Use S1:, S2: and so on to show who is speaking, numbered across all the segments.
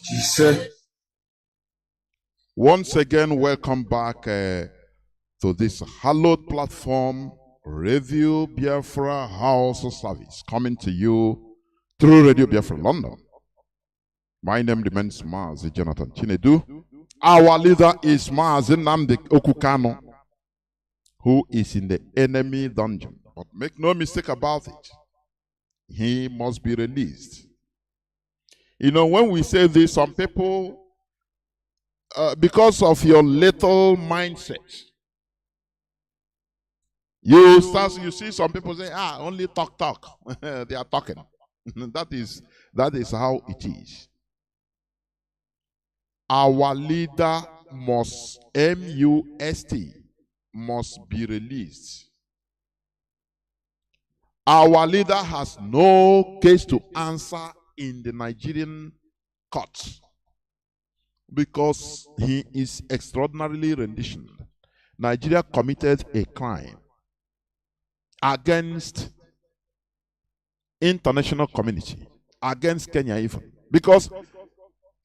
S1: He said,
S2: once again, welcome back to this hallowed platform, Radio Biafra Hausa-Service, coming to you through Radio Biafra London. My name remains Mazi Johnathan Chinedu. Our leader is Mazi Nnamdi Kanu, who is in the enemy dungeon. But make no mistake about it, he must be released. You know, when we say this, some people, because of your little mindset, you see some people say, only talk. They are talking. that is how it is. Our leader must, M-U-S-T, must be released. Our leader has no case to answer in the Nigerian courts because he is extraordinarily renditioned. Nigeria committed a crime against international community, against Kenya even, because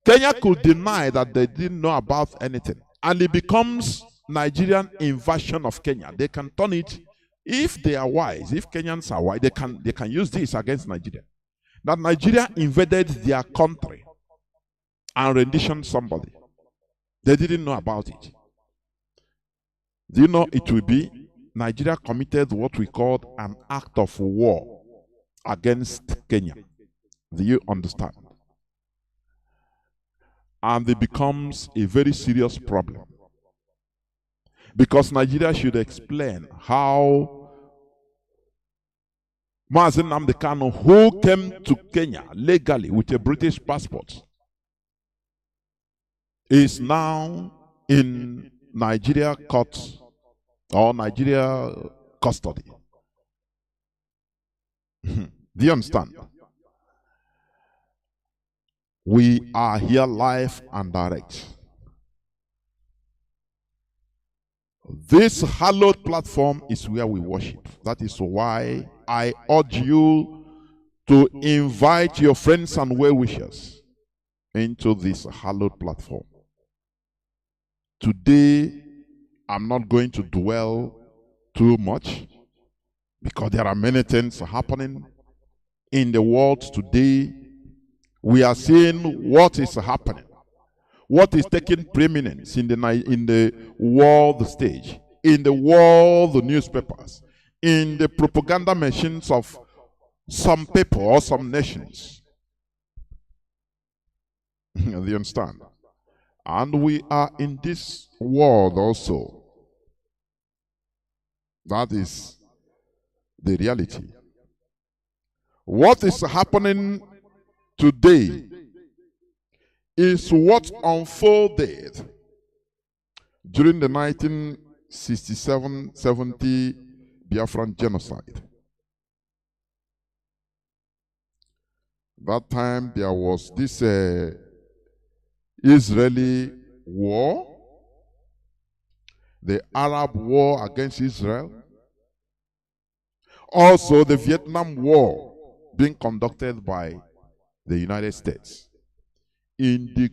S2: Kenya could deny that they didn't know about anything, and it becomes Nigerian invasion of Kenya. They can turn it, if they are wise, if Kenyans are wise, they can use this against Nigeria. That Nigeria invaded their country and renditioned somebody. They didn't know about it. Do you know it will be Nigeria committed what we called an act of war against Kenya? Do you understand? And it becomes a very serious problem. Because Nigeria should explain how Mazi Nnamdi Kanu, who came to Kenya legally with a British passport, is now in Nigeria court or Nigeria custody. Do you understand? We are here live and direct. This hallowed platform is where we worship. That is why I urge you to invite your friends and well-wishers into this hallowed platform. Today, I'm not going to dwell too much because there are many things happening in the world today. We are seeing what is happening, what is taking preeminence in the world stage, in the world newspapers, in the propaganda machines of some people or some nations. You understand? And we are in this world also. That is the reality. What is happening today is what unfolded during the 1967-70 Biafran genocide. That time there was this Israeli war, the Arab war against Israel, also the Vietnam War being conducted by the United States in the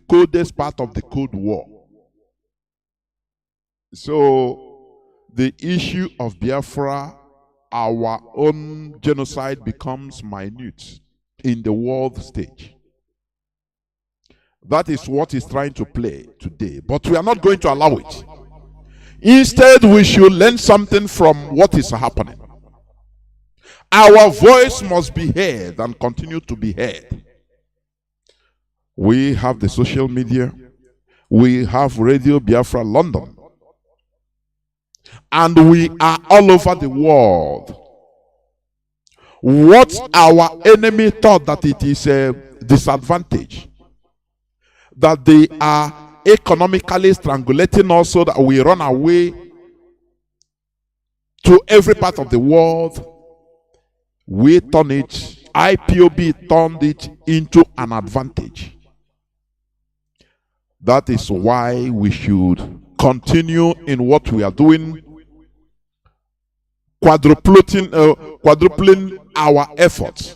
S2: coldest part of the Cold War. So the issue of Biafra, our own genocide, becomes minute in the world stage. That is what is trying to play today. But we are not going to allow it. Instead, we should learn something from what is happening. Our voice must be heard and continue to be heard. We have the social media. We have Radio Biafra London. And we are all over the world. What our enemy thought that it is a disadvantage, that they are economically strangulating us so that we run away to every part of the world, we turn it, IPOB turned it into an advantage. That is why we should continue in what we are doing, quadrupling our efforts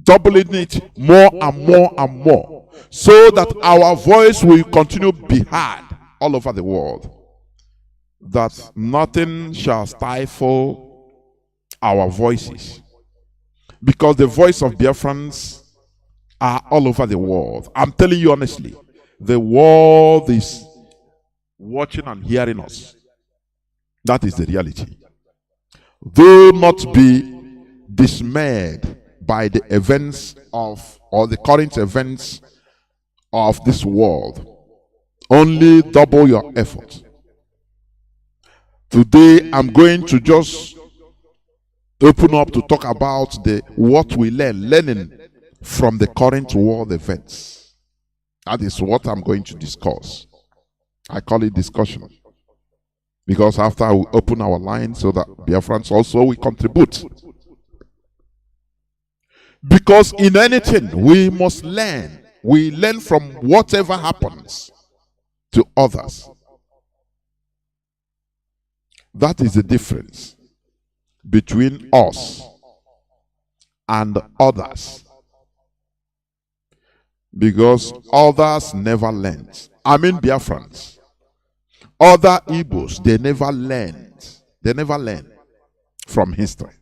S2: doubling it more and more and more, so that our voice will continue to be heard all over the world, that nothing shall stifle our voices, because the voice of Biafrans are all over the world. I'm telling you honestly, the world is watching and hearing us. That is the reality. Do not be dismayed by the events of, or the current events of this world. Only double your effort. Today I'm going to just open up to talk about what we learning from the current world events. That is what I'm going to discuss. I call it discussion, because after I will open our line so that Biafrans also will contribute. Because in anything we must learn. We learn from whatever happens to others. That is the difference between us and others. Because others never learned. I mean Biafrans. Other Igbos, they never learned. They never learn from history.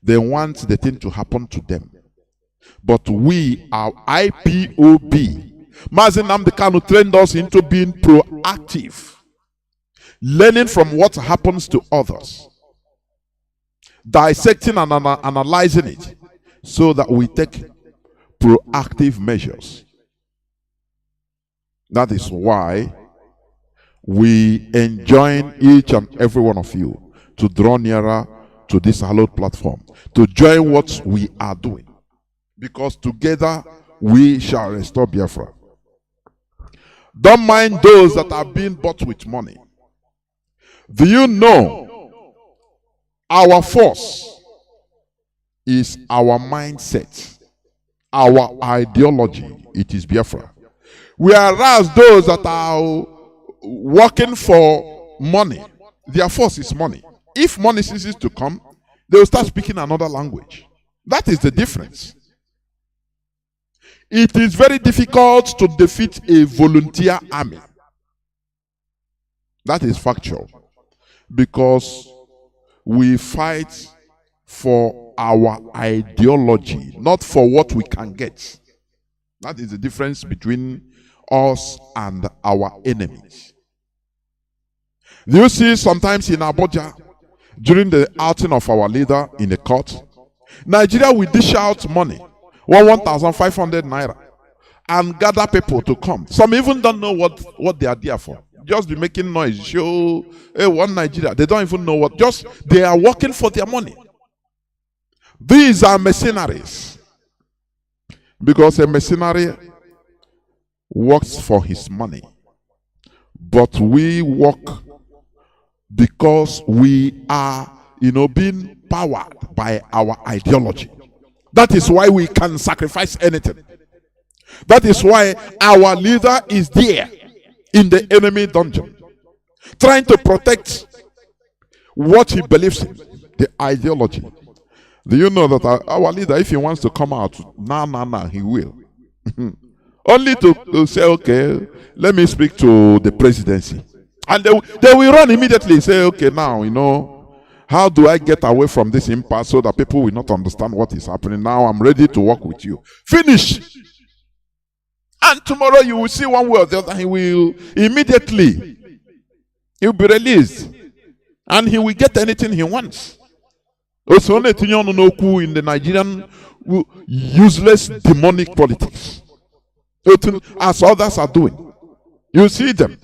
S2: They want the thing to happen to them. But we are IPOB. Mazi Kanu trained us into being proactive. Learning from what happens to others. Dissecting and analyzing it, so that we take proactive measures. That is why we enjoin each and every one of you to draw nearer to this hallowed platform, to join what we are doing, because together we shall restore Biafra. Don't mind those that are being bought with money. Do you know our force is our mindset, our ideology? It is Biafra. Whereas those that are working for money, their force is money. If money ceases to come, they will start speaking another language. That is the difference. It is very difficult to defeat a volunteer army. That is factual. Because we fight for our ideology, not for what we can get. That is the difference between us and our enemies. Do you see sometimes in Abuja, during the outing of our leader in the court, Nigeria will dish out money, 1,500 naira, and gather people to come. Some even don't know what they are there for. Just be making noise, show, hey, one Nigeria. They don't even know what, just they are working for their money. These are mercenaries. Because a mercenary works for his money. But we work because we are, being powered by our ideology. That is why we can sacrifice anything. That is why our leader is there in the enemy dungeon, trying to protect what he believes in, the ideology. Do you know that our leader, if he wants to come out, he will. Only to say, okay, let me speak to the presidency. And they will run immediately and say, okay, now, how do I get away from this impasse so that people will not understand what is happening? Now I'm ready to work with you. Finish. And tomorrow you will see one way or the other, he will immediately, he will be released. And he will get anything he wants. Also, in the Nigerian useless demonic politics, as others are doing. You see them.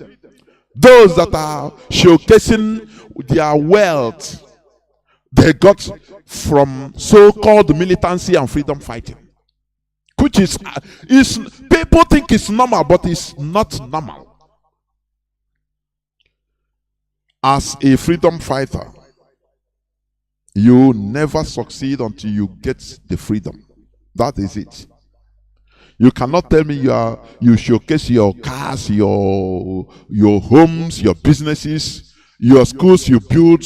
S2: Those that are showcasing their wealth they got from so-called militancy and freedom fighting. Which is people think it's normal, but it's not normal. As a freedom fighter, you never succeed until you get the freedom. That is it. You cannot tell me you showcase your cars, your homes, your businesses, your schools you build.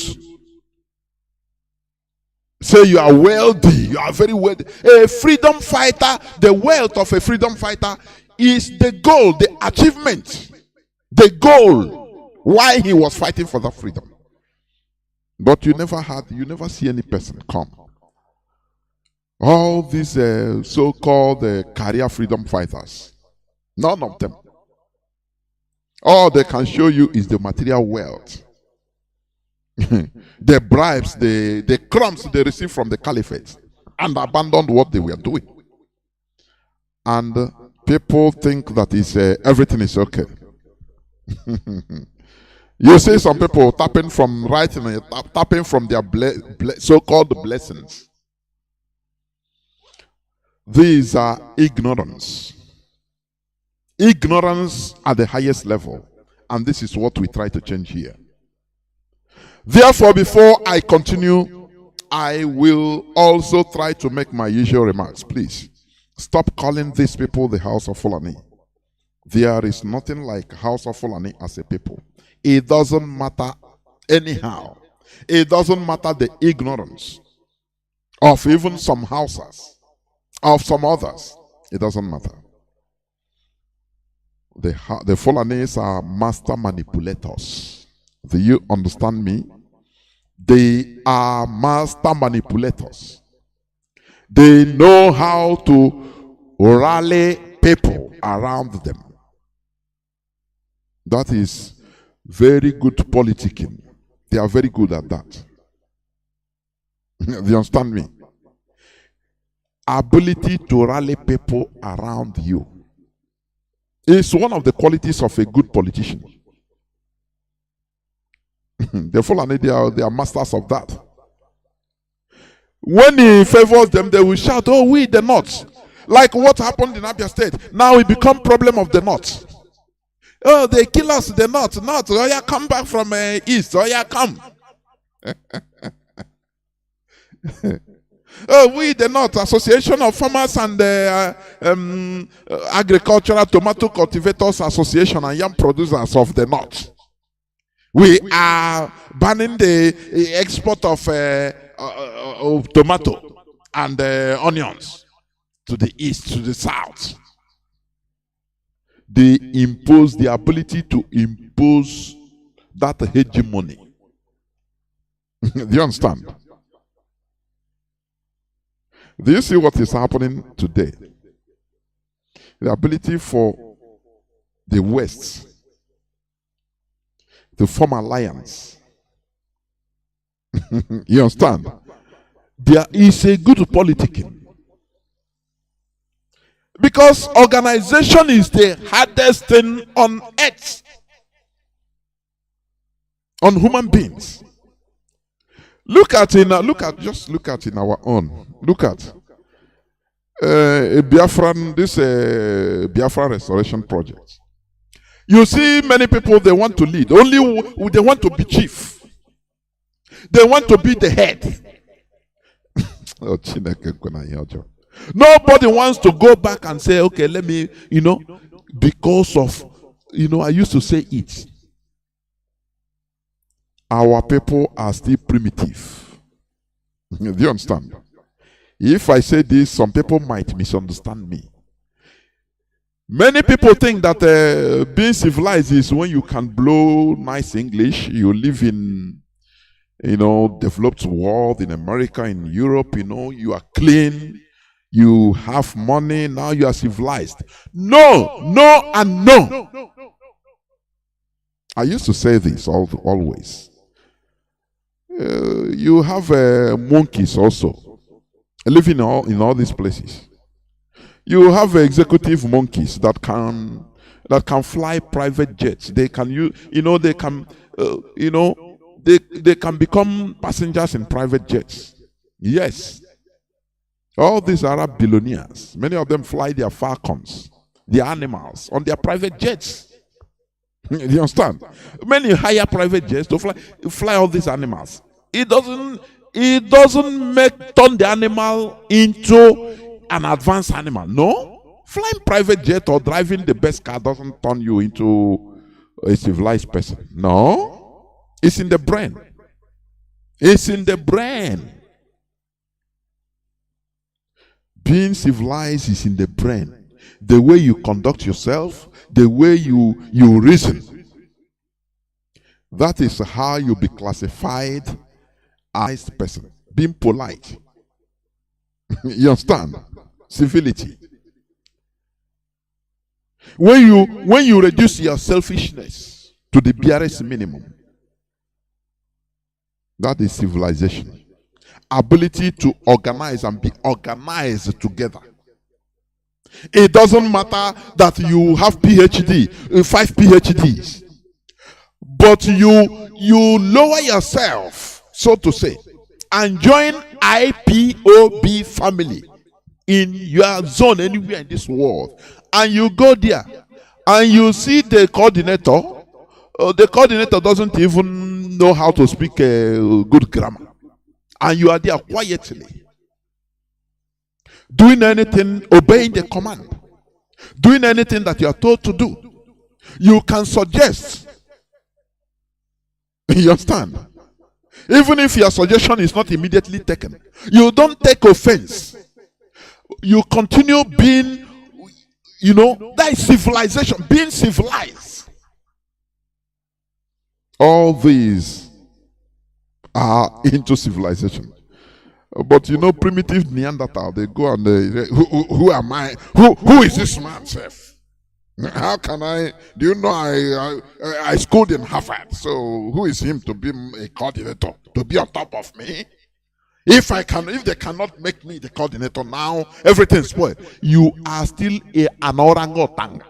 S2: Say you are wealthy, you are very wealthy. A freedom fighter, the wealth of a freedom fighter is the goal, the achievement, the goal why he was fighting for that freedom. But you never see any person come. All these so-called career freedom fighters, none of them. All they can show you is the material wealth. The bribes, the crumbs they received from the caliphate, and abandoned what they were doing. And people think that everything is okay. You see some people tapping from their so-called blessings. These are ignorance. Ignorance at the highest level. And this is what we try to change here. Therefore, before I continue, I will also try to make my usual remarks. Please, stop calling these people the House of Fulani. There is nothing like House of Fulani as a people. It doesn't matter anyhow. It doesn't matter the ignorance of even some houses, of some others. It doesn't matter. The Fulanis are master manipulators. Do you understand me? They are master manipulators. They know how to rally people around them. That is very good politicking. They are very good at that. Do you understand me? Ability to rally people around you is one of the qualities of a good politician. The Fulani, they are masters of that. When he favors them, they will shout, "Oh, we the North." Like what happened in Abia State. Now it become problem of the North. Oh, they kill us, the North. Oh yeah, come back from East. Oh yeah, come. Oh, we the North, Association of Farmers and Agricultural Tomato Cultivators Association and Yam Producers of the North. We are banning the export of tomato and onions to the east, to the south. They impose the ability to impose that hegemony. Do you understand? Do you see what is happening today? The ability for the West to form alliance. You understand? There is a good politicking. Because organization is the hardest thing on earth. On human beings. Look at in our own. Look at a Biafran, this Biafra restoration project. You see many people, they want to lead. Only they want to be chief. They want to be the head. Nobody wants to go back and say, okay, let me, because of, I used to say it. Our people are still primitive. Do you understand? If I say this, some people might misunderstand me. Many people think that being civilized is when you can blow nice English. You live in, developed world, in America, in Europe, you are clean, you have money, now you are civilized. No, no, and no. I used to say this always. You have monkeys also living in all these places. You have executive monkeys that can fly private jets. They can they can become passengers in private jets. Yes. All these Arab billionaires, many of them fly their falcons, their animals, on their private jets. You understand? Many hire private jets to fly all these animals. It doesn't turn the animal into an advanced animal. No. Flying private jet or driving the best car doesn't turn you into a civilized person. No. It's in the brain. It's in the brain. Being civilized is in the brain. The way you conduct yourself, the way you reason. That is how you be classified as a person. Being polite. You understand? Civility. When you reduce your selfishness to the barest minimum, that is civilization. Ability to organize and be organized together. It doesn't matter that you have PhD, 5 PhDs, but you lower yourself, so to say, and join IPOB family in your zone anywhere in this world, and you go there and you see the coordinator. The coordinator doesn't even know how to speak good grammar, and you are there quietly doing anything, obeying the command, doing anything that you are told to do. You can suggest. You understand? Even if your suggestion is not immediately taken, you don't take offense. You continue being, that is civilization, being civilized. All these are into civilization. But primitive Neanderthal, they go and who am I? Who is this man, Seth? How can I? Do you know I schooled in Harvard? So who is him to be a coordinator, to be on top of me? If they cannot make me the coordinator now, everything's spoiled. You are still an orangutan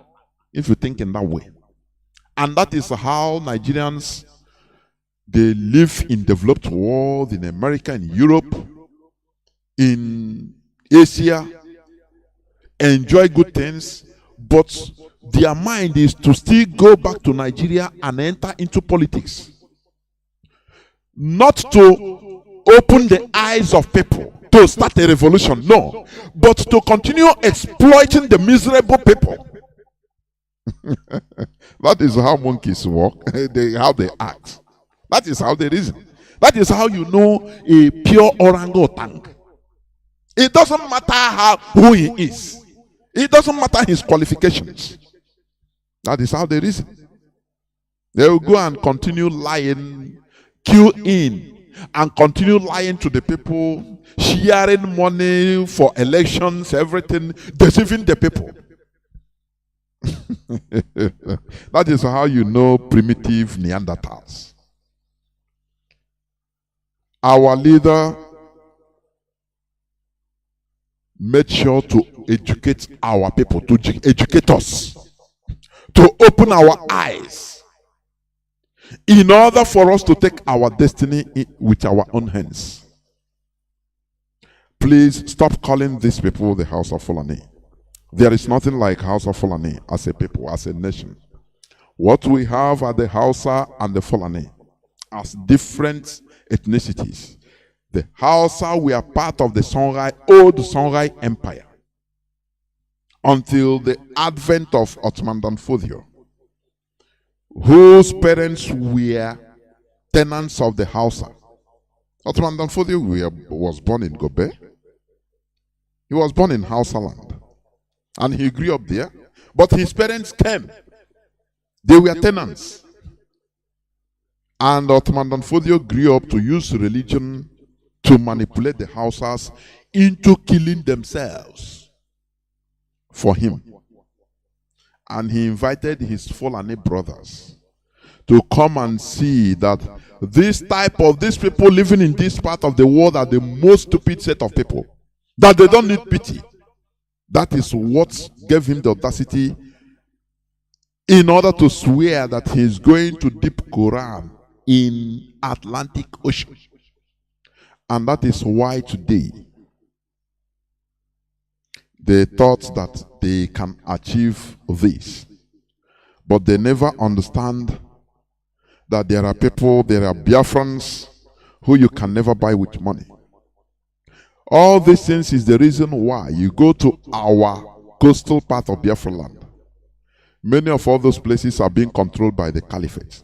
S2: if you think in that way. And that is how Nigerians, they live in developed world, in America, in Europe, in Asia, enjoy good things, but their mind is to still go back to Nigeria and enter into politics. Not to open the eyes of people to start a revolution, no, but to continue exploiting the miserable people. That is how monkeys walk, how they act. That is how they reason. That is how you know a pure orangutan. It doesn't matter who he is. It doesn't matter his qualifications. That is how they reason. They will go and continue lying, queue in, and continue lying to the people, sharing money for elections, everything, deceiving the people. That is how you know primitive Neanderthals. Our leader made sure to educate our people, to educate us, to open our eyes, in order for us to take our destiny with our own hands. Please stop calling these people the House of Fulani. There is nothing like House of Fulani as a people, as a nation. What we have are the Hausa and the Fulani as different ethnicities. The Hausa were part of the old Songhai Empire until the advent of Ottoman Danfodio, whose parents were tenants of the Hausa. Ottoman Danfodio was born in Gobe. He was born in Hausa land. And he grew up there. But his parents came. They were tenants. And Ottoman Danfodio grew up to use religion to manipulate the Hausas into killing themselves for him. And he invited his Fulani brothers to come and see that these people living in this part of the world are the most stupid set of people, that they don't need pity. That is what gave him the audacity in order to swear that he is going to dip Quran in Atlantic Ocean. And that is why today they thought that they can achieve this. But they never understand that there are people, there are Biafrans who you can never buy with money. All these things is the reason why you go to our coastal part of Biafra land. Many of all those places are being controlled by the caliphate.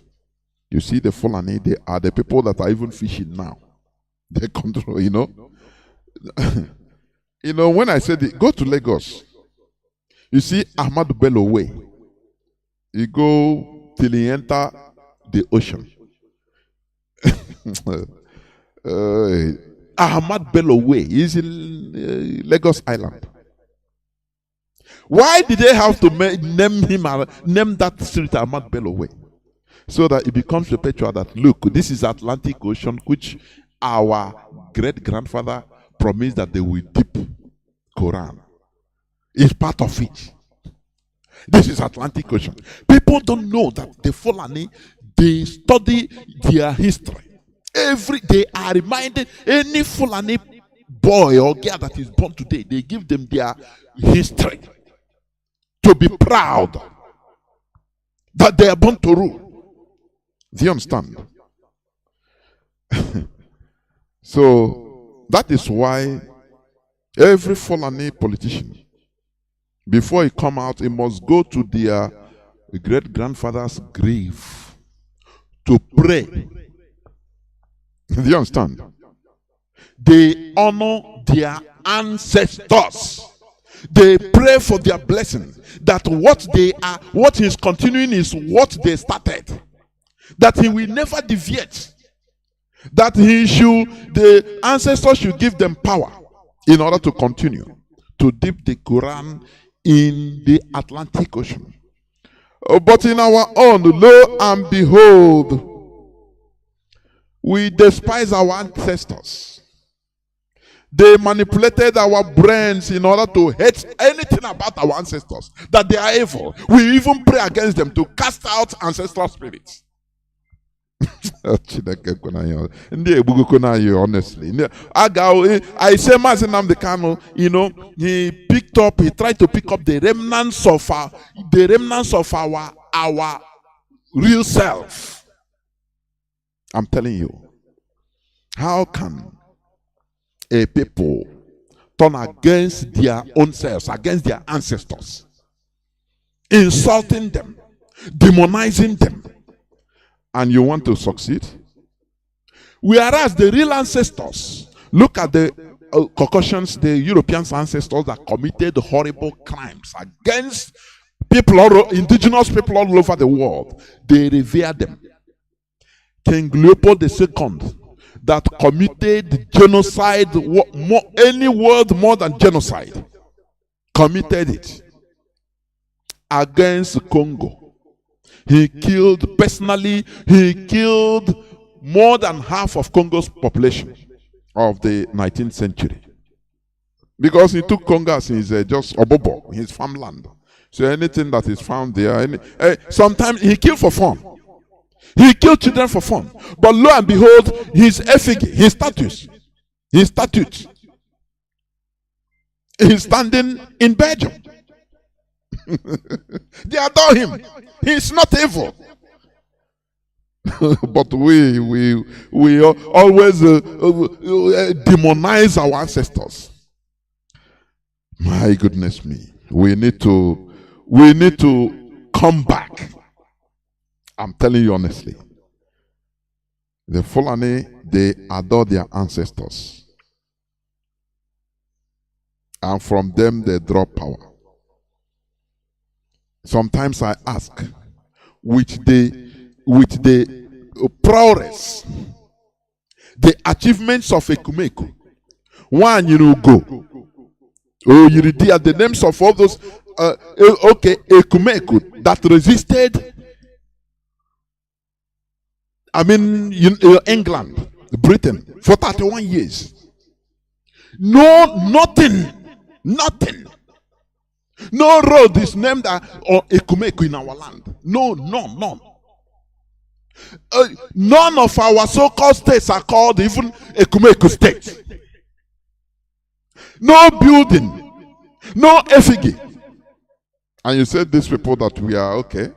S2: You see the Fulani, they are the people that are even fishing now. They control, You know, when I said go to Lagos, you see Ahmad Bello Way. You go till you enter the ocean. Ahmad Bello Way is in Lagos Island. Why did they have to name that street Ahmad Bello Way? So that it becomes a picture that, look, this is Atlantic Ocean, which our great-grandfather promised that they will dip Quran. It's part of it. This is Atlantic Ocean. People don't know that the Fulani, they study their history. They are reminded, any Fulani boy or girl that is born today, they give them their history to be proud that they are born to rule. Do you understand? So that is why every Fulani politician, before he come out, he must go to their great-grandfather's grave to pray. Do you understand? They honor their ancestors. They pray for their blessing. That what is continuing is what they started. That he will never deviate. That the ancestors should give them power in order to continue to dip the Quran in the Atlantic Ocean. But in our own, lo and behold, we despise our ancestors. They manipulated our brains in order to hate anything about our ancestors, that they are evil. We even pray against them to cast out ancestral spirits. Honestly, I say Mazi Nnamdi Kanu, he tried to pick up the remnants of our real self. I'm telling you, how can a people turn against their own selves, against their ancestors, insulting them, demonizing them, and you want to succeed? Whereas the real ancestors, look at the Caucasians, the European ancestors that committed horrible crimes against people, indigenous people all over the world. They revere them. King Leopold II, that committed genocide, any word more than genocide, committed it against Congo. He killed more than half of Congo's population of the 19th century. Because he took Congo as just obobo, his farmland. So anything that is found there, sometimes he killed for fun. He killed children for fun. But lo and behold, his effigy, his statue, is standing in Belgium. They adore him. He's not evil. But we always demonize our ancestors. My goodness me. We need to come back. I'm telling you honestly. The Fulani, they adore their ancestors. And from them they draw power. Sometimes I ask, with the prowess, the achievements of Ekumeku, one go. Oh, you read the names of all those Ekumeku that resisted. England, Britain for 31 years. Nothing. No road is named Ekumeku in our land. None. None of our so-called states are called even Ekumeku states. No building, no effigy. And you said these people that we are okay,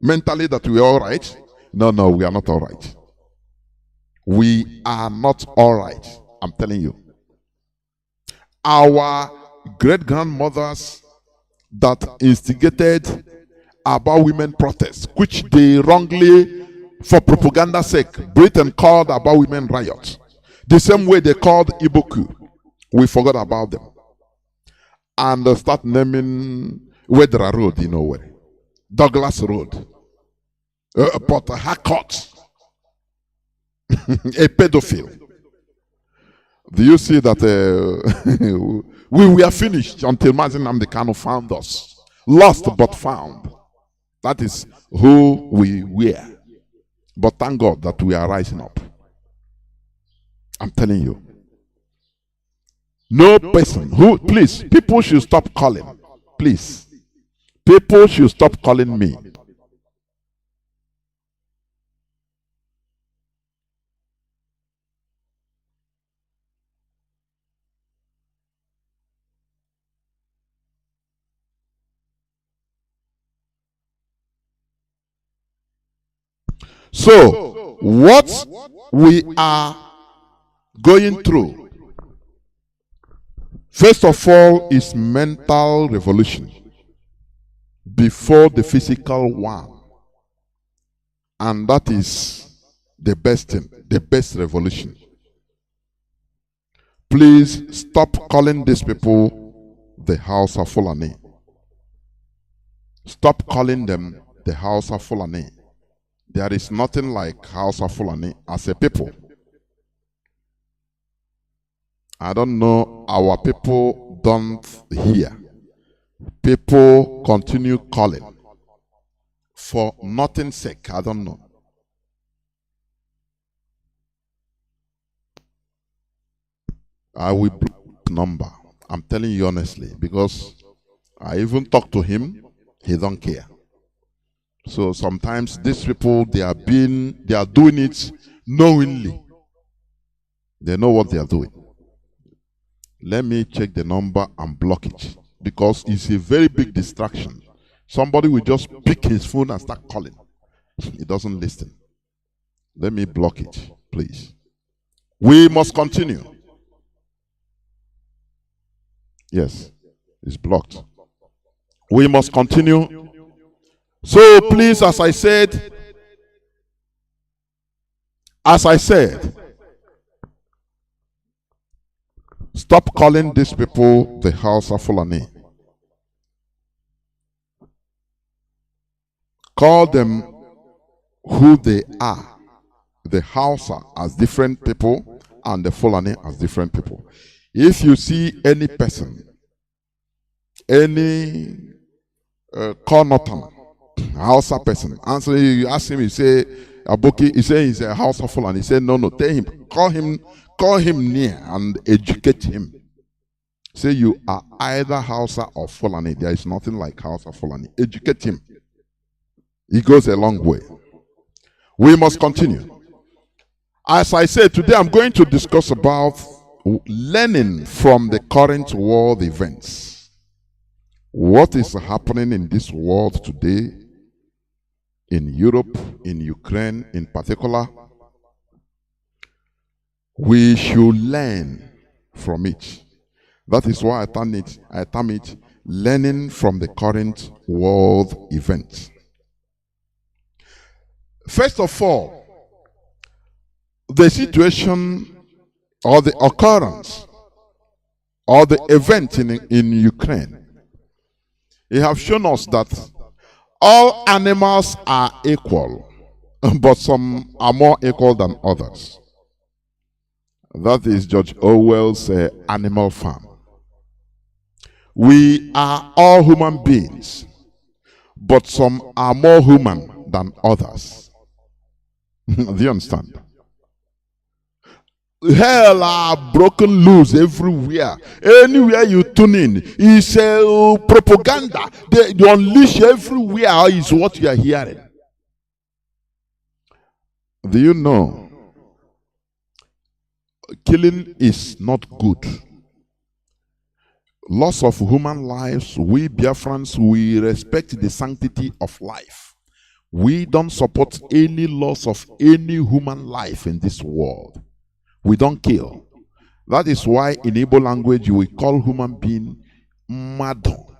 S2: mentally that we are all right. No, we are not all right. We are not all right. I'm telling you. Our great-grandmothers that instigated about women protests, which they wrongly, for propaganda sake, Britain called about women riots. The same way they called Iboku. We forgot about them. and start naming Wedra Road, you know where, Douglas Road, Port Harcourt, a pedophile. Do you see that we were finished until Mazi Johnathan found us? Lost but found. That is who we were. But thank God that we are rising up. I'm telling you. No person who, please, people should stop calling. Please. People should stop calling me. So, what we are going through, first of all, is mental revolution before the physical one. And that is the best thing, the best revolution. Please stop calling these people the Hausa-Fulani. Stop calling them the Hausa-Fulani. There is nothing like Hausa-Fulani as a people. I don't know, our people don't hear. People continue calling for nothing's sake. I don't know. I will block the number. I'm telling you honestly, because I even talk to him, he don't care. So sometimes these people, they are doing it knowingly. They know what they are doing. Let me check the number and block it, because it's a very big distraction. Somebody will just pick his phone and start calling. He doesn't listen. Let me block it, please. We must continue. Yes, it's blocked. We must continue. So please, as I said, stop calling these people the Hausa-Fulani. Call them who they are. The Hausa as different people and the Fulani as different people. If you see any person, any Connaughton, Hausa person, answer, you ask him, you say, Aboki, he say he's a Hausa-Fulani. He said, no, tell him, call him near and educate him. Say you are either Hausa or Fulani. There is nothing like Hausa-Fulani. Educate him. It goes a long way. We must continue. As I said, today I'm going to discuss about learning from the current world events. What is happening in this world today, in Europe, in Ukraine in particular? We should learn from it. That is why I term it learning from the current world events. First of all, the situation or the occurrence or the event in Ukraine, it have shown us that all animals are equal, but some are more equal than others. That is George Orwell's Animal Farm. We are all human beings, but some are more human than others. Do you understand? Hell are broken loose everywhere. Anywhere you tune in is propaganda. They unleash everywhere is what you are hearing. Do you know? Killing is not good. Loss of human lives, we Biafrans, we respect the sanctity of life. We don't support any loss of any human life in this world. We don't kill. That is why in Igbo language we call human being mado.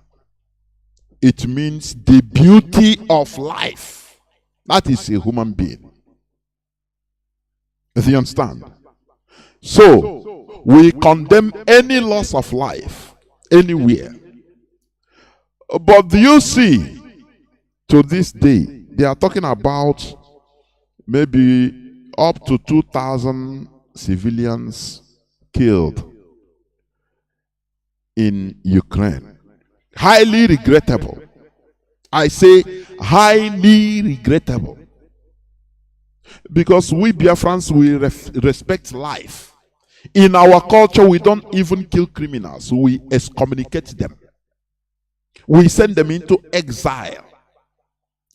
S2: It means the beauty of life. That is a human being. Do you understand? So, we condemn any loss of life anywhere. But do you see, to this day, they are talking about maybe up to 2,000 civilians killed in Ukraine. Highly regrettable. I say highly regrettable. Because we Biafrans, we respect life. In our culture, we don't even kill criminals. We excommunicate them. We send them into exile.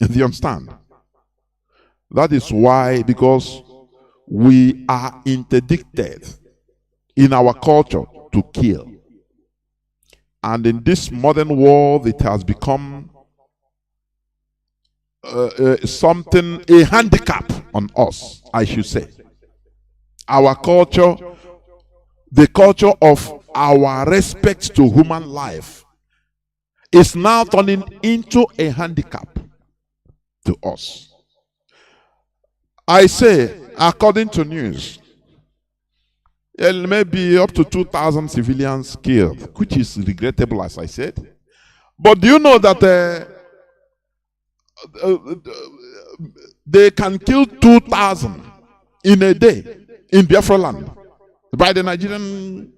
S2: Do you understand? That is why, because we are interdicted in our culture to kill. And in this modern world, it has become something, a handicap on us, I should say. Our culture, the culture of our respect to human life, is now turning into a handicap to us. I say, according to news, maybe up to 2,000 civilians killed, which is regrettable, as I said. But do you know that they can kill 2,000 in a day in Biafra land by the Nigerian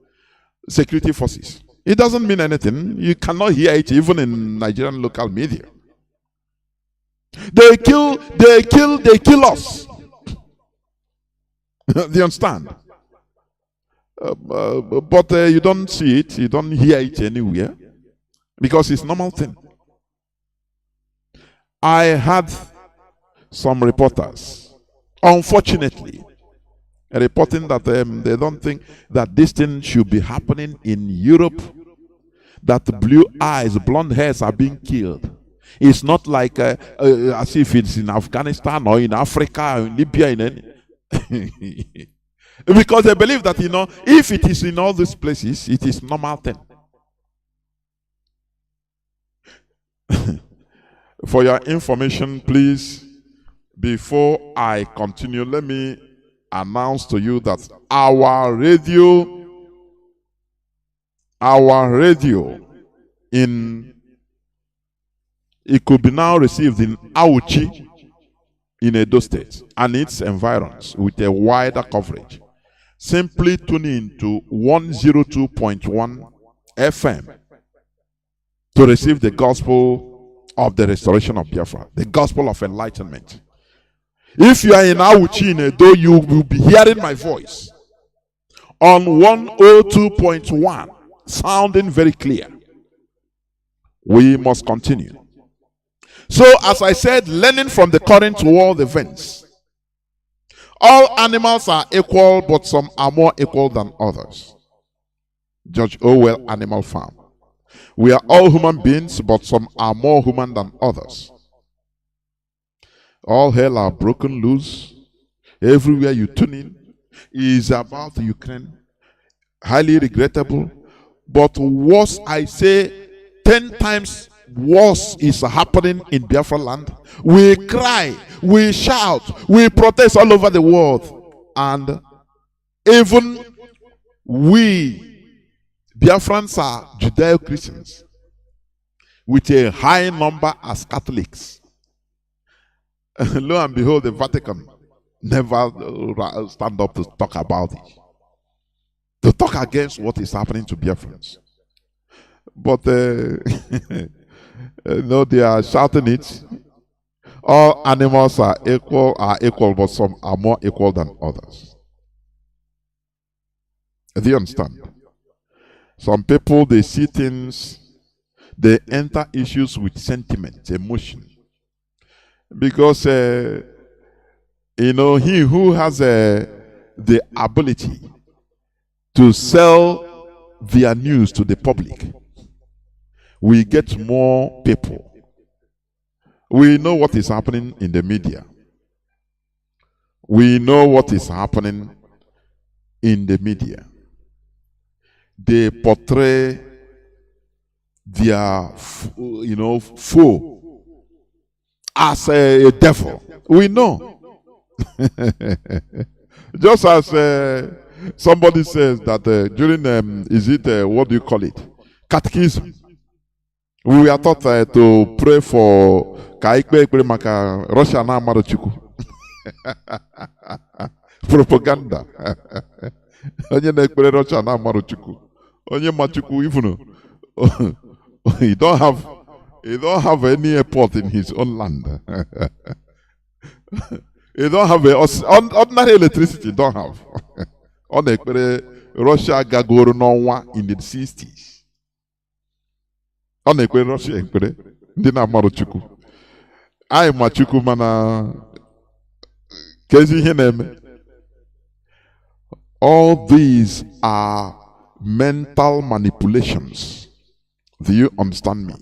S2: security forces? It doesn't mean anything. You cannot hear it even in Nigerian local media. They kill us. Do you understand? But you don't see it, you don't hear it anywhere, because it's a normal thing. I had some reporters, unfortunately, reporting that they don't think that this thing should be happening in Europe, that blue eyes, blonde hairs are being killed. It's not like as if it's in Afghanistan or in Africa or in Libya, in any. Because they believe that, if it is in all these places, it is normal thing. For your information, please, before I continue, let me announce to you that our radio it could be now received in Auchi in Edo State and its environs with a wider coverage. Simply tune in to 102.1 FM to receive the gospel of the restoration of Biafra, the gospel of enlightenment. If you are in Auchi in Edo, you will be hearing my voice on 102.1, sounding very clear. We must continue. So, as I said, learning from the current world events. All animals are equal, but some are more equal than others. George Orwell, Animal Farm. We are all human beings, but some are more human than others. All hell are broken loose. Everywhere you tune in is about Ukraine. Highly regrettable. But worse, I say, 10 times worse is happening in Biafra land. We cry, we shout, we protest all over the world. And even we, Biafrans, are Judeo-Christians with a high number as Catholics. Lo and behold, the Vatican never stand up to talk about it, to talk against what is happening to Biafrans. But no, they are shouting it. All animals are equal, but some are more equal than others. Do you understand? Some people, they see things, they enter issues with sentiment, emotion. Because, he who has the ability to sell their news to the public, we get more people. We know what is happening in the media. We know what is happening in the media. They portray their, foe as a devil. We know. Just as somebody says that during, what do you call it? Catechism. We are taught to pray for Kaikpe maka Russia na Marochuku. Propaganda. Onye na-ekpere Russia na Marochuku. Onye Machuku even he don't have any airport in his own land. He don't have ordinary electricity. Don't have. On Russia gagoro n'ọnwa in the 60s. On Russia ekpere ndị na-amarụ Chukwu. Anyị ma Chukwu mana kezi ihe na-eme. All these are mental manipulations. Do you understand me?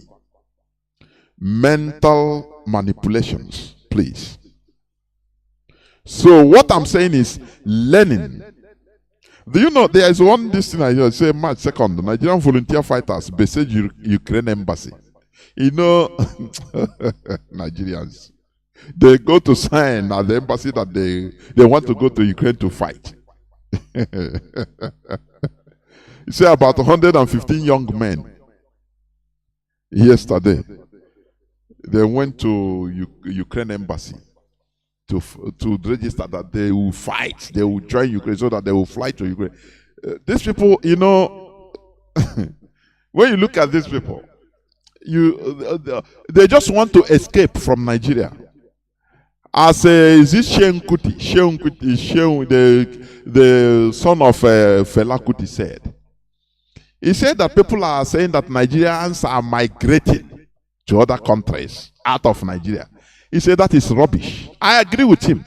S2: Mental manipulations, please. So what I'm saying is learning. Do you know there is one this thing I hear say March 2nd, Nigerian volunteer fighters besiege Ukraine embassy. You know, Nigerians, they go to sign at the embassy that they want to go to Ukraine to fight. You say about 115 young men yesterday, they went to Ukraine embassy to register that they will fight, they will join Ukraine so that they will fly to Ukraine. These people, you know, when you look at these people, they just want to escape from Nigeria. As is this Shehu Kuti, the son of Fela Kuti said. He said that people are saying that Nigerians are migrating to other countries out of Nigeria. He said that is rubbish. I agree with him.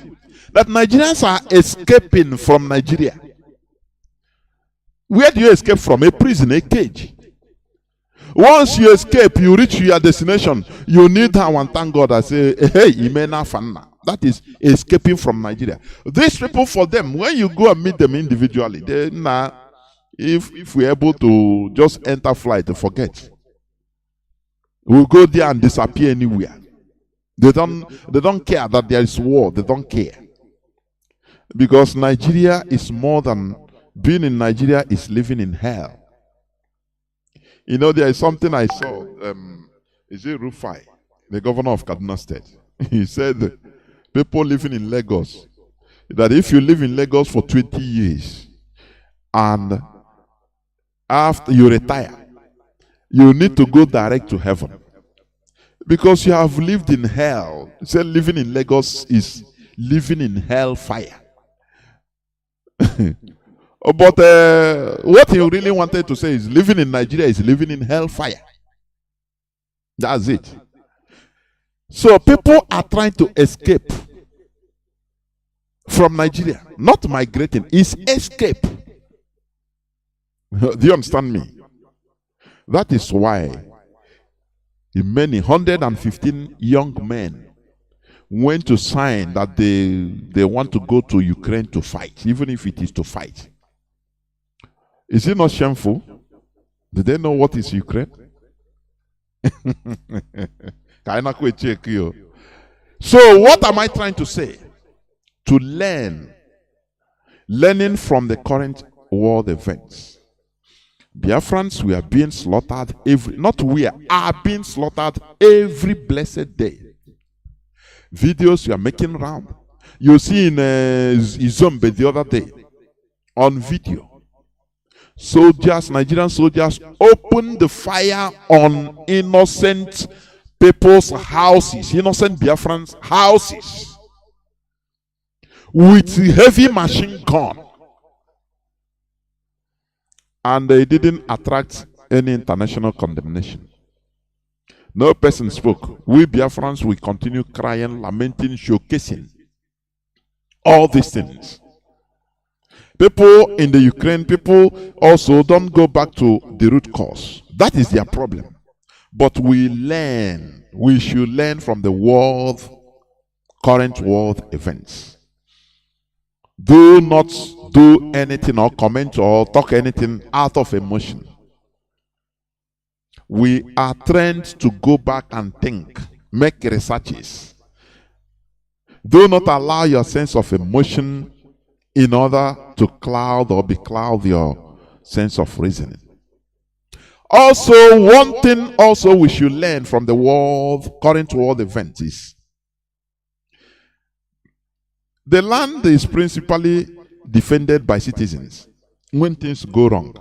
S2: That Nigerians are escaping from Nigeria. Where do you escape from? A prison, a cage. Once you escape, you reach your destination. You need her and thank God. I say, hey, Imena Fanna. That is escaping from Nigeria. These people, for them, when you go and meet them individually, they if we're able to just enter flight, forget. We'll go there and disappear anywhere. They don't care that there is war. They don't care. Because Nigeria is more than being in Nigeria is living in hell. You know, there is something I saw. Is it Rufai, the governor of Kaduna State? He said, people living in Lagos, that if you live in Lagos for 20 years and after you retire, you need to go direct to heaven. Because you have lived in hell. He said living in Lagos is living in hell fire. But what he really wanted to say is living in Nigeria is living in hellfire. That's it. So people are trying to escape from Nigeria. Not migrating, it's escape. Do you understand me? That is why many 115 young men went to sign that they want to go to Ukraine to fight, even if it is to fight. Is it not shameful? Do they know what is Ukraine? So what am I trying to say? To learning from the current world events. Biafrans, we are being slaughtered are being slaughtered every blessed day. Videos we are making round. You see in Izombe the other day on video. Soldiers, Nigerian soldiers, opened the fire on innocent people's houses, innocent Biafrans' houses, with heavy machine gun. And they didn't attract any international condemnation. No person spoke. We Biafrans will continue crying, lamenting, showcasing all these things. People in the Ukraine, people also don't go back to the root cause. That is their problem. But we should learn from the current world events. Do not do anything or comment or talk anything out of emotion. We are trained to go back and think, make researches. Do not allow your sense of emotion in order to cloud your sense of reasoning. Also, one thing also we should learn from the world, current world events, is the land is principally defended by citizens. When things go wrong,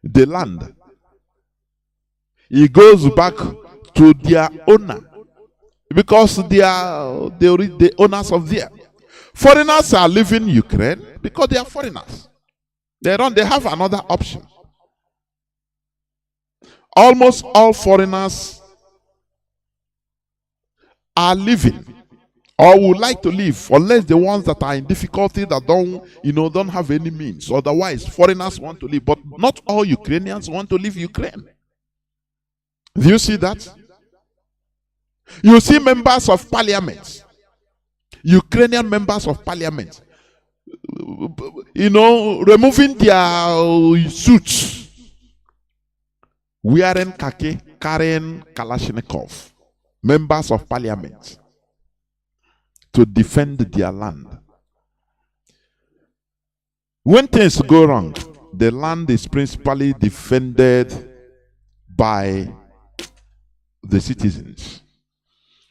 S2: the land, it goes back to their owner, because they are the owners of there. Foreigners are leaving Ukraine because they are foreigners. They have another option. Almost all foreigners are leaving or would like to leave, unless the ones that are in difficulty, that don't have any means. Otherwise, foreigners want to leave, but not all Ukrainians want to leave Ukraine. Do you see that? You see members of parliament, Ukrainian members of parliament, removing their suits, wearing khaki, carrying Kalashnikov, members of parliament, to defend their land. When things go wrong, the land is principally defended by the citizens.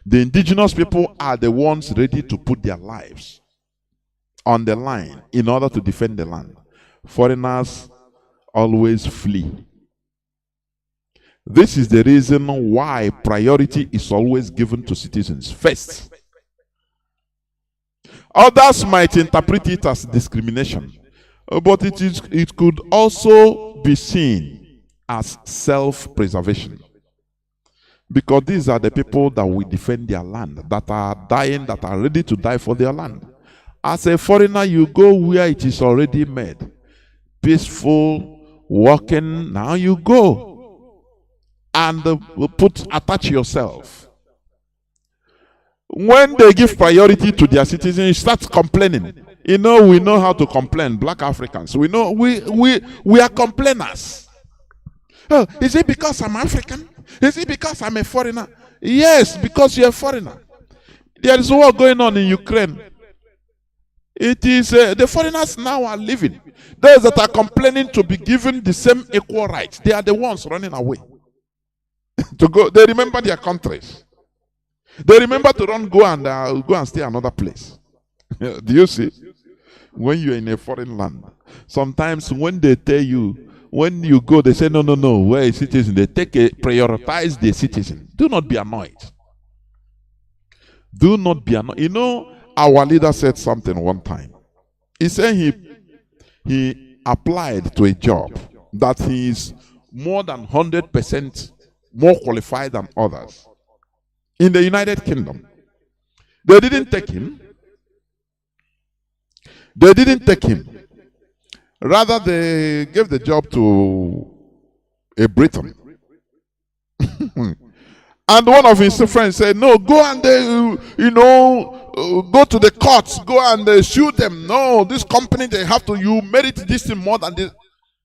S2: The indigenous people are the ones ready to put their lives on the line in order to defend the land. Foreigners always flee. This is the reason why priority is always given to citizens first. Others might interpret it as discrimination, but it could also be seen as self-preservation. Because these are the people that will defend their land, that are dying, that are ready to die for their land. As a foreigner, you go where it is already made. Peaceful, walking, now you go and attach yourself. When they give priority to their citizens, you start complaining. We know how to complain, black Africans. We know we are complainers. Oh, is it because I'm African? Is it because I'm a foreigner? Yes, because you're a foreigner. There is war going on in Ukraine. It is the foreigners now are leaving. Those that are complaining to be given the same equal rights, they are the ones running away to go. They remember their countries. They remember to go and stay another place. Do you see? When you're in a foreign land, sometimes when they tell you, when you go, they say, no, we're a citizen. They prioritize the citizen. Do not be annoyed. Do not be annoyed. Our leader said something one time. He said he applied to a job that he is more than 100% more qualified than others in the United Kingdom. They didn't take him. They didn't take him. Rather, they gave the job to a Briton. And one of his friends said, no, go and, go to the courts, go and sue them. No, this company, they have to, you merit this thing more than this.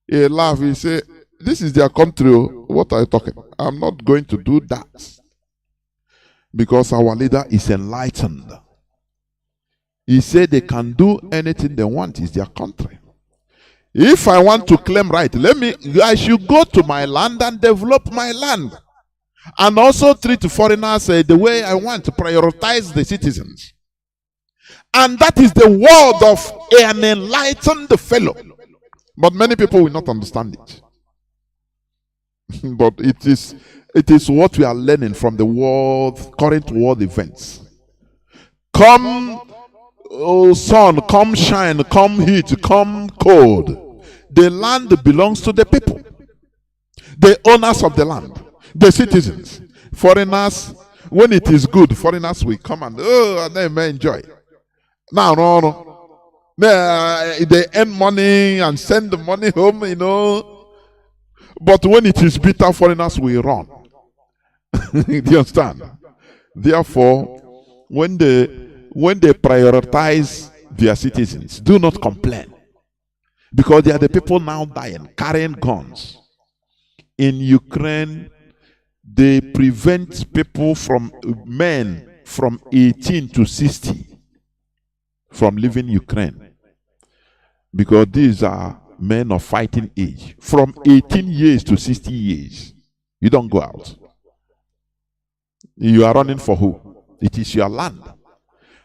S2: He laughed. He said, this is their country. What are you talking? I'm not going to do that. Because our leader is enlightened. He said they can do anything they want. It's their country. If I want to claim right, I should go to my land and develop my land. And also treat foreigners the way I want, to prioritize the citizens. And that is the word of an enlightened fellow. But many people will not understand it. But it is what we are learning from the current world events. Come sun, come shine, come heat, come cold. The land belongs to the people. The owners of the land. The citizens. Foreigners, when it is good, foreigners will come and they may enjoy. Now, no. They earn money and send the money home, But when it is bitter, foreigners will run. Do you understand? Therefore, when they prioritize their citizens, do not complain. Because they are the people now dying, carrying guns. In Ukraine, they prevent people men from 18 to 60 from leaving Ukraine. Because these are men of fighting age, from 18 years to 60 years. You don't go out. You are running for who? It is your land.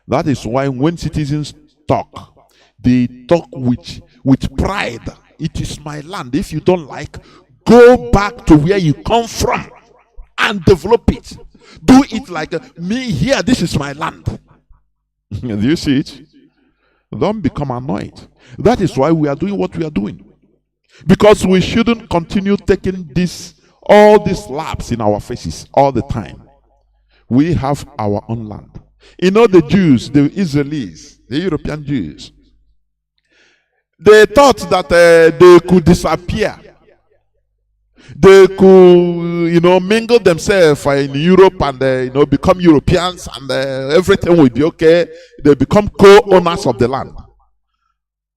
S2: That is why when citizens talk, they talk with pride. It is my land. If you don't like, go back to where you come from and develop it. Do it like me here. This is my land. Do you see it? Don't become annoyed. That is why we are doing what we are doing. Because we shouldn't continue taking all these laps in our faces all the time. We have our own land. You know, the Jews, the Israelis, the European Jews, they thought that they could disappear. They could, mingle themselves in Europe and, become Europeans, and everything will be okay. They become co-owners of the land.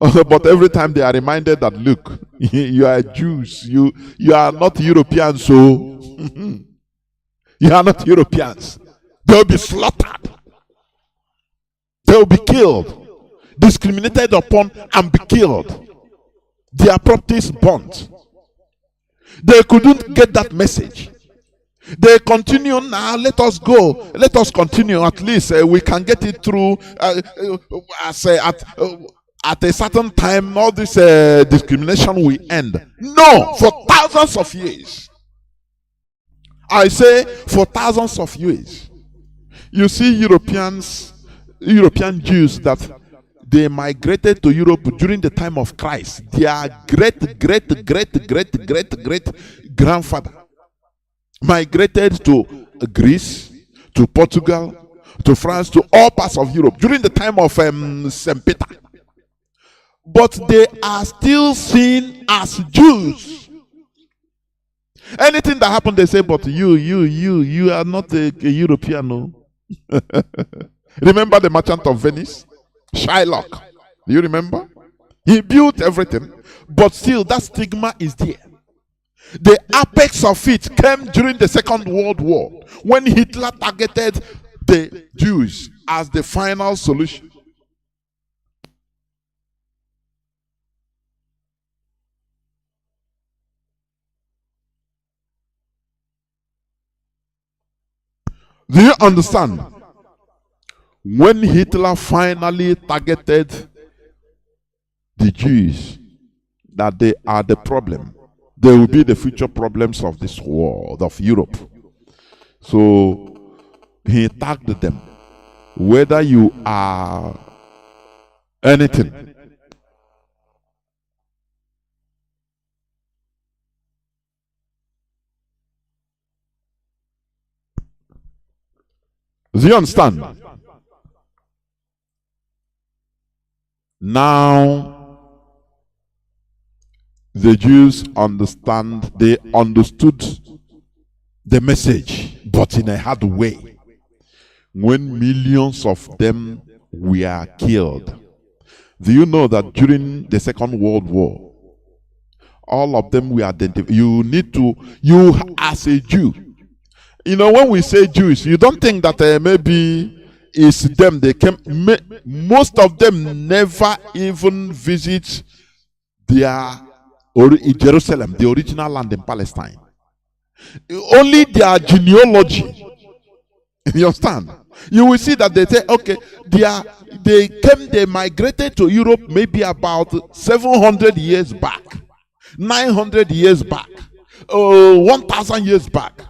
S2: But every time they are reminded that, look, you are Jews, you are not Europeans, so you are not Europeans. They will be slaughtered. They will be killed, discriminated upon, and be killed. Their properties burnt. They couldn't get that message. They continue now. Let us go. Let us continue. At least we can get it through. At a certain time, all this discrimination will end. No, for thousands of years. I say for thousands of years. You see, European Jews that they migrated to Europe during the time of Christ. Their great grandfather migrated to Greece, to Portugal, to France, to all parts of Europe during the time of St. Peter. But they are still seen as Jews. Anything that happened, they say, but you are not a European, no. Remember the merchant of Venice? Shylock. Do you remember? He built everything, but still that stigma is there. The apex of it came during the Second World War, when Hitler targeted the Jews as the final solution. Do you understand? When Hitler finally targeted the Jews, that they are the problem, they will be the future problems of this world, of Europe. So he tagged them. Whether you are anything, do you understand? Now, the Jews understand, they understood the message, but in a hard way. When millions of them were killed. Do you know that during the Second World War, all of them were identified? You as a Jew, when we say Jews, you don't think that maybe it's them. They came. Most of them never even visit Jerusalem, the original land in Palestine. Only their genealogy. You understand? You will see that they say, okay, they migrated to Europe maybe about 700 years back, 900 years back, 1,000 years back.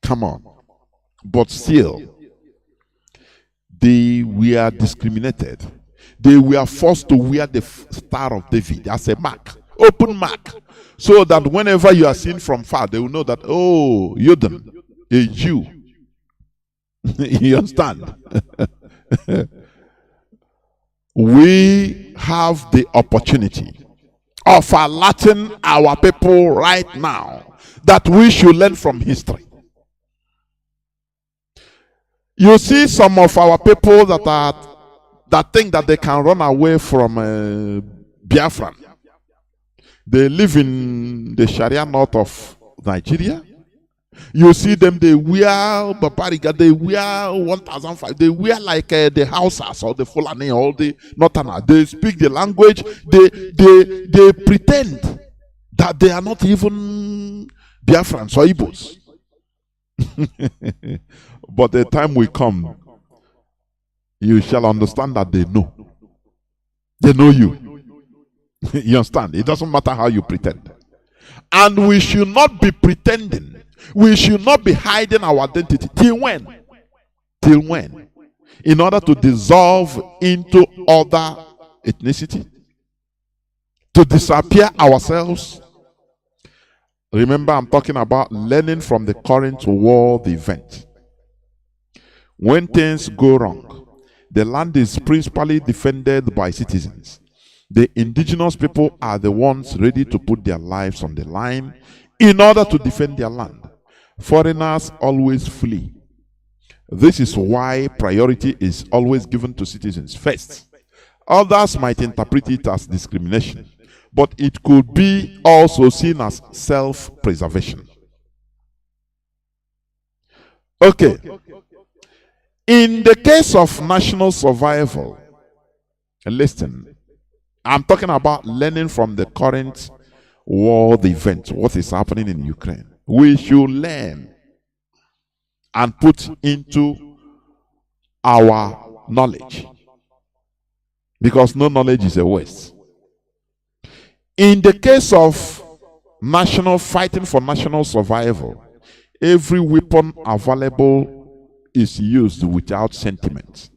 S2: Come on. But still, they were discriminated. They were forced to wear the Star of David as a mark, open mark, so that whenever you are seen from far, they will know that, oh, you're a Jew. You understand? We have the opportunity of alerting our people right now that we should learn from history. You see some of our people that think that they can run away from Biafra. They live in the Sharia north of Nigeria. You see them, they wear Babariga, they wear 1005, they wear like the Hausas or the Fulani or the Northerners. They speak the language, they pretend that they are not even Biafrans or Igbos. But the time will come, you shall understand that they know. They know you. You understand? It doesn't matter how you pretend. And we should not be pretending. We should not be hiding our identity. Till when? Till when? In order to dissolve into other ethnicity? To disappear ourselves? Remember, I'm talking about learning from the current world event. When things go wrong, the land is principally defended by citizens. The indigenous people are the ones ready to put their lives on the line in order to defend their land. Foreigners always flee. This is why priority is always given to citizens first. Others might interpret it as discrimination, but it could be also seen as self-preservation. Okay. In the case of national survival, listen, I'm talking about learning from the current world event, what is happening in Ukraine. We should learn and put into our knowledge, because no knowledge is a waste. In the case of fighting for national survival, every weapon available is used without sentiment,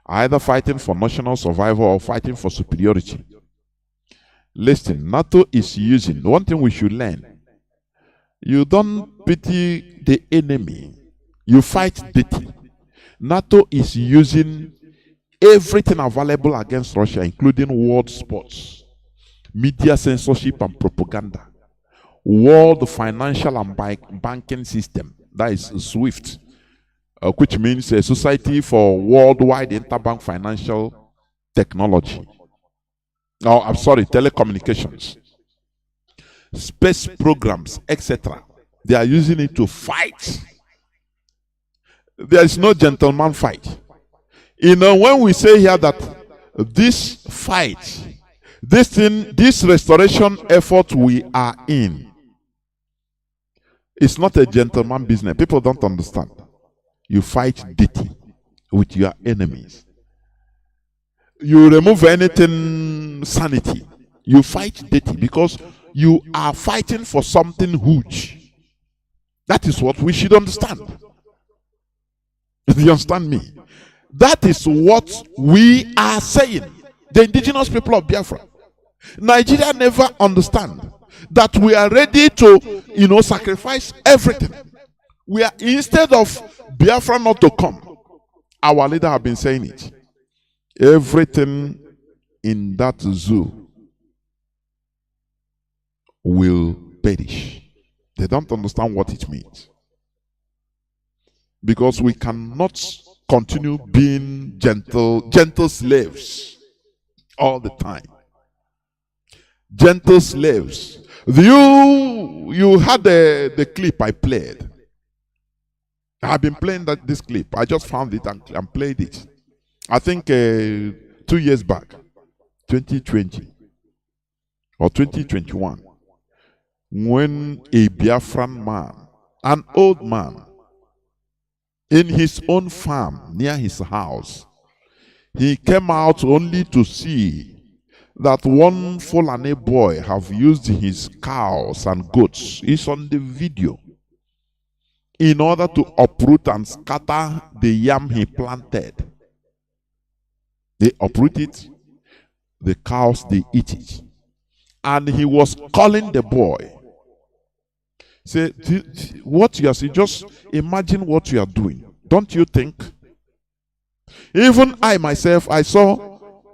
S2: either fighting for national survival or fighting for superiority. Listen, NATO is using, one thing we should learn, you don't pity the enemy, you fight dirty. NATO is using everything available against Russia, including world sports, media censorship and propaganda, world financial and banking system, that is SWIFT, which means a Society for Worldwide Interbank Financial Technology. Oh, I'm sorry, telecommunications, space programs, etc. They are using it to fight. There is no gentleman fight. You know, when we say here that this fight, this restoration effort we are in, it's not a gentleman business. People don't understand. You fight dirty with your enemies. You remove anything sanity. You fight dirty because you are fighting for something huge. That is what we should understand. Do you understand me? That is what we are saying. The indigenous people of Biafra. Nigeria never understand that we are ready to, sacrifice everything. We are, instead of Biafra not to come, our leader have been saying it. Everything in that zoo will perish. They don't understand what it means. Because we cannot continue being gentle slaves all the time. Gentle slaves. You had the clip I played. I've been playing this clip. I just found it and played it. I think 2 years back, 2020 or 2021, when a Biafran man, an old man, in his own farm near his house, he came out only to see that one Fulani boy have used his cows and goats. It's on the video. In order to uproot and scatter the yam he planted. They uproot it, the cows, they eat it. And he was calling the boy. Say, what you are saying, just imagine what you are doing. Don't you think? Even I myself, I saw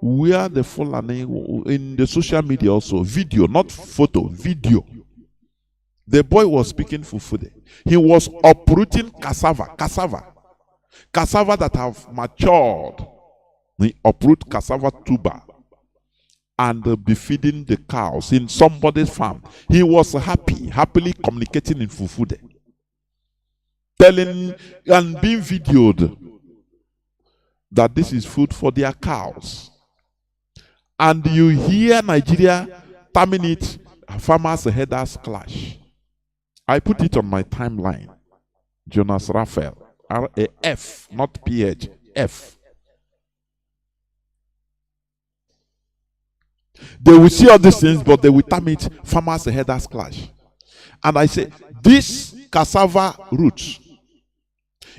S2: where the Fulani in the social media also, video, not photo, video. The boy was speaking Fufude. He was uprooting cassava that have matured. He uproot cassava tuber and be feeding the cows in somebody's farm. He was happily communicating in Fufude. telling and being videoed that this is food for their cows. And you hear Nigeria terming it farmers headers clash. I put it on my timeline. Jonas Raphael, R-A-F, not P-H, F. They will see all these things, but they will term it farmers headers clash. And I say, this cassava root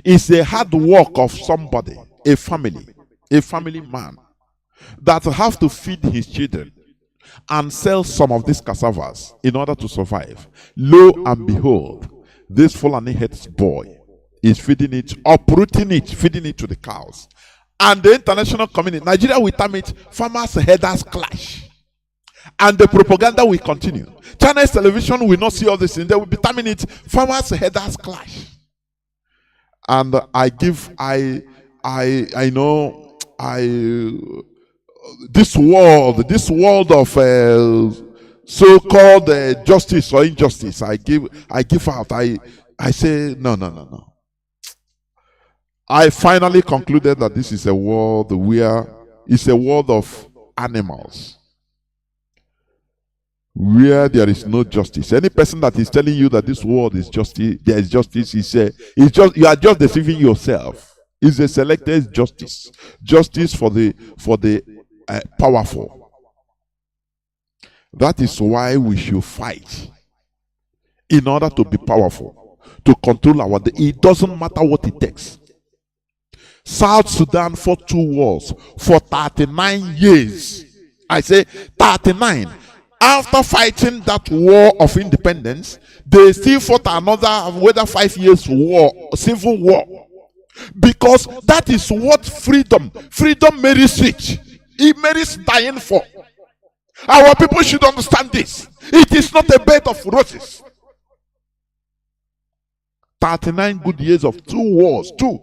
S2: is a hard work of somebody, a family man, that have to feed his children and sell some of these cassavas in order to survive. Lo and behold, this Fulani heads boy is feeding it, uprooting it, feeding it to the cows. And the international community, Nigeria will term it farmers headers clash. And the propaganda will continue. China's television will not see all this things. They will be terming it farmers headers clash. And this world of so-called justice or injustice, I give out. I say no. I finally concluded that this is a world where it's a world of animals, where there is no justice. Any person that is telling you that this world is justice, there is justice, you are just deceiving yourself. It's a selected justice for the powerful. That is why we should fight in order to be powerful, to control our day. It doesn't matter what it takes. South Sudan fought 2 wars for 39 years. I say 39. After fighting that war of independence, they still fought another, whether 5 years war, civil war. Because that is what freedom merits rich. It merits dying for. Our people should understand this. It is not a bed of roses. 39 good years of 2 wars. Two.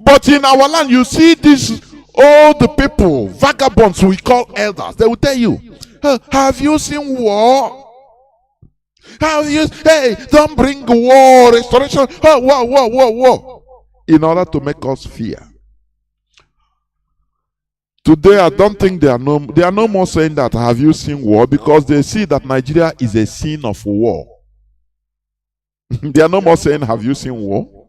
S2: But in our land, you see these old people, vagabonds we call elders. They will tell you, have you seen war? Hey, don't bring war, restoration. War. In order to make us fear. Today, I don't think they are no more saying that, have you seen war? Because they see that Nigeria is a scene of war. They are no more saying, have you seen war?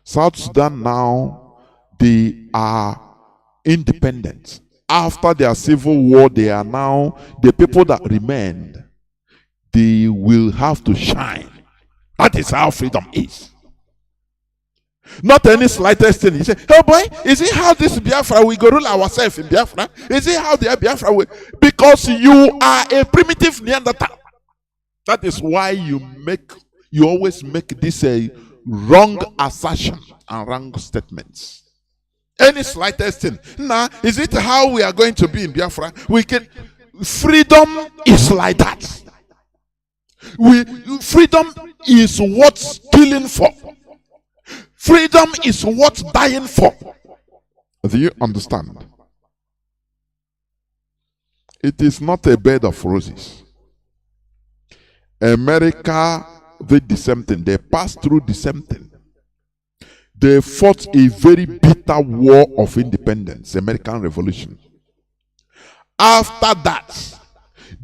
S2: South Sudan now, they are independent. After their civil war, they are now, the people that remained, they will have to shine. That is how freedom is. Not any slightest thing. You say, oh boy, is it how this Biafra we go rule ourselves in Biafra? Is it how the Biafra will? Because you are a primitive Neanderthal. That is why you always make this a wrong assertion and wrong statements. Any slightest thing. Now, is it how we are going to be in Biafra? Freedom is like that. Freedom is what's killing for. Freedom is what's dying for. Do you understand? It is not a bed of roses. America did the same thing. They passed through the same thing. They fought a very bitter war of independence, American Revolution. After that,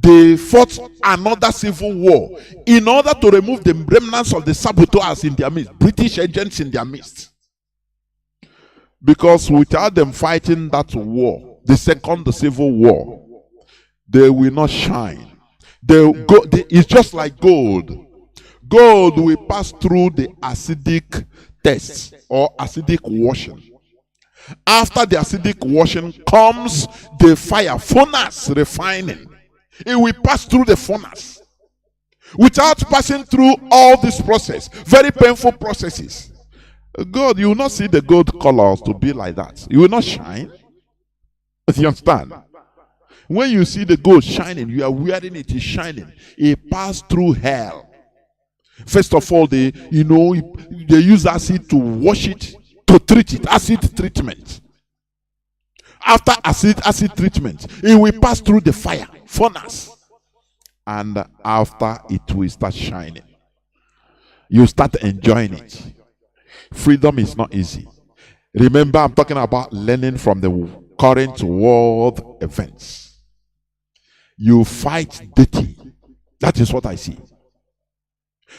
S2: they fought another civil war in order to remove the remnants of the saboteurs in their midst, British agents in their midst. Because without them fighting that war, the second civil war, they will not shine. It's just like gold. Gold will pass through the acidic test or acidic washing. After the acidic washing comes the fire, furnace refining. It will pass through the furnace. Without passing through all this process, very painful processes, God, you will not see the gold colors to be like that. You will not shine. You understand? When you see the gold shining, you are wearing it, is shining. It passed through hell. First of all, they use acid to wash it, to treat it, acid treatment. After acid treatment, it will pass through the fire, furnace. And after it will start shining. you start enjoying it. Freedom is not easy. Remember, I'm talking about learning from the current world events. You fight dirty. That is what I see.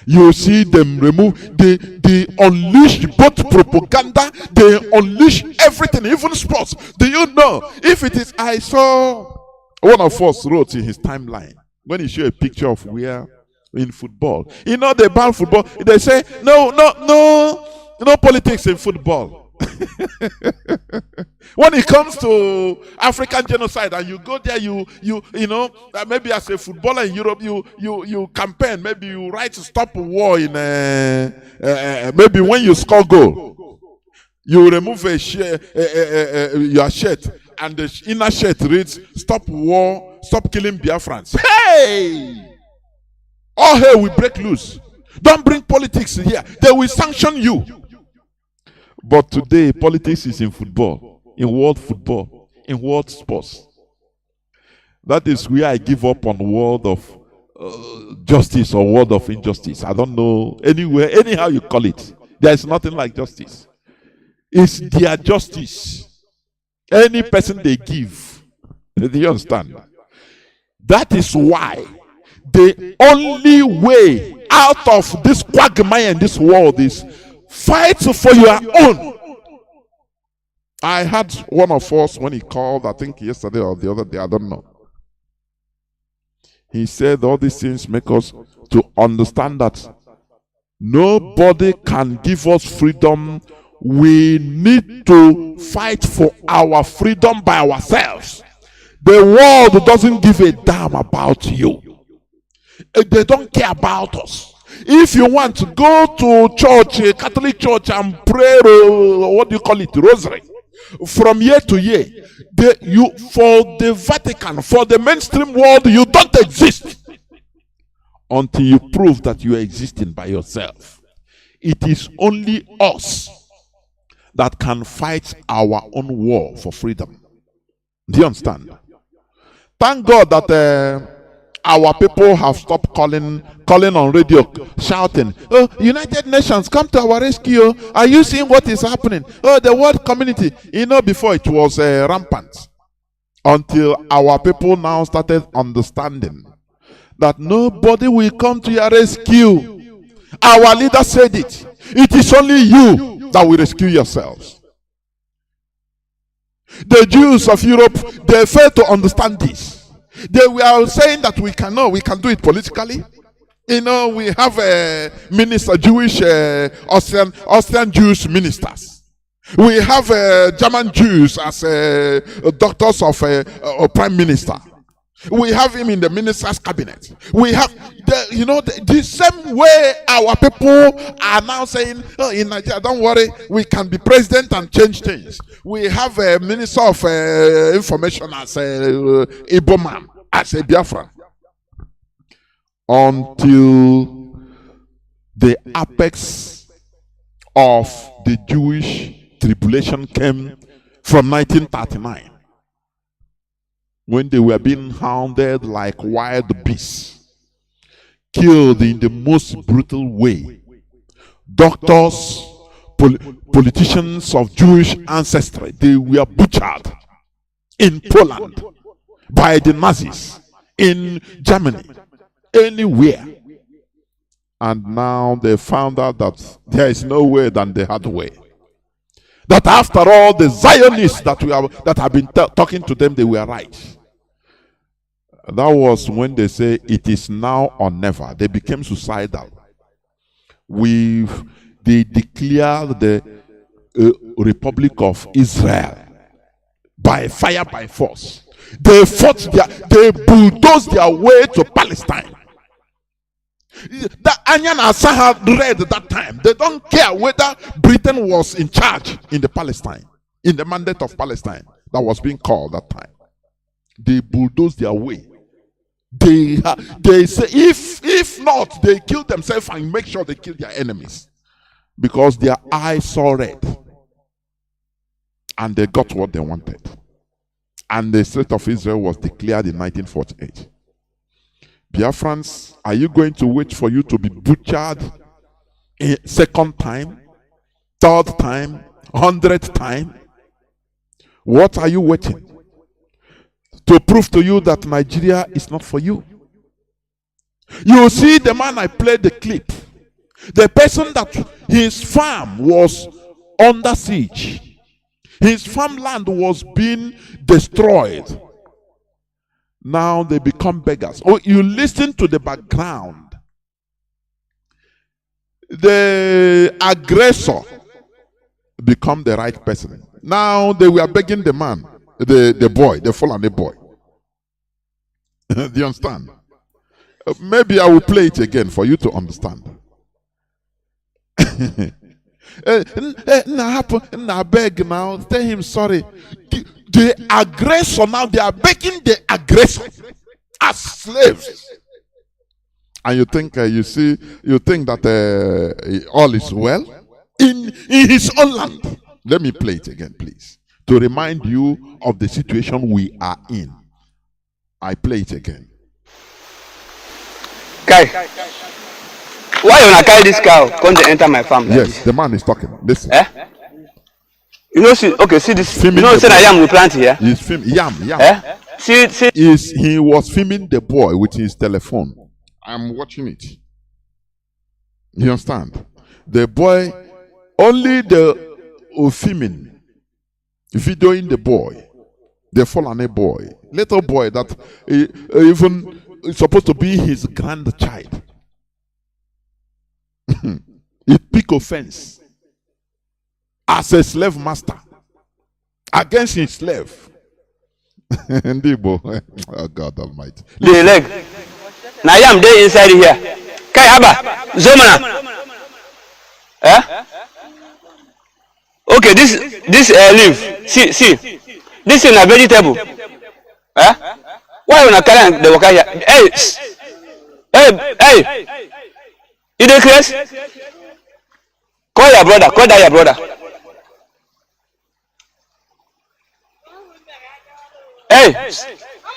S2: You see them remove, they unleash both propaganda, they unleash everything, even sports. Do you know? If it is, I saw one of us wrote in his timeline when he showed a picture of where in football. You know, they ban football. They say no politics in football. When it comes to African genocide, and you go there, you know, maybe as a footballer in Europe, you campaign, maybe you write stop war in maybe when you score goal, you remove your shirt, and the inner shirt reads stop war, stop killing Biafrans. Hey! All hell will break loose. Don't bring politics here. They will sanction you. But today, politics is in football, in world football, in world sports. That is where I give up on the world of justice or world of injustice. I don't know anywhere, anyhow you call it. There is nothing like justice. It's their justice. Any person they give. Do you understand? That is why the only way out of this quagmire in this world is fight for your own. I had one of us when he called, I think yesterday or the other day, I don't know. He said all these things make us to understand that nobody can give us freedom. We need to fight for our freedom by ourselves. The world doesn't give a damn about you. They don't care about us. If you want to go to church, a Catholic church, and pray, what do you call it, rosary, from year to year, for the Vatican, for the mainstream world, you don't exist until you prove that you are existing by yourself. It is only us that can fight our own war for freedom. Do you understand? Thank God that our people have stopped calling on radio, shouting, "Oh, United Nations, come to our rescue. Are you seeing what is happening? Oh, the world community." You know, before it was rampant. Until our people now started understanding that nobody will come to your rescue. Our leader said it. It is only you that will rescue yourselves. The Jews of Europe, they failed to understand this. They were saying that we can do it politically. You know, we have a minister, Jewish, Austrian Jewish ministers. We have German Jews as doctors of a prime minister. We have him in the minister's cabinet. We have, the same way our people are now saying, "Oh, in Nigeria, don't worry, we can be president and change things." We have a minister of information as a Ipob man, as a Biafra. Until the apex of the Jewish tribulation came from 1939. When they were being hounded like wild beasts, killed in the most brutal way. Doctors, politicians of Jewish ancestry, they were butchered in Poland by the Nazis, in Germany, anywhere. And now they found out that there is no way than the hard way. That after all, the Zionists that have been talking to them, they were right. That was when they say it is now or never. They became suicidal. They declared the Republic of Israel by fire, by force. They they bulldozed their way to Palestine. The Anyan Asaha read that time. They don't care whether Britain was in charge in the Palestine, in the mandate of Palestine that was being called that time. They bulldozed their way. They say if not, they kill themselves and make sure they kill their enemies, because their eyes saw red and they got what they wanted. And the state of Israel was declared in 1948. Biafrans, are you going to wait for you to be butchered A second time, third time, 100th time. What are you waiting? To prove to you that Nigeria is not for you. You see the man I played the clip. The person that his farm was under siege. His farmland was being destroyed. Now they become beggars. Oh, you listen to the background. The aggressor become the right person. Now they were begging the man, the boy, the Fulani boy. Do you understand? Maybe I will play it again for you to understand. I beg now, tell him sorry. The aggressor now, they are begging the aggressor as slaves. And you think you think that all is well in his own land. Let me play it again, please, to remind you of the situation we are in. I play it again.
S1: Kai, why you not carry this cow? Come to enter my farm?
S2: Yes, the man is talking. Listen.
S1: You know, see, okay, see this. Filming, you know, say yam we plant here.
S2: He's filming yam.
S1: See.
S2: He was filming the boy with his telephone. I'm watching it. You understand? The boy, only the filming, videoing the boy, the Fulani boy, little boy that even is supposed to be his grandchild. It pick offense as a slave master against his slave. Oh God Almighty.
S1: The leg. Now I am there inside here. Kai Haba, Zomana. Okay, this leaf. See. This is a vegetable. Why you not carry the worker here? Hey. You dey crazy? Call your brother. Call that your brother. Hey,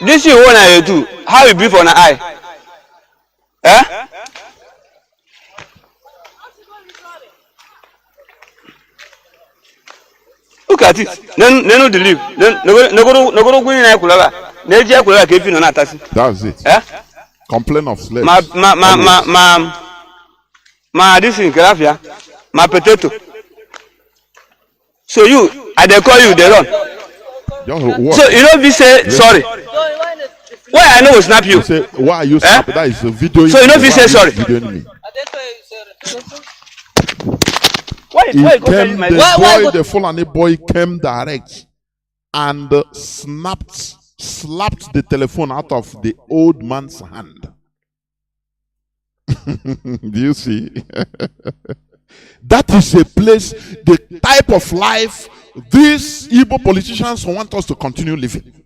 S1: this you want to do? How you breathe on an eye? Look at it. No the leave. No go go in na kulaba. Na eji kulaba ke fi no na atasi.
S2: That's it. Complain of slaves.
S1: Ma this in Grafia. My potato. So you, I dey call you, they run. So you know, we say sorry. Why I know will snap you?
S2: Say, why are you snapping? That is a video.
S1: So you know, we say sorry.
S2: The Fulani boy came direct and slapped the telephone out of the old man's hand. Do you see? That is a place, the type of life these Igbo politicians want us to continue living.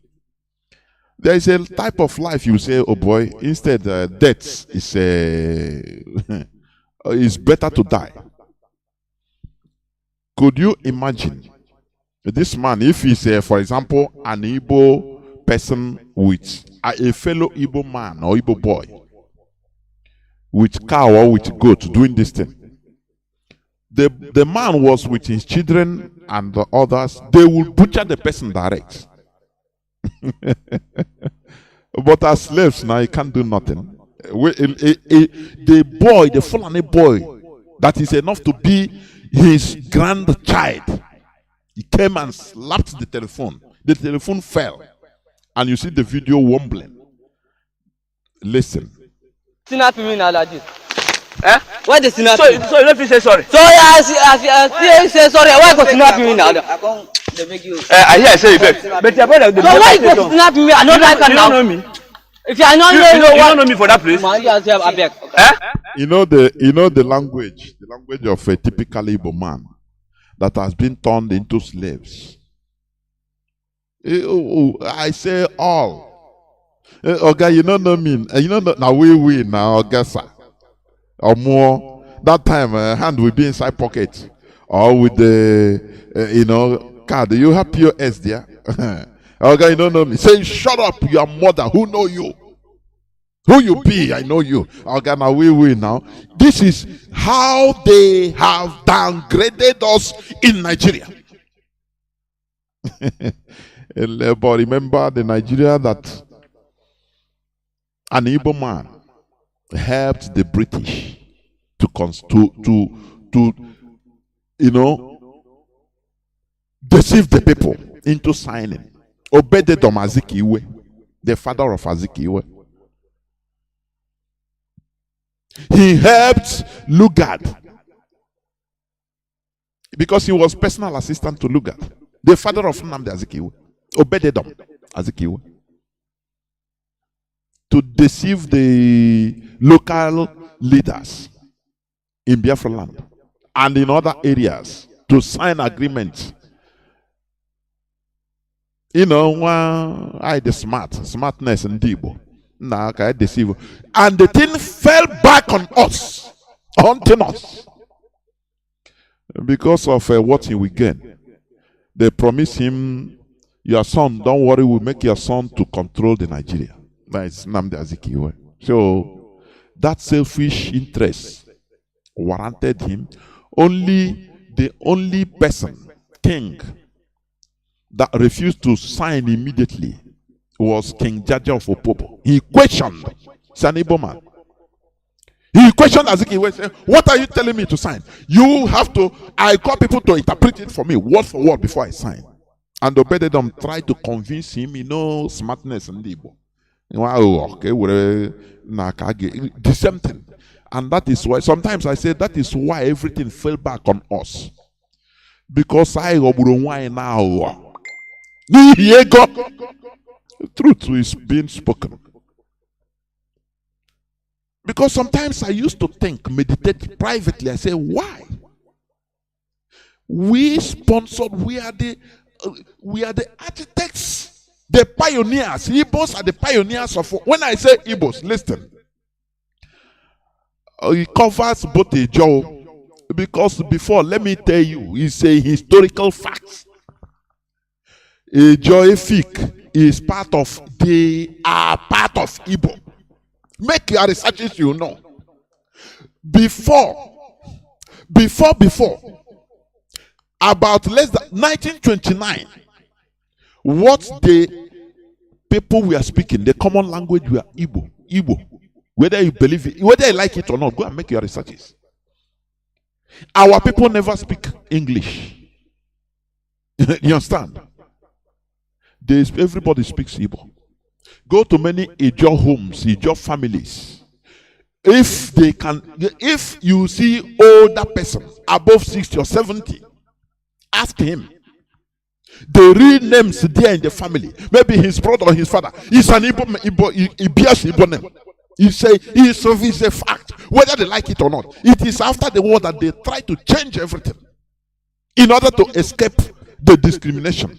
S2: There is a type of life you say, oh boy, instead death is is better to die. Could you imagine this man, if he's, for example, an Igbo person with a fellow Igbo man or Igbo boy with cow or with goat doing this thing? The man was with his children and the others. They will butcher the person direct. But as slaves now, he can't do nothing. The boy, the Fulani boy, that is enough to be his grandchild, he came and slapped the telephone. The telephone fell. And you see the video wobbling. Listen.
S3: Snap me now like this.
S1: Why the snap? So you don't feel say sorry?
S3: So I say sorry. Why go snap me now?
S1: I hear say you beg. But your brother,
S3: so why you go snap me? I know that can now.
S1: You don't know me.
S3: If you don't
S1: know me for that place.
S2: You know the language of a typical Igbo man that has been turned into slaves. I say all. Okay, you don't know me. You know now we now guess or more. That time hand will be inside pocket or with the card. You have POS there. Okay, you don't know me. Say shut up, your mother. Who know you? Who you be, I know you. Okay, now we now. This is how they have downgraded us in Nigeria. But remember the Nigeria that an Igbo man helped the British to deceive the people into signing. Obededom Azikiwe, the father of Azikiwe. He helped Lugard because he was personal assistant to Lugard, the father of Nnamdi Azikiwe, Obededom Azikiwe, to deceive the local leaders in Biafra land and in other areas to sign agreements. I the smartness and Debo. Nah, I deceive. And the thing fell back on us, haunting us. Because of what he will gain. They promise him, your son, don't worry, we'll make your son to control the Nigeria. That's Nnamdi Azikiwe. So that selfish interest warranted him. The only person, king, that refused to sign immediately was King Jaja of Opobo. He questioned Sanibo man. He questioned Azikiwe, said, what are you telling me to sign? You have to, I call people to interpret it for me, word for word, before I sign. And Obededom tried to convince him, smartness and Igbo. The same thing. And that is why, sometimes I say, that is why everything fell back on us. Because now. The truth is being spoken. Because sometimes I used to think, meditate privately. I say, why? We sponsored, we are the architects, the pioneers. Igbos are the pioneers of. When I say Igbos, listen. It covers both a job. Because before, let me tell you, it's a historical fact. A joyfic is part of, they are part of Igbo. Make your researches, Before, about less than 1929, what the people we are speaking, the common language were Igbo. Whether you believe it, whether you like it or not, go and make your researches. Our people never speak English. You understand? Everybody speaks Igbo. Go to many Ijo homes, Ijo families. If you see older person above 60 or 70, ask him. The real names there in the family, maybe his brother or his father, is an Igbo, he bears Igbo name. You say it's a fact, whether they like it or not. It is after the war that they try to change everything in order to escape the discrimination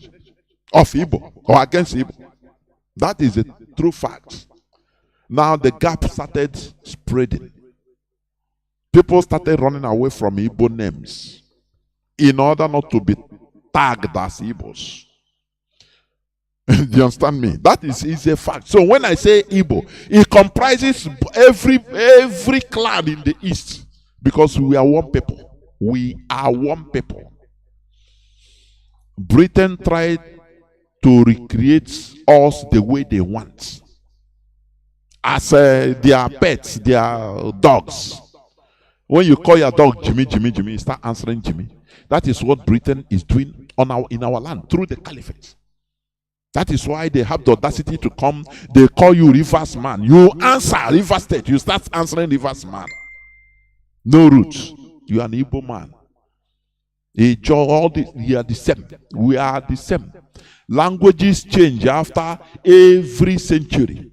S2: of Igbo or against Igbo. That is a true fact. Now the gap started spreading. People started running away from Igbo names in order not to be tagged as Igbos. Do you understand me? That is a fact. So when I say Igbo, it comprises every clan in the East, because we are one people. We are one people. Britain tried to recreate us the way they want, as their pets, their dogs. When you call your dog Jimmy, Jimmy, Jimmy, start answering Jimmy. That is what Britain is doing in our land through the caliphate. That is why they have the audacity to come. They call you Rivers man. You answer Rivers State. You start answering Rivers man. No roots. You are an Igbo man. You are the same. We are the same. Languages change after every century.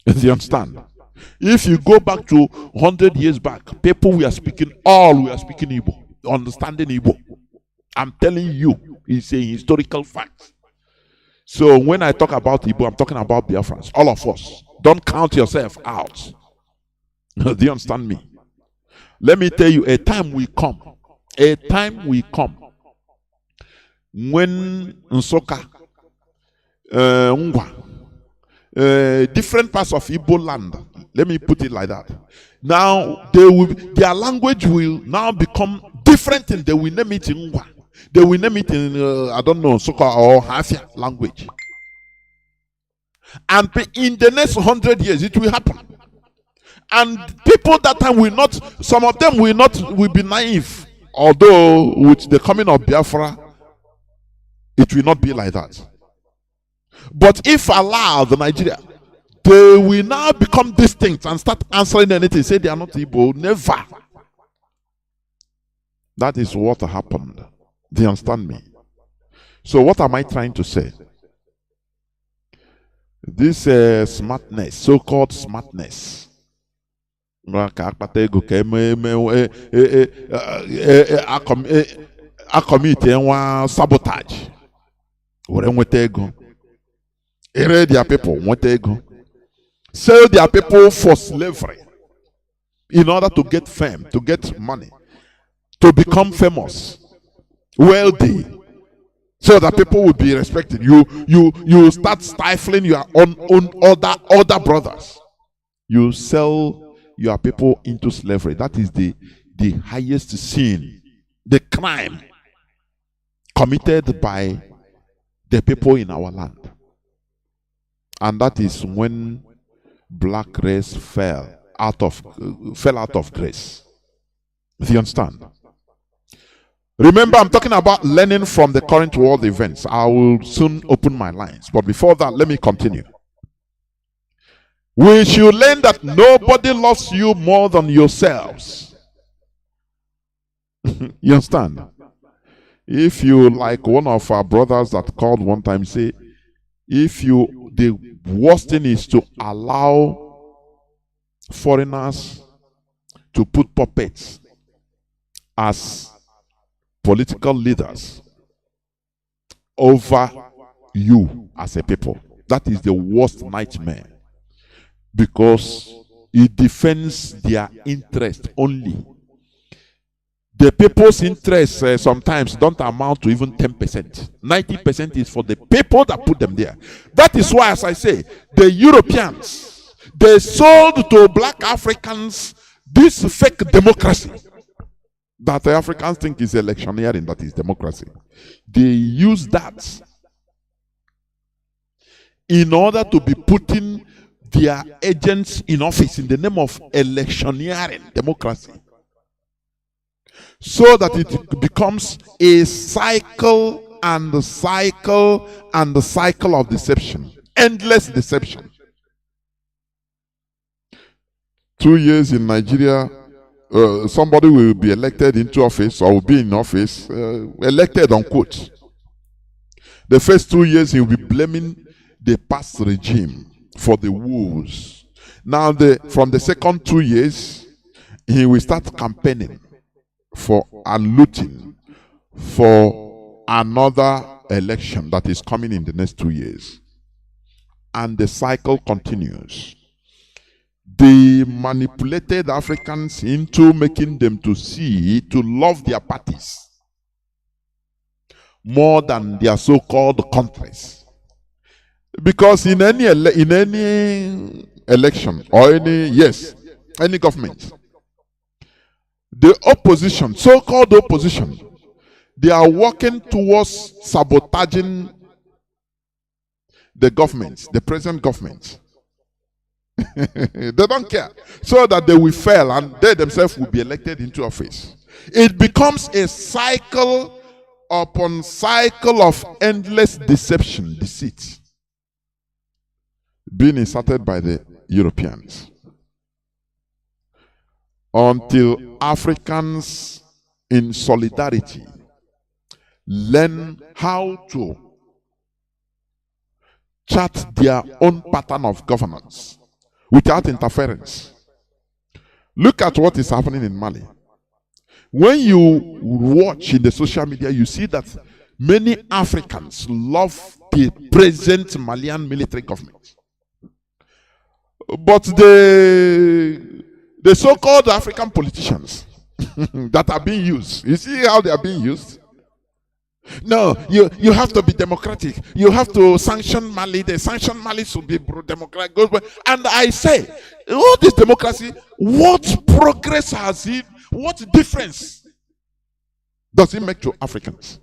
S2: You understand? If you go back to 100 years back, people we are speaking Igbo, understanding Igbo. I'm telling you, it's a historical fact. So when I talk about Igbo, I'm talking about Biafrans, all of us. Don't count yourself out. Do you understand me? Let me tell you, a time will come when Nsoka, Ngwa, different parts of Igbo land. Let me put it like that. Now their language will now become different, and they will name it in Ngwa. They will name it in I don't know, Soka or Hafia language. And in the next 100 years, it will happen. And people that time will not. Some of them will be naive. Although with the coming of Biafra, it will not be like that. But if allowed, Nigeria, they will now become distinct and start answering anything. Say they are not Igbo. Never. That is what happened. Do you understand me? So what am I trying to say? This smartness, so-called smartness, sabotage, erase their people, sell their people for slavery in order to get fame, to get money, to become famous, wealthy, so that people will be respected. You start stifling your own other brothers. You sell your people into slavery. That is the highest sin, the crime committed by the people in our land. And that is when black race fell out of grace. Do you understand? Remember, I'm talking about learning from the current world events. I will soon open my lines. But before that, let me continue. We should learn that nobody loves you more than yourselves. You understand? If you, like one of our brothers that called one time, say, the worst thing is to allow foreigners to put puppets as political leaders over you as a people. That is the worst nightmare, because it defends their interest only. The people's interests sometimes don't amount to even 10%. 90% is for the people that put them there. That is why, as I say, the Europeans, they sold to black Africans this fake democracy that the Africans think is electioneering, that is democracy. They use that in order to be putting their agents in office in the name of electioneering democracy, so that it becomes a cycle and the cycle and the cycle of deception, endless deception. 2 years in Nigeria, somebody will be elected into office or will be in office, elected unquote. The first 2 years he will be blaming the past regime for the woes. Now from the second 2 years, he will start campaigning for and looting for another election that is coming in the next 2 years. And the cycle continues. They manipulated Africans into making them to love their parties more than their so-called countries. Because in any election or any government, the opposition, so-called opposition, they are working towards sabotaging the government, the present government. They don't care, so that they will fail and they themselves will be elected into office. It becomes a cycle upon cycle of endless deception, deceit, being inserted by the Europeans, until Africans in solidarity learn how to chart their own pattern of governance without interference. Look at what is happening in Mali. When you watch in the social media, you see that many Africans love the present Malian military government. But the so-called African politicians that are being used, you see how they are being used? No, you have to be democratic. You have to sanction Mali. The sanction Mali should be democratic. And I say, all this democracy, what progress has it? What difference does it make to Africans?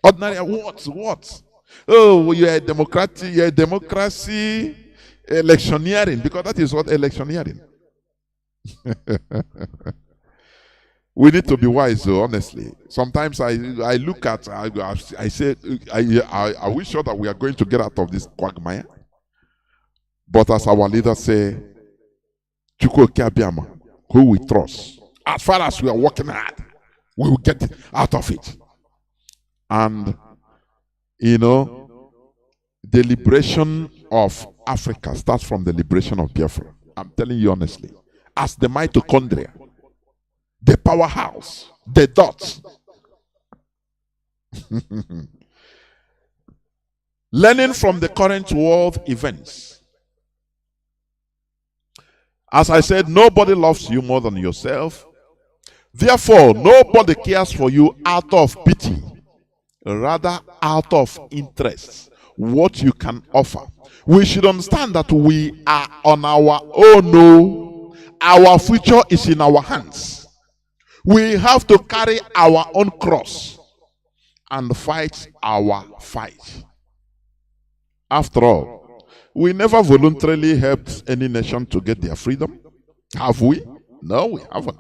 S2: Ordinary, what? Oh, you're a democratic, you're a democracy electioneering, because that is what electioneering. We need to be wise, though, honestly. Sometimes I look at, I say, are we sure that we are going to get out of this quagmire? But as our leaders say, Chukwu Okeabiama, who we trust, as far as we are working hard, we will get out of it. And, you know, the liberation of Africa starts from the liberation of Biafra. I'm telling you honestly. As the mitochondria, the powerhouse, the dots. Learning from the current world events. As I said, nobody loves you more than yourself. Therefore, nobody cares for you out of pity, rather out of interest, what you can offer. We should understand that we are on our own. No, our future is in our hands. We have to carry our own cross and fight our fight. After all, we never voluntarily helped any nation to get their freedom. Have we? No, we haven't.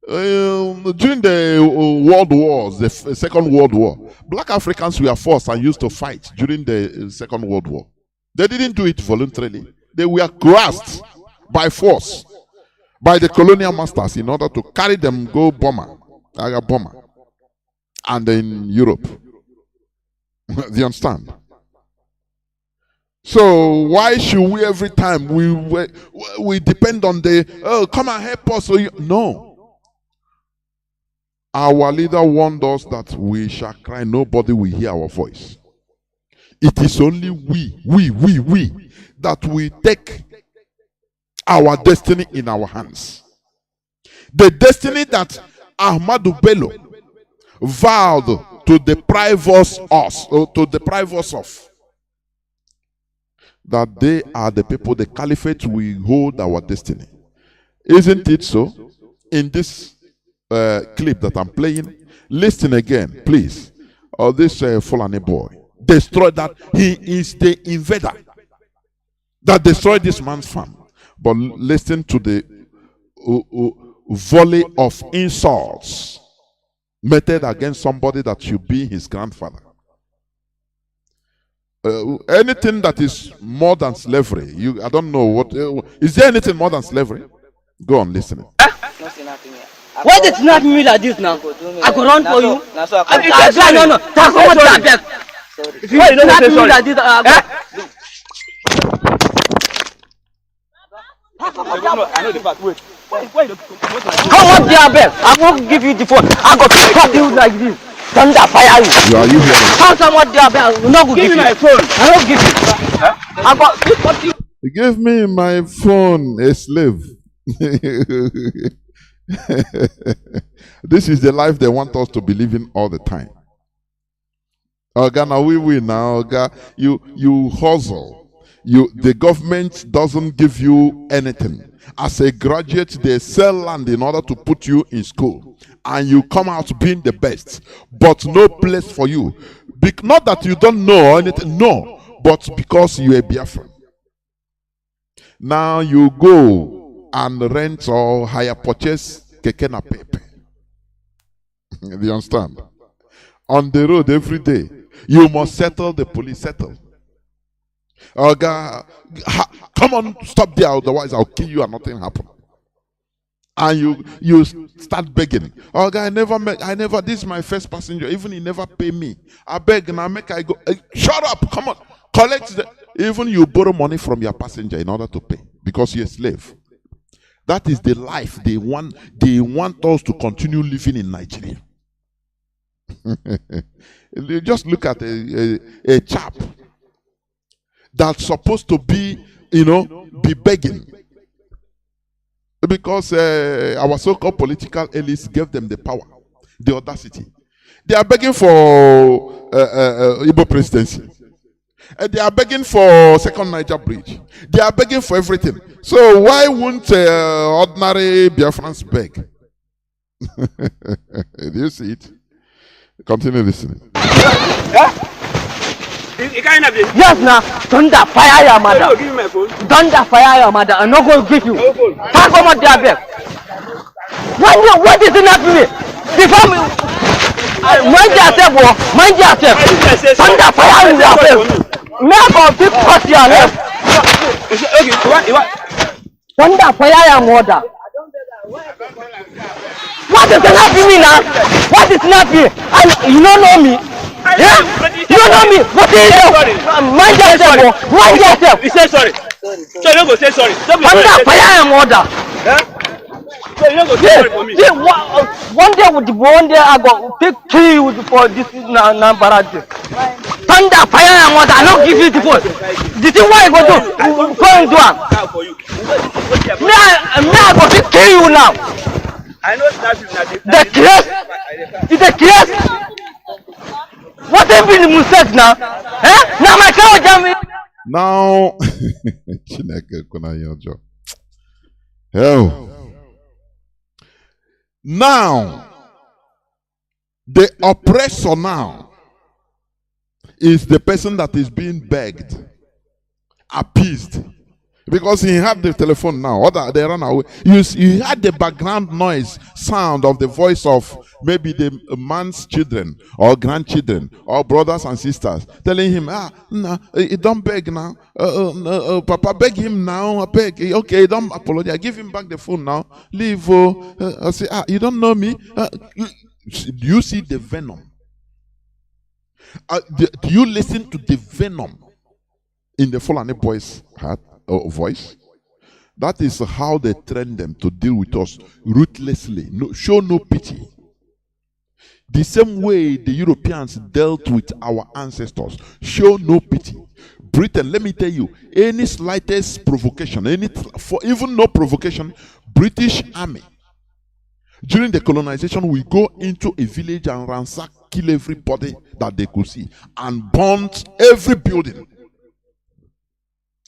S2: During the world wars, the Second World War, black Africans were forced and used to fight during the Second World War. They didn't do it voluntarily. They were coerced by force by the colonial masters in order to carry them go bomber, and in Europe. Do you understand? So why should we every time we depend on the come and help us? No. Our leader warned us that we shall cry, nobody will hear our voice. It is only we that we take our destiny in our hands. The destiny that Ahmadu Bello vowed to deprive us of. That they are the people, the caliphate, we hold our destiny. Isn't it so? In this clip that I'm playing, listen again, please. This Fulani boy destroyed that. He is the invader that destroyed this man's farm. But listen to the volley of insults meted against somebody that should be his grandfather. Anything that is more than slavery, I don't know what. Is there anything more than slavery? Go on, listen.
S3: Why did you not me like this now? I could run for you. No. If you not me like this, I know the fact. Wait. Come on, dear Bell. I won't give you the phone. I got to cut you like this. Thunder fire you.
S2: Are you here?
S3: Come someone, dear Bell. I'm not going to give you my phone. I won't give you. I got you.
S2: Give me my phone, a slave. This is the life they want us to believe in all the time. Oga, now we now, Oga, you hustle. The government doesn't give you anything. As a graduate, they sell land in order to put you in school, and you come out being the best, but no place for you. Not that you don't know anything, no, but because you're a Biafran. Now you go and rent or hire purchase keke na pepe. Do you understand? On the road every day, you must settle the police, settle. Oh God, come on, stop there, otherwise I'll kill you and nothing happen. And you start begging. Oh God, I never, this is my first passenger, even he never pay me. I beg and I go, shut up, come on, collect even you borrow money from your passenger in order to pay, because you're a slave. That is the life they want us to continue living in Nigeria. You just look at a chap that's supposed to be, be begging. Because our so-called political elites gave them the power, the audacity. They are begging for Igbo presidency. They are begging for second Niger bridge. They are begging for everything. So why won't ordinary Biafrans beg? Do you see it? Continue listening.
S3: Yes, now. Thunder fire your mother. Thunder fire your mother. I'm not going to give you. Talk about their beg. What is enough for me? Before me. Mind yourself, bro. Mind yourself. Thunder fire your face. Never big cut your left. Thunder fire your mother. What is enough for me now? What is enough for me? You don't know me. Yeah? You don't know me. What is it? Mind yourself, bro. Mind yourself.
S1: He said sorry. So you don't go say sorry.
S3: Thunder fire your mother.
S1: So you don't go say sorry for me.
S3: See, one day I go take key for this number. Thunder fire your mother. I don't give you the phone. The thing what I go do? Go and do it. Me I go take kill you now.
S1: I know that is
S3: The case. It's a case. What have been the mistake now? Eh? Now my car jam.
S2: Now, Chineke kuna yojo. Oh. Now, the oppressor now is the person that is being begged, appeased, because he had the telephone now. Other they run away. You had the background noise, sound of the voice of maybe the man's children or grandchildren or brothers and sisters telling him, don't beg now. Papa, beg him now. Beg. Okay, don't apologize. Give him back the phone now. Leave. I say, you don't know me. Do you see the venom? Do you listen to the venom in the Fulani boy's heart or voice? That is how they train them to deal with us ruthlessly. Show no pity. The same way the Europeans dealt with our ancestors. Show no pity. Britain, let me tell you, any slightest provocation, even no provocation, British army during the colonization will go into a village and ransack, kill everybody that they could see, and burnt every building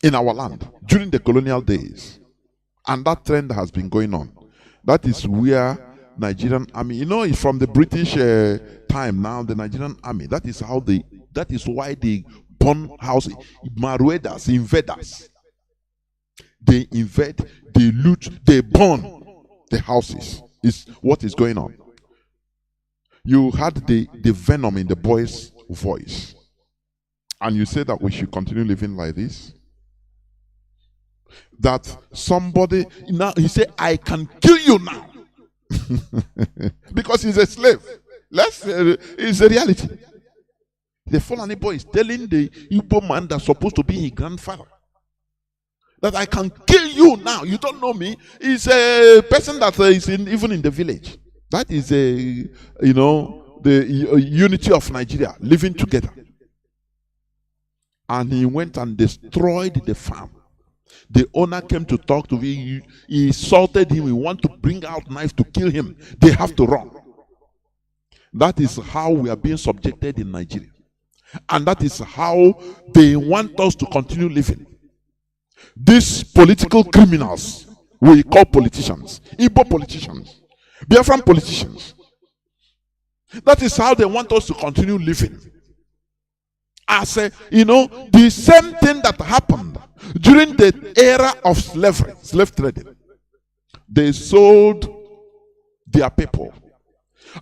S2: in our land during the colonial days. And that trend has been going on. That is where Nigerian army, it's from the British time now, the Nigerian army, that is why they burn houses. Maruedas, invaders, they invade, they loot, they burn the houses, is what is going on. You had the venom in the boy's voice, and you say that we should continue living like this. That somebody now, he said, I can kill you now. Because he's a slave. It's a reality. The Fulani boy is telling the Ipob man that's supposed to be his grandfather that I can kill you now. You don't know me. He's a person that is even in the village. That is the unity of Nigeria, living together. And he went and destroyed the farm. The owner came to talk to him. He insulted him. He wanted to bring out knife to kill him. They have to run. That is how we are being subjected in Nigeria. And that is how they want us to continue living. These political criminals, we call politicians, Igbo politicians, Biafran politicians. That is how they want us to continue living. As the same thing that happened during the era of slavery, slave trading. They sold their people.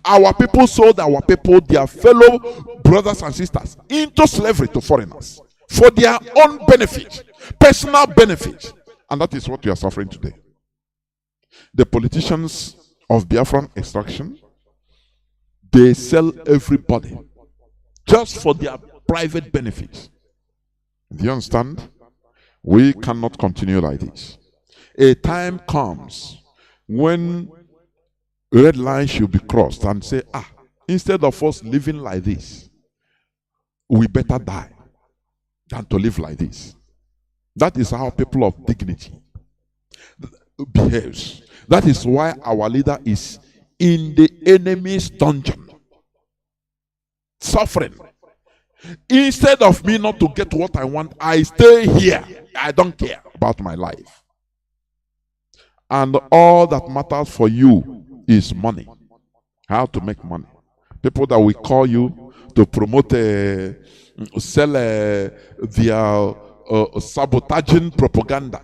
S2: Our people sold our people, their fellow brothers and sisters, into slavery to foreigners for their own benefit, personal benefit. And that is what we are suffering today. The politicians of Biafran extraction, they sell everybody just for their private benefits. Do you understand? We cannot continue like this. A time comes when red line should be crossed and say, instead of us living like this, we better die than to live like this. That is how people of dignity behaves. That is why our leader is in the enemy's dungeon. suffering. Instead of me not to get what I want, I stay here. I don't care about my life. And all that matters for you is money. How to make money. People that will call you to promote, sell their sabotaging propaganda,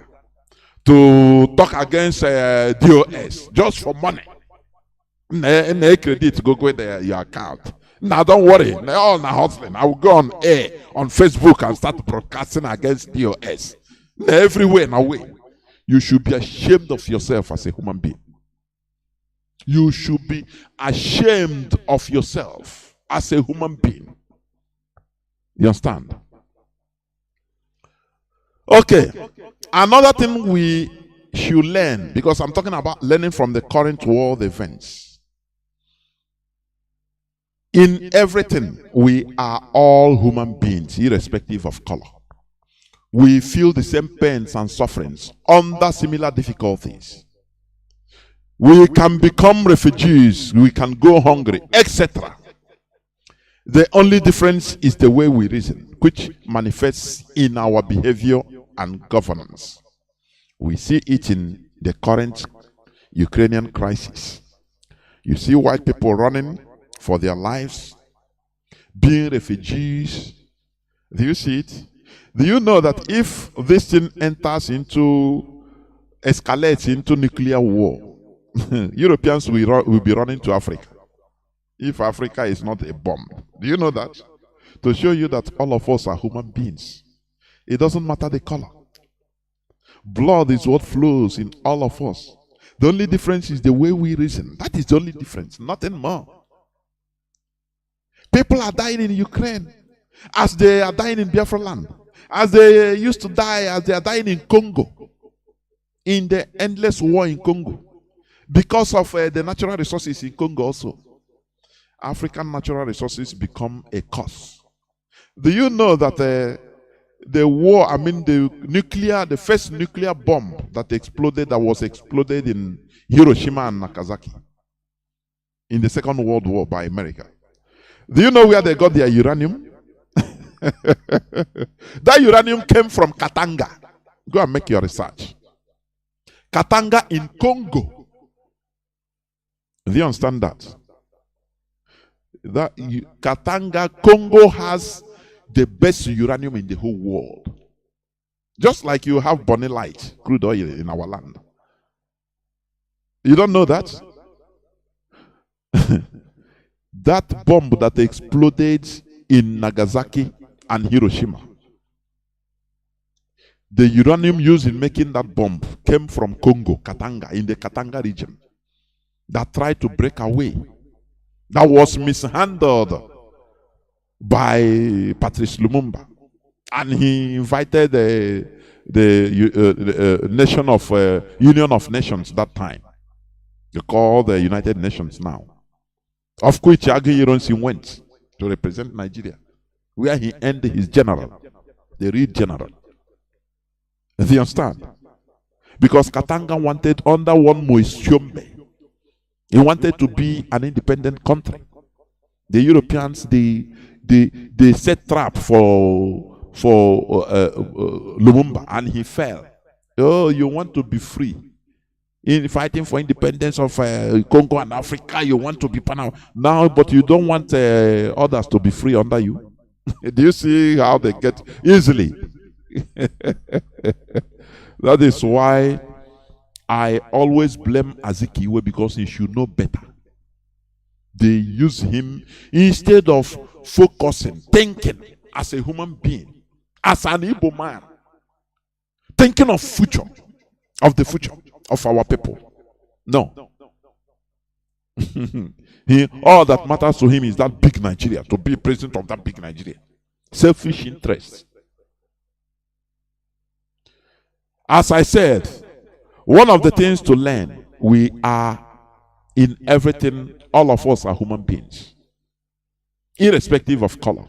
S2: to talk against DOS just for money. Credit go with your account. Now don't worry, all na hustling. I will go on air on Facebook and start broadcasting against DOS. Everywhere now way. You should be ashamed of yourself as a human being. You should be ashamed of yourself as a human being. You understand? Okay. Another thing we should learn, because I'm talking about learning from the current world events. In everything, we are all human beings, irrespective of color. We feel the same pains and sufferings under similar difficulties. We can become refugees, we can go hungry, etc. The only difference is the way we reason, which manifests in our behavior and governance. We see it in the current Ukrainian crisis. You see white people running for their lives, being refugees. Do you see it? Do you know that if this thing escalates into nuclear war, Europeans will be running to Africa? If Africa is not a bomb. Do you know that? To show you that all of us are human beings. It doesn't matter the color. Blood is what flows in all of us. The only difference is the way we reason. That is the only difference, nothing more. People are dying in Ukraine as they are dying in Biafra land. As they used to die, as they are dying in Congo. In the endless war in Congo. Because of the natural resources in Congo also. African natural resources become a curse. Do you know that the first nuclear bomb that was exploded in Hiroshima and Nagasaki in the Second World War by America? Do you know where they got their uranium? That uranium came from Katanga. Go and make your research. Katanga in Congo. Do you understand that? Katanga, Congo has the best uranium in the whole world. Just like you have Bonny Light, crude oil in our land. You don't know that? That bomb that exploded in Nagasaki and Hiroshima, the uranium used in making that bomb came from Congo, Katanga, in the Katanga region, that tried to break away. That was mishandled by Patrice Lumumba. And he invited the nation of Union of Nations that time. They call the United Nations now. Of which Agi Ironsi went to represent Nigeria, where he ended his general, the real general. Do you understand? Because Katanga wanted under one Moise Tshombe. He wanted to be an independent country. The Europeans, they set trap for Lumumba, and he fell. Oh, you want to be free? In fighting for independence of Congo and Africa, you want to be Panama now, but you don't want others to be free under you. Do you see how they get easily? That is why I always blame Azikiwe, because he should know better. They use him instead of focusing, thinking as a human being, as an Igbo man, thinking of the future of our people. No. All that matters to him is that big Nigeria, to be president of that big Nigeria. Selfish interest. As I said, one of the things to learn, we are in everything, all of us are human beings, irrespective of color.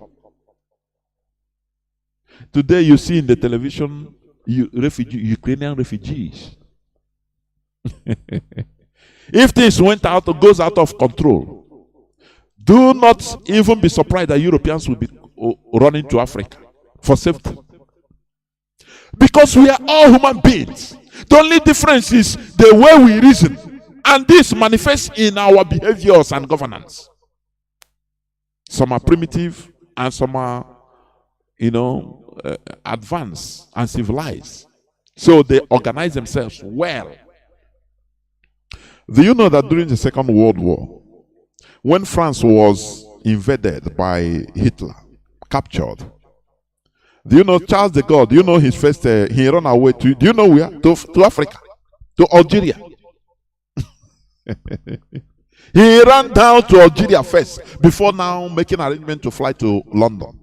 S2: Today you see in the television Ukrainian refugees. If things goes out of control, Do not even be surprised that Europeans will be running to Africa for safety. Because we are all human beings. The only difference is the way we reason. And this manifests in our behaviors and governance. Some are primitive and some are, advanced and civilized. So they organize themselves well. Do you know that during the Second World War, when France was invaded by Hitler, captured, do you know Charles de Gaulle, do you know his first, he ran away to, do you know where? To Africa, to Algeria. He ran down to Algeria first, before now making arrangement to fly to London.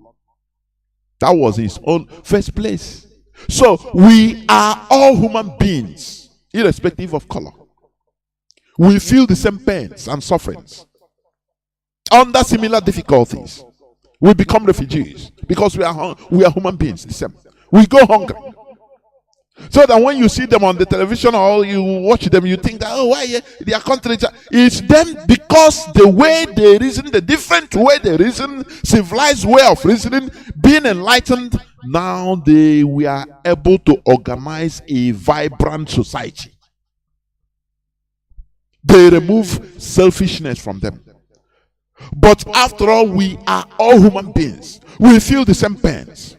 S2: That was his own first place. So we are all human beings, irrespective of color. We feel the same pains and sufferings. Under similar difficulties, we become refugees because we are human beings. The same. We go hungry. So that when you see them on the television or you watch them, you think that, oh, why they are contrary? It's them because the way they reason, the different way they reason, civilized way of reasoning, being enlightened, now we are able to organize a vibrant society. They remove selfishness from them. But after all, we are all human beings. We feel the same pains.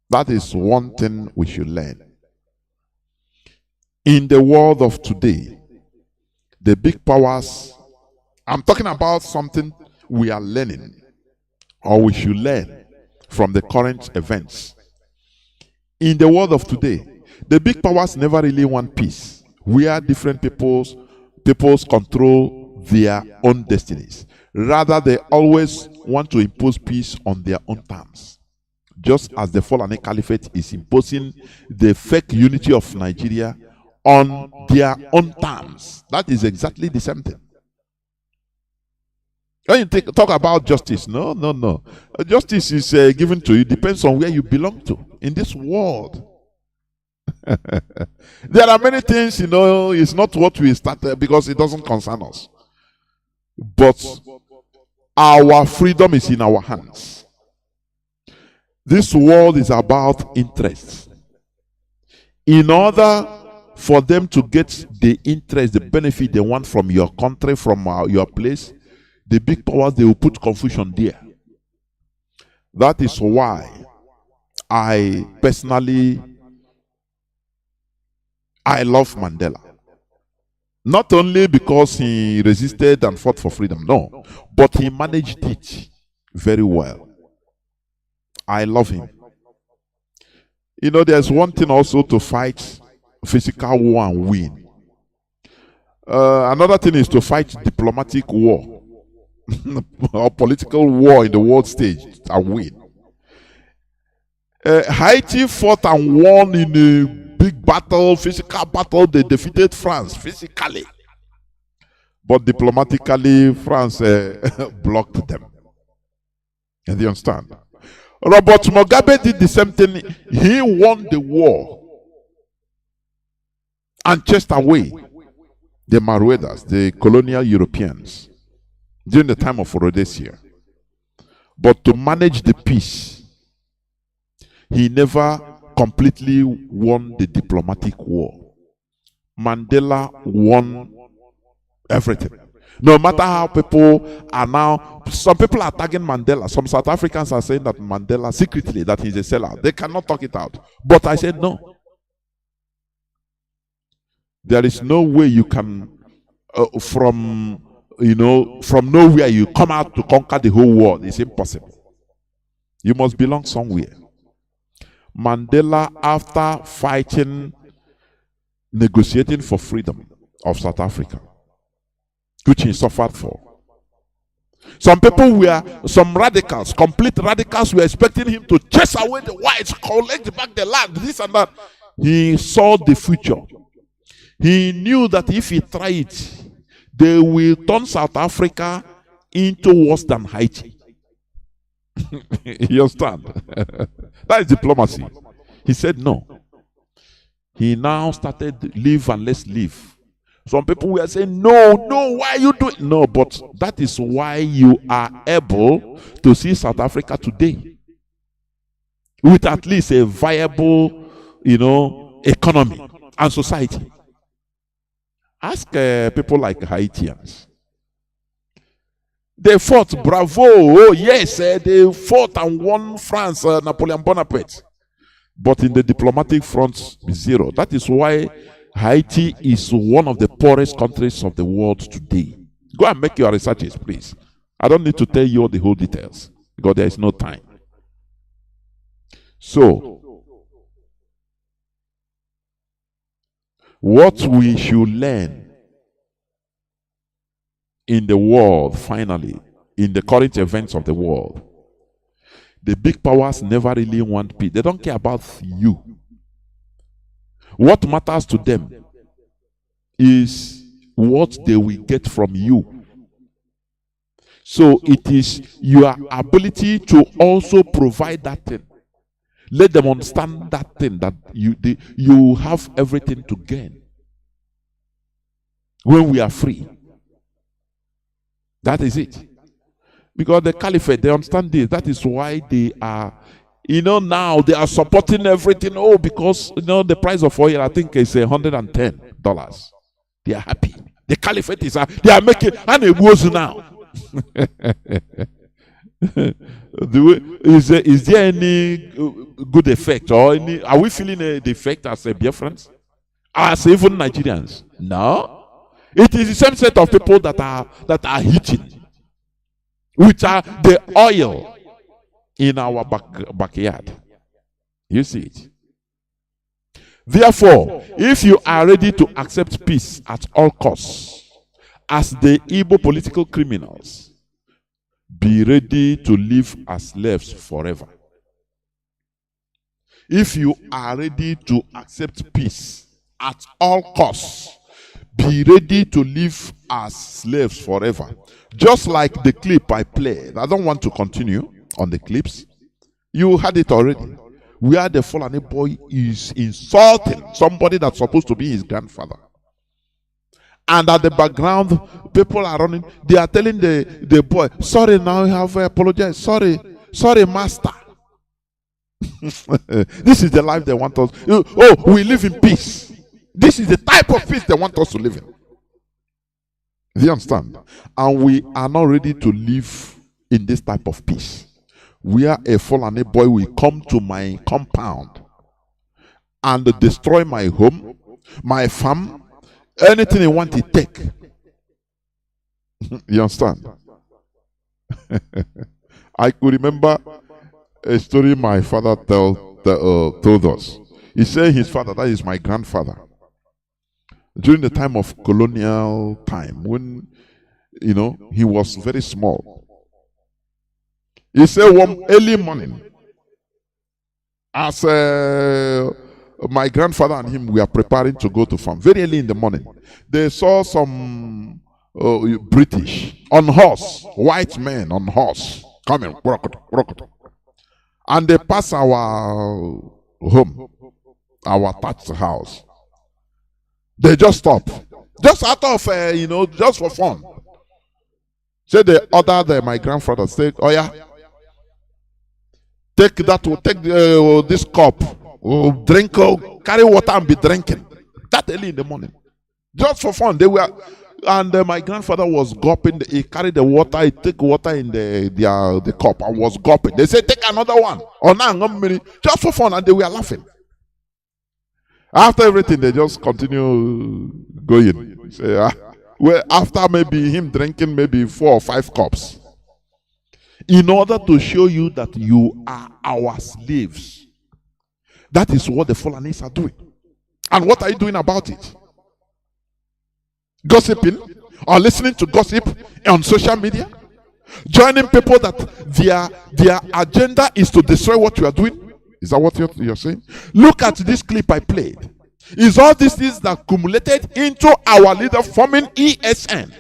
S2: That is one thing we should learn. In the world of today, the big powers, I'm talking about something we are learning or we should learn from the current events. In the world of today, the big powers never really want peace. We are different peoples control their own destinies. Rather, they always want to impose peace on their own terms. Just as the fallen caliphate is imposing the fake unity of Nigeria on their own terms. That is exactly the same thing. When you talk about justice, no. Justice is given to you, depends on where you belong to in this world. There are many things, it's not what we started because it doesn't concern us. But our freedom is in our hands. This world is about interests. In order for them to get the interest, the benefit they want from your country, from your place, the big powers, they will put confusion there. That is why I personally, I love Mandela. Not only because he resisted and fought for freedom, no, but he managed it very well. I love him. There's one thing also to fight physical war and win. Another thing is to fight diplomatic war or political war in the world stage and win. Haiti fought and won in a big battle, physical battle. They defeated France physically. But diplomatically, France blocked them. And you understand? Robert Mugabe did the same thing. He won the war and chased away the Marauders, the colonial Europeans, during the time of Rhodesia. But to manage the peace, he never completely won the diplomatic war. Mandela won everything. No matter how people are now, some people are tagging Mandela. Some South Africans are saying that Mandela secretly, that he's a sellout. They cannot talk it out. But I said no. There is no way you can, from nowhere you come out to conquer the whole world. It's impossible. You must belong somewhere. Mandela, after fighting, negotiating for freedom of South Africa, which he suffered for. Some radicals, complete radicals, were expecting him to chase away the whites, collect back the land, this and that. He saw the future. He knew that if he tried, they will turn South Africa into worse than Haiti. You understand? That is diplomacy. He said no. He now started live and let's live. Some people were saying, no, why you do it? No, but that is why you are able to see South Africa today with at least a viable, economy and society. Ask people like Haitians. They fought, bravo, oh yes, they fought and won France, Napoleon Bonaparte. But in the diplomatic front, zero. That is why Haiti is one of the poorest countries of the world today. Go and make your researches, please. I don't need to tell you all the whole details because there is no time. So, what we should learn in the world, finally, in the current events of the world, the big powers never really want peace. They don't care about you. What matters to them is what they will get from you. So it is your ability to also provide that thing. Let them understand that thing, that you have everything to gain when we are free. That is it. Because the caliphate, they understand this. That is why they are, now they are supporting everything. Oh, because, the price of oil, I think, is $110. They are happy. The caliphate is, they are making, and it was now. Is there any good effect? Or are we feeling the effect as a Biafrans? As even Nigerians? No. It is the same set of people that are heating, which are the oil in our backyard. You see it. Therefore, if you are ready to accept peace at all costs, as the Igbo political criminals, be ready to live as slaves forever. If you are ready to accept peace at all costs, be ready to live as slaves forever. Just like the clip I played. I don't want to continue on the clips. You had it already. Where the Fulani boy is insulting somebody that's supposed to be his grandfather. And at the background, people are running. They are telling the boy, sorry, now you have apologized. Sorry, master. This is the life they want us. Oh, we live in peace. This is the type of peace they want us to live in. Do you understand? And we are not ready to live in this type of peace. Where a Fulani boy will come to my compound and destroy my home, my farm, anything he wants to take. You understand? I could remember a story my father told us. He said his father, that is my grandfather, during the time of colonial time, when, he was very small. He said one early morning, as my grandfather and him were preparing to go to farm, very early in the morning, they saw some British on horse, white men on horse, coming, and they passed our home, our thatched house. They just stopped. Just out of, just for fun. So they ordered my grandfather, said, oh yeah, take this cup, drink, carry water and be drinking. That early in the morning. Just for fun. And my grandfather was gulping. He carried the water, he took water in the cup and was gulping. They said, take another one. Just for fun, and they were laughing. After everything, they just continue going. Say, well, after maybe him drinking maybe 4 or 5 cups, in order to show you that you are our slaves. That is what the Fulanis are doing. And what are you doing about it? Gossiping or listening to gossip on social media? Joining people that their agenda is to destroy what you are doing? Is that what you're saying? Look at this clip I played. Is all these things that accumulated into our leader forming ESN?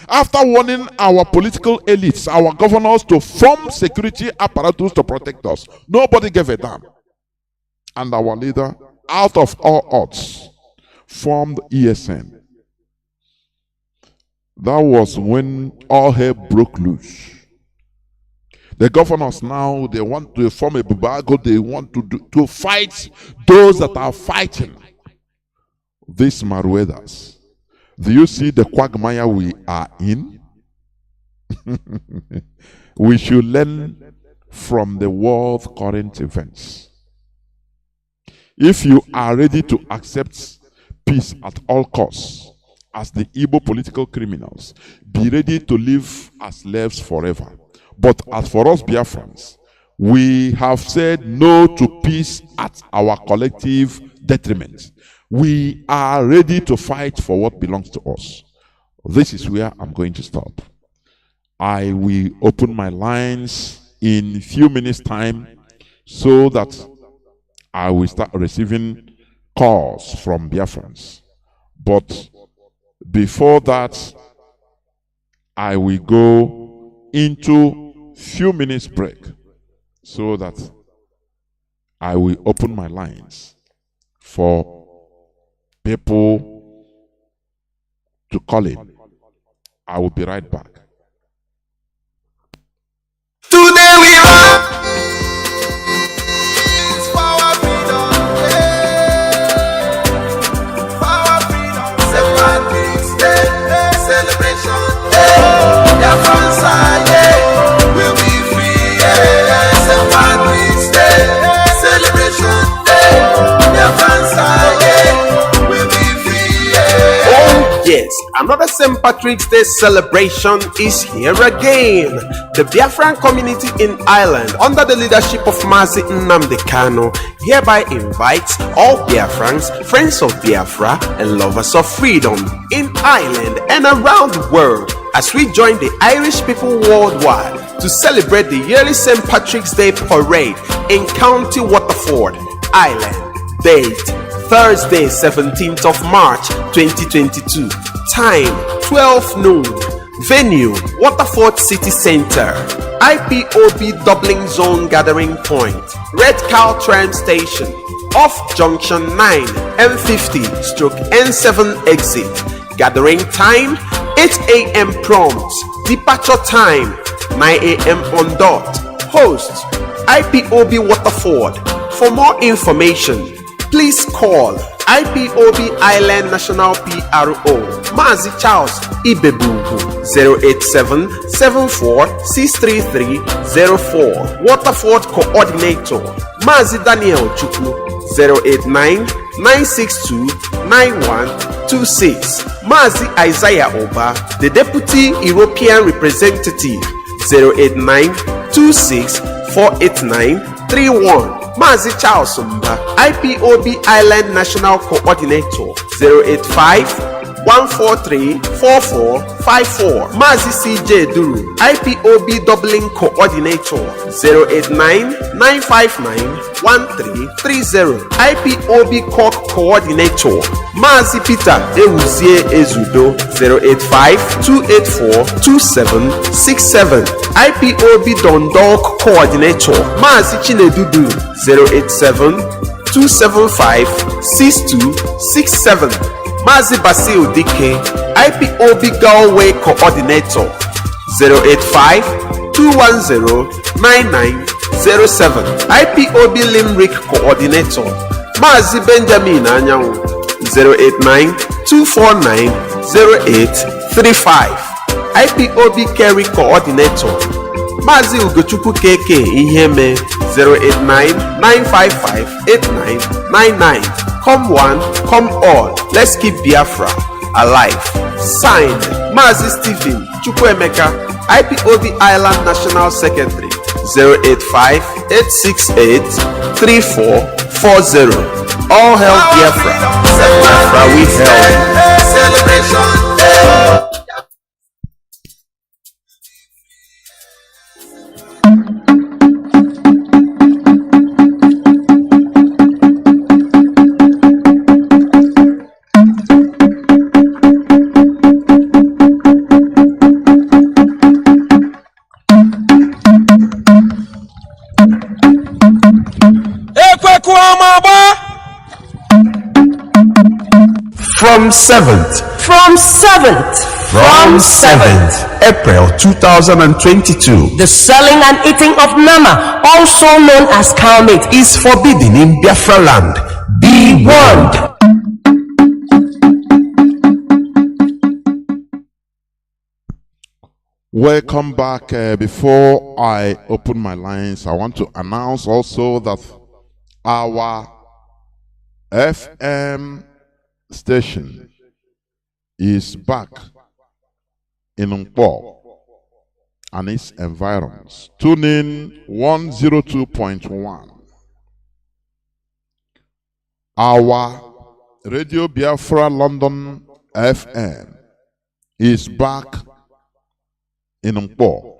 S2: After warning our political elites, our governors, to form security apparatus to protect us, nobody gave a damn. And our leader, out of all odds, formed ESN. That was when all hell broke loose. The governors now, they want to form a bubago, they want to fight those that are fighting these Maruedas. Do you see the quagmire we are in? We should learn from the world current events. If you are ready to accept peace at all costs, as the Igbo political criminals, be ready to live as slaves forever. But as for us Biafrans, we have said no to peace at our collective detriment. We are ready to fight for what belongs to us. This is where I'm going to stop. I will open my lines in a few minutes' time so that I will start receiving calls from Biafrans. But before that, I will go into few minutes break so that I will open my lines for people to call in. I will be right back.
S4: Today we rise for our freedom, for our freedom. Self-reliance Day, celebration day. Biafrans will be free. Self-reliance Day, celebration day. Biafrans will be free. Oh yes, another St. Patrick's Day celebration is here again. The Biafran community in Ireland, under the leadership of Mazi Nnamdi Kanu, hereby invites all Biafrans, friends of Biafra, and lovers of freedom in Ireland and around the world as we join the Irish people worldwide to celebrate the yearly St. Patrick's Day parade in County Waterford, Ireland. Date Thursday, 17th of March 2022. Time 12 noon. Venue Waterford City Center. IPOB Doubling Zone Gathering Point. Red Cow Tram Station. Off Junction 9 M50/N7 exit. Gathering time 8 a.m. prompt. Departure time 9 a.m. on dot. Host IPOB Waterford. For more information, please call IPOB Island National PRO Mazi Charles Ibebugu 087-74-633-04. Waterford Coordinator Mazi Daniel Chukwu 089-962-9126. Mazi Isaiah Oba, the Deputy European Representative 089-26-489-31. Mazi Charles Mba, IPOB Island National Coordinator 085-143-4454. Mazi CJ Duru, IPOB Doubling Coordinator 089-959-1330. IPOB Cork Coordinator Mazi Peter Ewuzie Ezudo 085-284-2767. IPOB Dundalk Coordinator Mazi Chinedudu 087-275-6267. Mazi Basil Dike, IPOB Galway Coordinator 085-210-9907. IPOB Limerick Coordinator Mazi Benjamin Anyanwu 089-249-0835. IPOB Kerry Coordinator Mazi Ugochukwu KK Iheme 089-955-8999. Come one, come all. Let's keep Biafra alive. Signed, Mazi Stephen Chukwuemeka, IPOB Island National Secretary 085-868-3440. All hail Biafra. Biafra we hail. Celebration.
S5: 7th.
S6: From 7th.
S5: From 7th April 2022.
S6: The selling and eating of nama, also known as cow meat,
S5: is forbidden in Biafra land. Be warned.
S2: Welcome back. Before I open my lines, I want to announce also that our FM station is back in Ipob and its environs. Tune in 102.1. Our Radio Biafra London FM is back in Ipob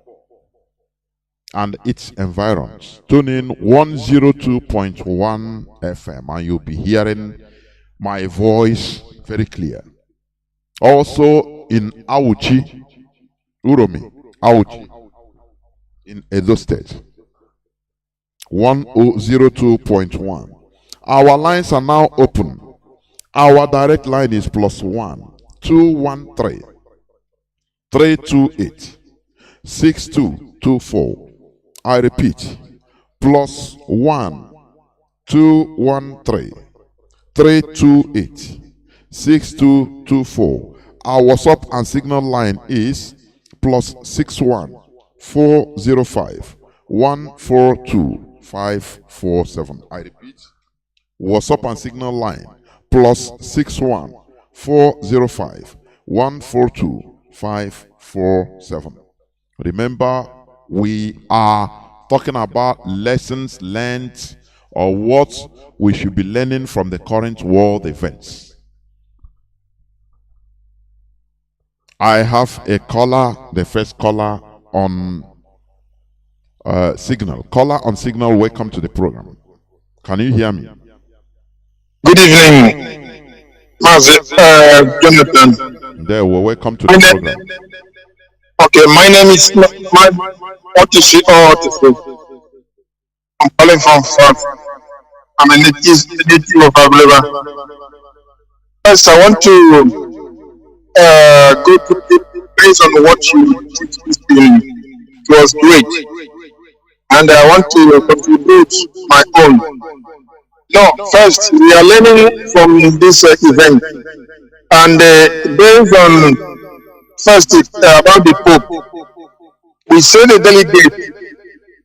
S2: and its environs. Tune in 102.1 FM and you'll be hearing my voice very clear. Also in Auchi, Uromi, Auchi, in Edo State, 102.1. Our lines are now open. Our direct line is +1 213 328 6224. I repeat, +1 213 328 6224. Our WhatsApp and Signal line is +61 405 142 547. I repeat, WhatsApp and Signal line +61 405 142 547. Remember, we are talking about lessons learned or what we should be learning from the current world events. I have a caller, the first caller on Signal. Caller on Signal, welcome to the program. Can you hear me?
S7: Good evening, Mazi Johnathan.
S2: There, well, welcome to the program.
S7: Okay, my name is Otis. I'm calling from Faf. I'm a native of Ableva. First, I want to go to based on what you teach this evening. It was great, and I want to contribute my own. No, first, we are learning from this event, and based on first about the Pope, we say the delegate,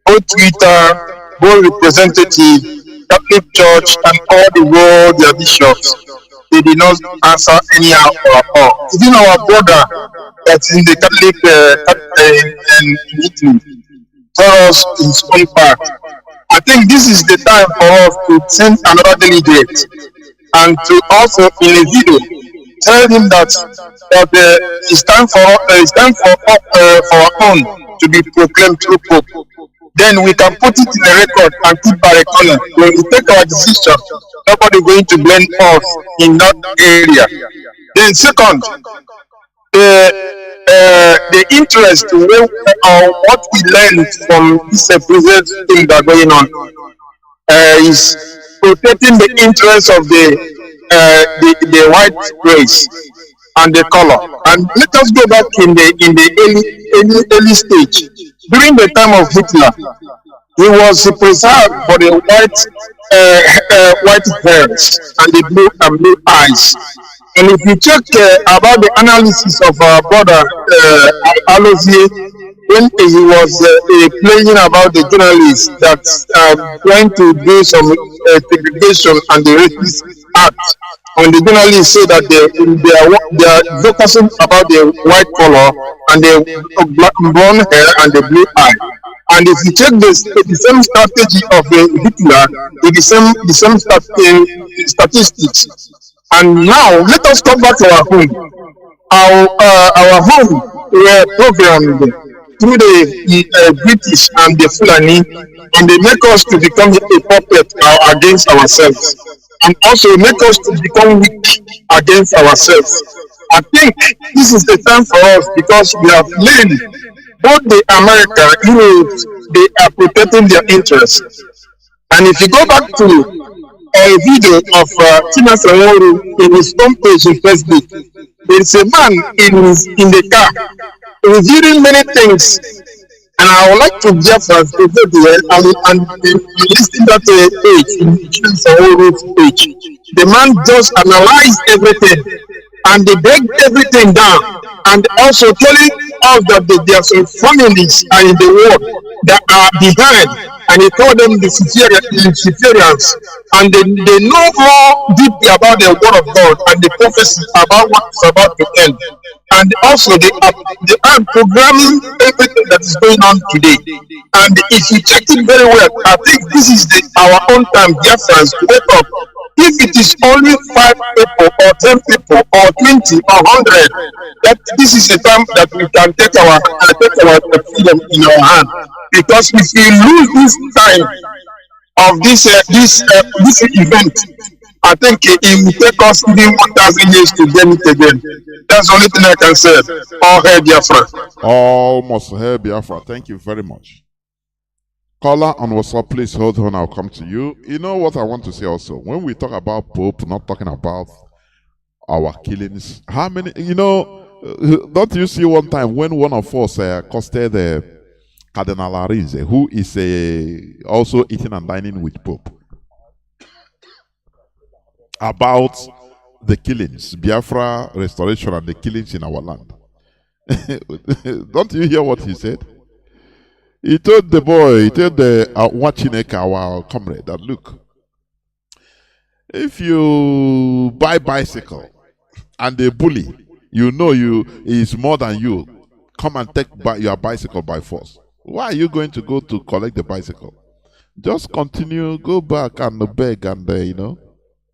S7: both Twitter, both representative, Catholic Church, and all the world, their bishops, they did not answer any of our call. Even our brother that's in the Catholic in Italy told us his own part. I think this is the time for us to send another delegate and to also in a video tell him that it's time for our own to be proclaimed through Pope. Then we can put it in a record and keep by a corner. When we take our decision, nobody going to blame us in that area. Then second, the interest to what we learned from this present thing that going on is protecting the interest of the white race and the color. And let us go back in the early stage. During the time of Hitler, he was preserved for the white hairs and the blue eyes. And if you check about the analysis of our brother Alozie, when he was playing about the journalists that trying to do some segregation and the racist act, and the journalists say that they are focusing about the white color and the brown hair and the blue eye. And if you check the same strategy of Hitler, the same statistics. And now let us come back to our home. Our home were programmed through the British and the Fulani, and they make us to become a puppet against ourselves, and also make us to become weak against ourselves. I think this is the time for us, because we have learned both the America, Europe, they are protecting their interests. And if you go back to a video of Tina Sanwo in his homepage in Facebook. There is a man in the car reviewing many things, and I would like to Biafrans to go there and listen that page in Tina Sanwo's page. The man just analyzed everything and they break everything down, and also telling us that there are some families are in the world that are behind, and he told them the Luciferians, and they know more deeply about the word of God and the prophecy about what is about to end. And also they are programming everything that is going on today. And if you check it very well, I think this is our own time, dear friends, to wake up. If it is only 5 people or 10 people or 20 or 100, that this is the time that we can take our freedom in our hand. Because if we lose this time of this event, I think it will take us even 1,000 years to get it again. That's the only thing I can say. All hail Biafra.
S2: Almost hail Biafra. Thank you very much. Caller on WhatsApp, please hold on. I'll come to you. You know what I want to say also? When we talk about Pope, not talking about our killings, how many, don't you see one time when one of us accosted Cardinal Arinze, who is also eating and dining with Pope, about the killings, Biafra restoration and the killings in our land? Don't you hear what he said? He told the boy, he told the Wachineka, our comrade, that look, if you buy bicycle and the bully, is more than you, come and take your bicycle by force. Why are you going to go to collect the bicycle? Just continue, go back and beg and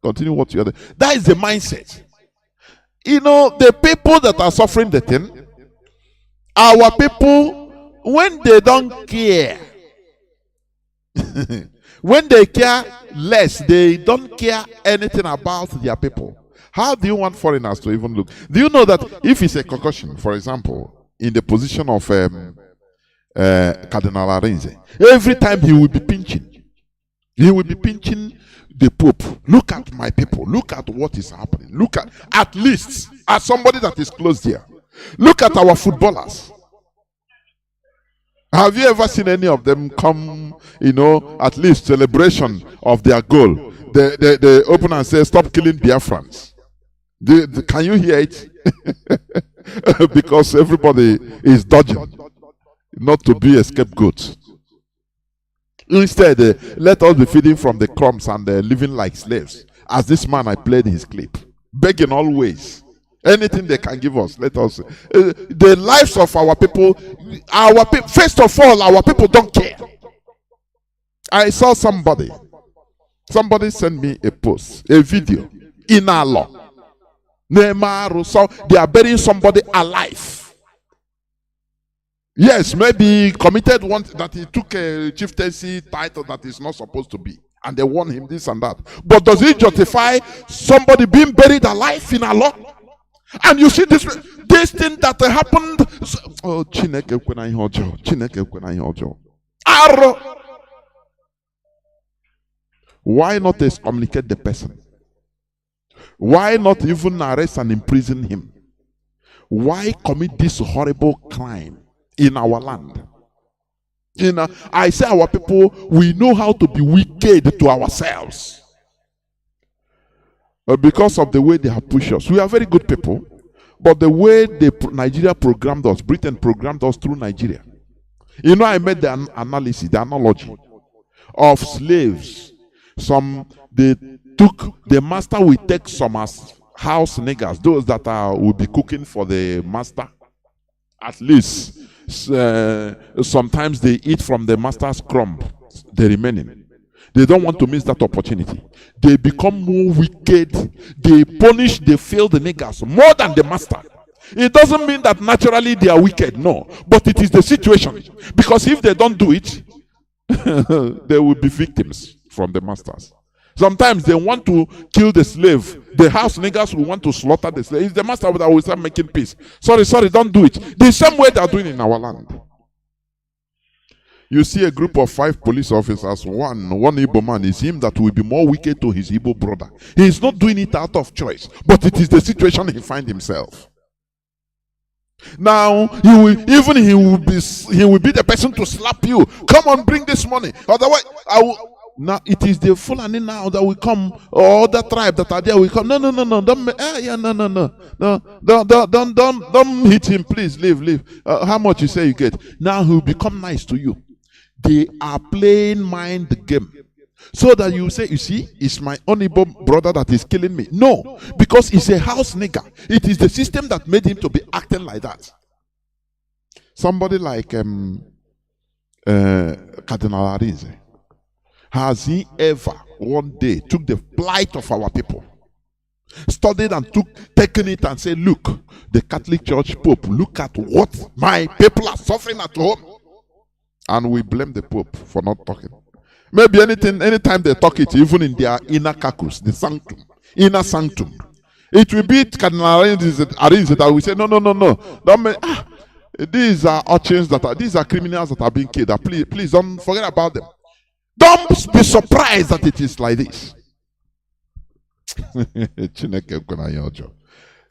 S2: continue what you're doing. That is the mindset. The people that are suffering the thing, our people, when they don't care, when they care less, they don't care anything about their people. How do you want foreigners to even look? Do you know that if it's a concussion, for example, in the position of Cardinal Arinze, every time he will be pinching the Pope. Look at my people. Look at what is happening. Look at least as somebody that is close here. Look at our footballers. Have you ever seen any of them come, at least celebration of their goal? They open and say, stop killing Biafrans. Can you hear it? Because everybody is dodging not to be a scapegoat. Instead, let us be feeding from the crumbs and living like slaves. As this man I played his clip, begging always. Anything they can give us, let us. The lives of our people, first of all, our people don't care. I saw somebody sent me a post, a video in our law. So they are burying somebody alive. Yes, maybe committed one that he took a chieftaincy title that is not supposed to be, and they warn him this and that. But does it justify somebody being buried alive in our law? And you see this thing that happened. Oh, Chineke kwena ihe ọjọọ. Chineke kwena ihe ọjọọ. Arrow. Why not excommunicate the person? Why not even arrest and imprison him? Why commit this horrible crime in our land? I say our people, we know how to be wicked to ourselves. Because of the way they have pushed us. We are very good people, but the way Nigeria programmed us, Britain programmed us through Nigeria. I made the analysis, the analogy of slaves. The master will take some as house niggers, those that will be cooking for the master. At least, sometimes they eat from the master's crumb, the remaining. They don't want to miss that opportunity. They become more wicked. They punish, they fail the niggers more than the master. It doesn't mean that naturally they are wicked, no. But it is the situation. Because if they don't do it, they will be victims from the masters. Sometimes they want to kill the slave. The house niggers will want to slaughter the slave. It's the master that will start making peace. Sorry, don't do it. The same way they are doing in our land. You see a group of 5 police officers, one Igbo man, is him that will be more wicked to his Igbo brother. He is not doing it out of choice, but it is the situation he finds himself. Now he will be the person to slap you. Come on, bring this money. Otherwise, I will. Now it is the Fulani now that will come, or the tribe that are there will come. No, don't hit him, please. Leave. How much you say you get? Now he will become nice to you. They are playing mind the game, so that you say, you see, it's my only brother that is killing me. No, because he's a house nigger. It is the system that made him to be acting like that. Somebody like Cardinal Arinze. Has he ever one day took the plight of our people, studied and taken it and said, look, the Catholic Church Pope, look at what my people are suffering at home? And we blame the Pope for not talking. Maybe anytime they talk it, even in their inner caucus, the sanctum, inner sanctum, it will be Cardinal Arinze that we say, no. These are urchins these are criminals that are being killed. Please don't forget about them. Don't be surprised that it is like this.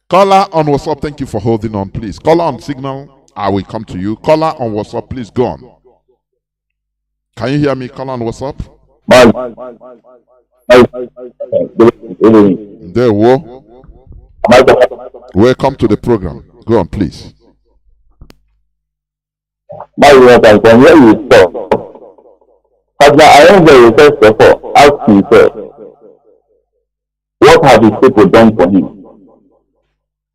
S2: Caller on WhatsApp, thank you for holding on, please. Caller on Signal, I will come to you. Caller on WhatsApp, please go on. Can you hear me? Caller on WhatsApp. There, welcome to the program. Go on, please.
S8: But I am very first of all, ask himself, what have his people done for him?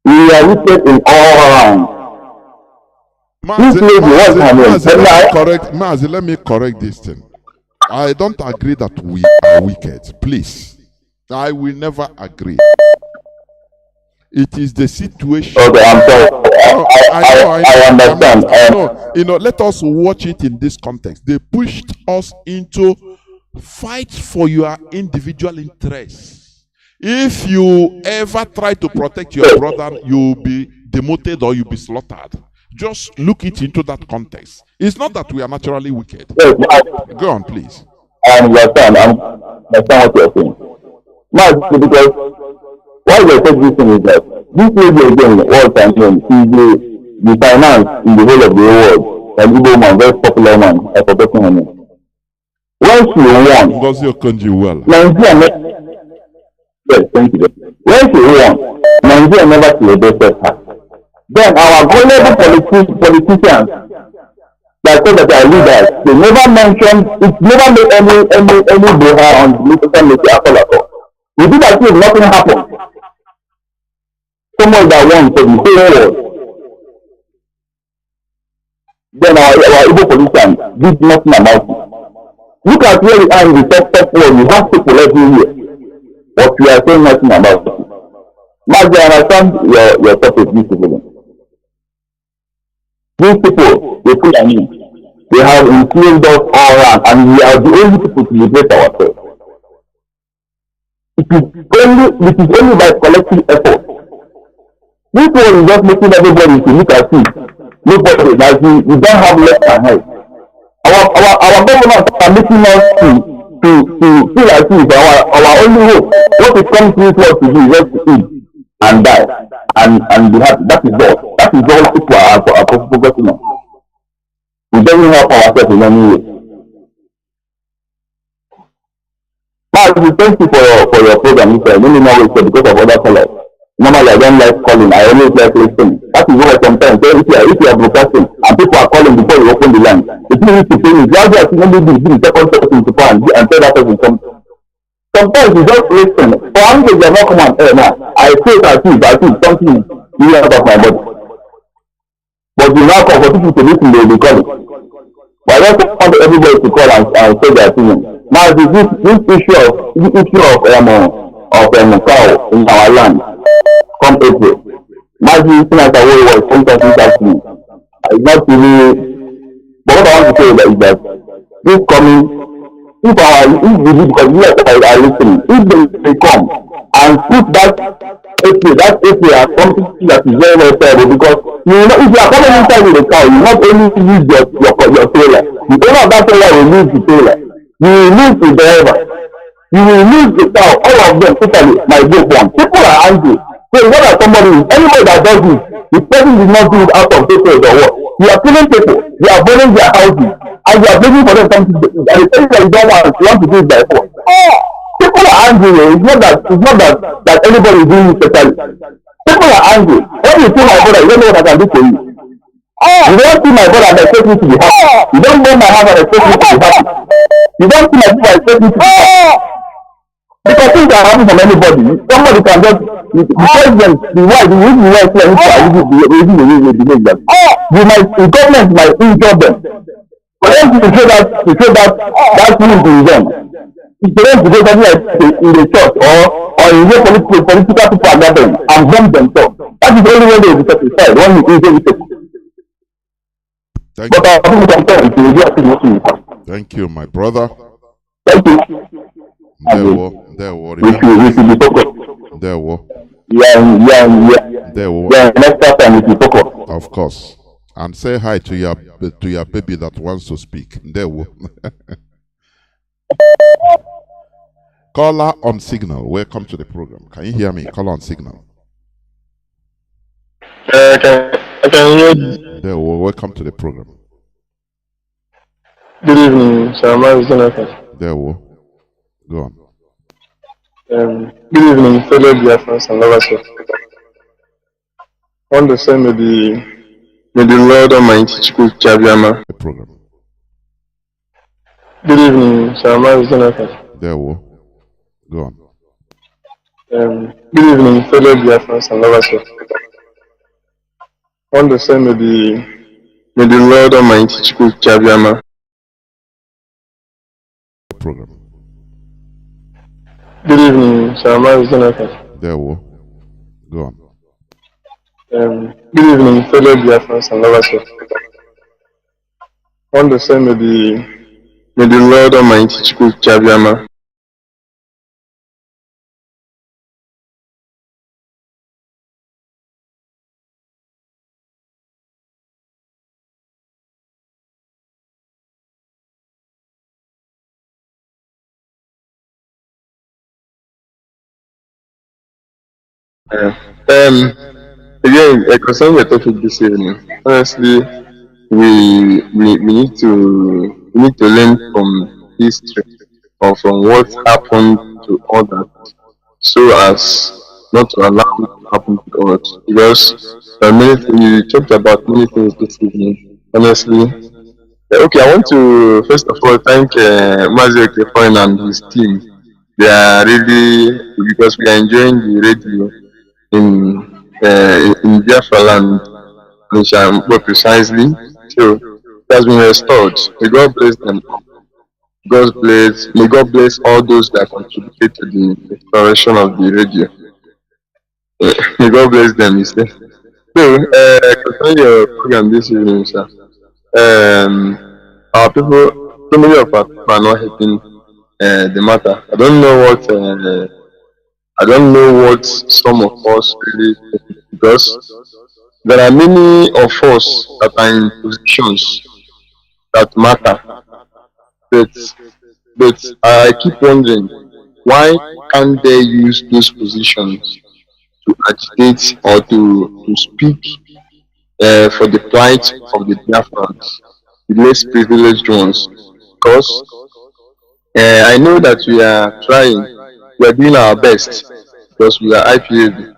S8: We are wicked in all around.
S2: Mazi, let me correct this thing. I don't agree that we are wicked. Please. I will never agree. It is the situation.
S8: Okay, I'm sorry. I understand.
S2: Let us watch it in this context. They pushed us into fight for your individual interests. If you ever try to protect your brother, you'll be demoted or you'll be slaughtered. Just look it into that context. It's not that we are naturally wicked.
S8: Yes,
S2: go on, please.
S8: I understand. I understand what you're saying. Because why they take this thing is that this lady again, all time, she's the finance in the whole of the world, an Igbo man, very popular man, I forgot her name. When she won, Nigeria, yes, thank you. When she won, Nigeria never celebrated her. Then our gullible politicians that said that our leaders, they never mentioned, it never made any behavior on the social media at all. We did as if nothing happened. Someone that won for the whole world. Then our Igbo politicians did nothing about it. Look at where we are in the top world. We have people everywhere. But we are saying nothing about it. Mazi, I understand your topic, beautifully. These people, they put an in. They have influenced us all around, and we are the only people to liberate ourselves. It is only by collective effort. This one is just making everybody to look at it. Nobody, like we don't have left and right. Our governments are making us to feel like it is our only hope. What it comes to us to do is just to eat and die and be happy. That is all. That is all people are focusing on. We don't help ourselves in any way. Mazi, thank you for your program. Let me know what because of other colors. Normally, I don't like calling. I always like listening. That is why sometimes if you are broadcasting and people are calling before you open the line, the thing is to say is you have to only be the second person to call and tell that person something. Sometimes you just listen. For how many days you have not come on air now? I say I see something you out of my body. But you now call for people to listen, they will be calling. But I don't want everybody to call and say their opinion. Now, this issue of cow in our land, come April. Mazi, looking at the way was something that me. I not really. But what I want to say is that this coming, if because we are listening, if they come and put that April as something that is very, very terrible because You will not, if you are coming inside with a car, you not only use your trailer. The owner of that trailer will use the trailer. You will lose the driver. You will lose the cow. All of them totally might go one. People are angry. So what are anybody that does this, the person did not do it out of hatred or what? You are killing people. You are burning their houses. And you are begging for them something to do. And the thing that you don't want, you want to do it by force. People are angry. It's not that anybody is doing it specially. People are angry. When you see my brother, you don't know what I can do for you. You don't see my brother and expect me to be happy. You don't know my house and expect me to be happy. You don't see my people and expect me to be happy. Because things are happening from anybody. Somebody can just, the president, the wife, the reason why the government might injure them. For them to show that thing to them. It's for them to go something like in the church or in the political people are gathering and bomb themselves. That is the only way they will be satisfied when you injure people.
S2: Thank you, my brother.
S8: Thank you.
S2: There were. Of course. And say hi to your baby that wants to speak. There were. Caller on signal. Welcome to the program. Can you hear me? Caller on signal.
S9: I can hear you.
S2: There were. Welcome to the program.
S9: Good evening, sir. Mazi Johnathan.
S2: There were. Go on.
S9: Good evening, fellow Biafrans and lovers of Africa. I want to say may the Lord Almighty Chabiama.
S2: The program.
S9: Good evening, sir. Mazi Johnathan.
S2: There were. Go on.
S9: Good evening, fellow Biafrans and lovers of Africa. I want to say may the Lord Almighty Chabiama.
S2: The program.
S9: Good evening, sir. Mazi Johnathan.
S2: There were. Go on.
S9: Good evening, fellow Biafrans and lovers of Africa. I want to say may the Lord Almighty Chabiama. Again, concerning the topic this evening, honestly, we need to learn from history or from what happened to others, so as not to allow it to happen to us. Because you talked about many things this evening. Honestly, okay, I want to first of all thank Mazi Johnathan and his team. They are really, because we are enjoying the radio in Biafra land, more precisely. So it has been restored. May God bless them. May God bless all those that contributed to the restoration of the radio. May God bless them, you say. So, concerning your program this evening, sir. Our people, so many of our people are not hitting the matter. I don't know what some of us really think, because there are many of us that are in positions that matter. But I keep wondering, why can't they use those positions to agitate or to speak for the plight of the Biafrans, the less privileged ones? Because I know that we are trying. We are doing our best because we are IPAB.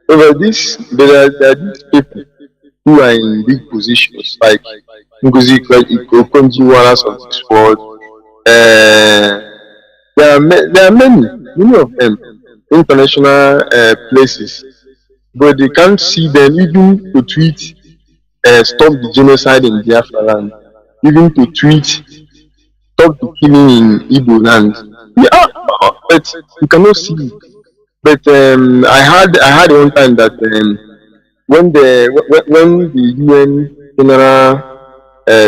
S9: Over this, there are these people who are in big positions, like Ngozi Okonjo-Iweala's of this world. There are many of them, international places, but they can't see them even to tweet, stop the genocide in Biafra land, even to tweet, stop the killing in Igbo land. Yeah, but you cannot see it. But I had one time that when the UN General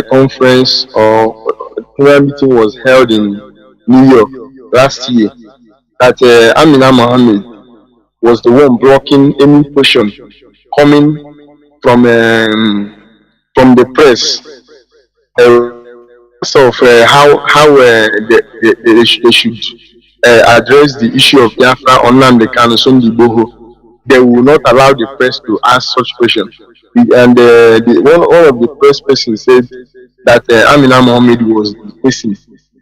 S9: Conference or General meeting was held in New York last year, that Amina Mohammed was the one blocking any question coming from the press of they should address the issue of Biafra on Nnamdi Kanu Boho. They will not allow the press to ask such questions. And one of the press persons said that Amina Mohammed was the person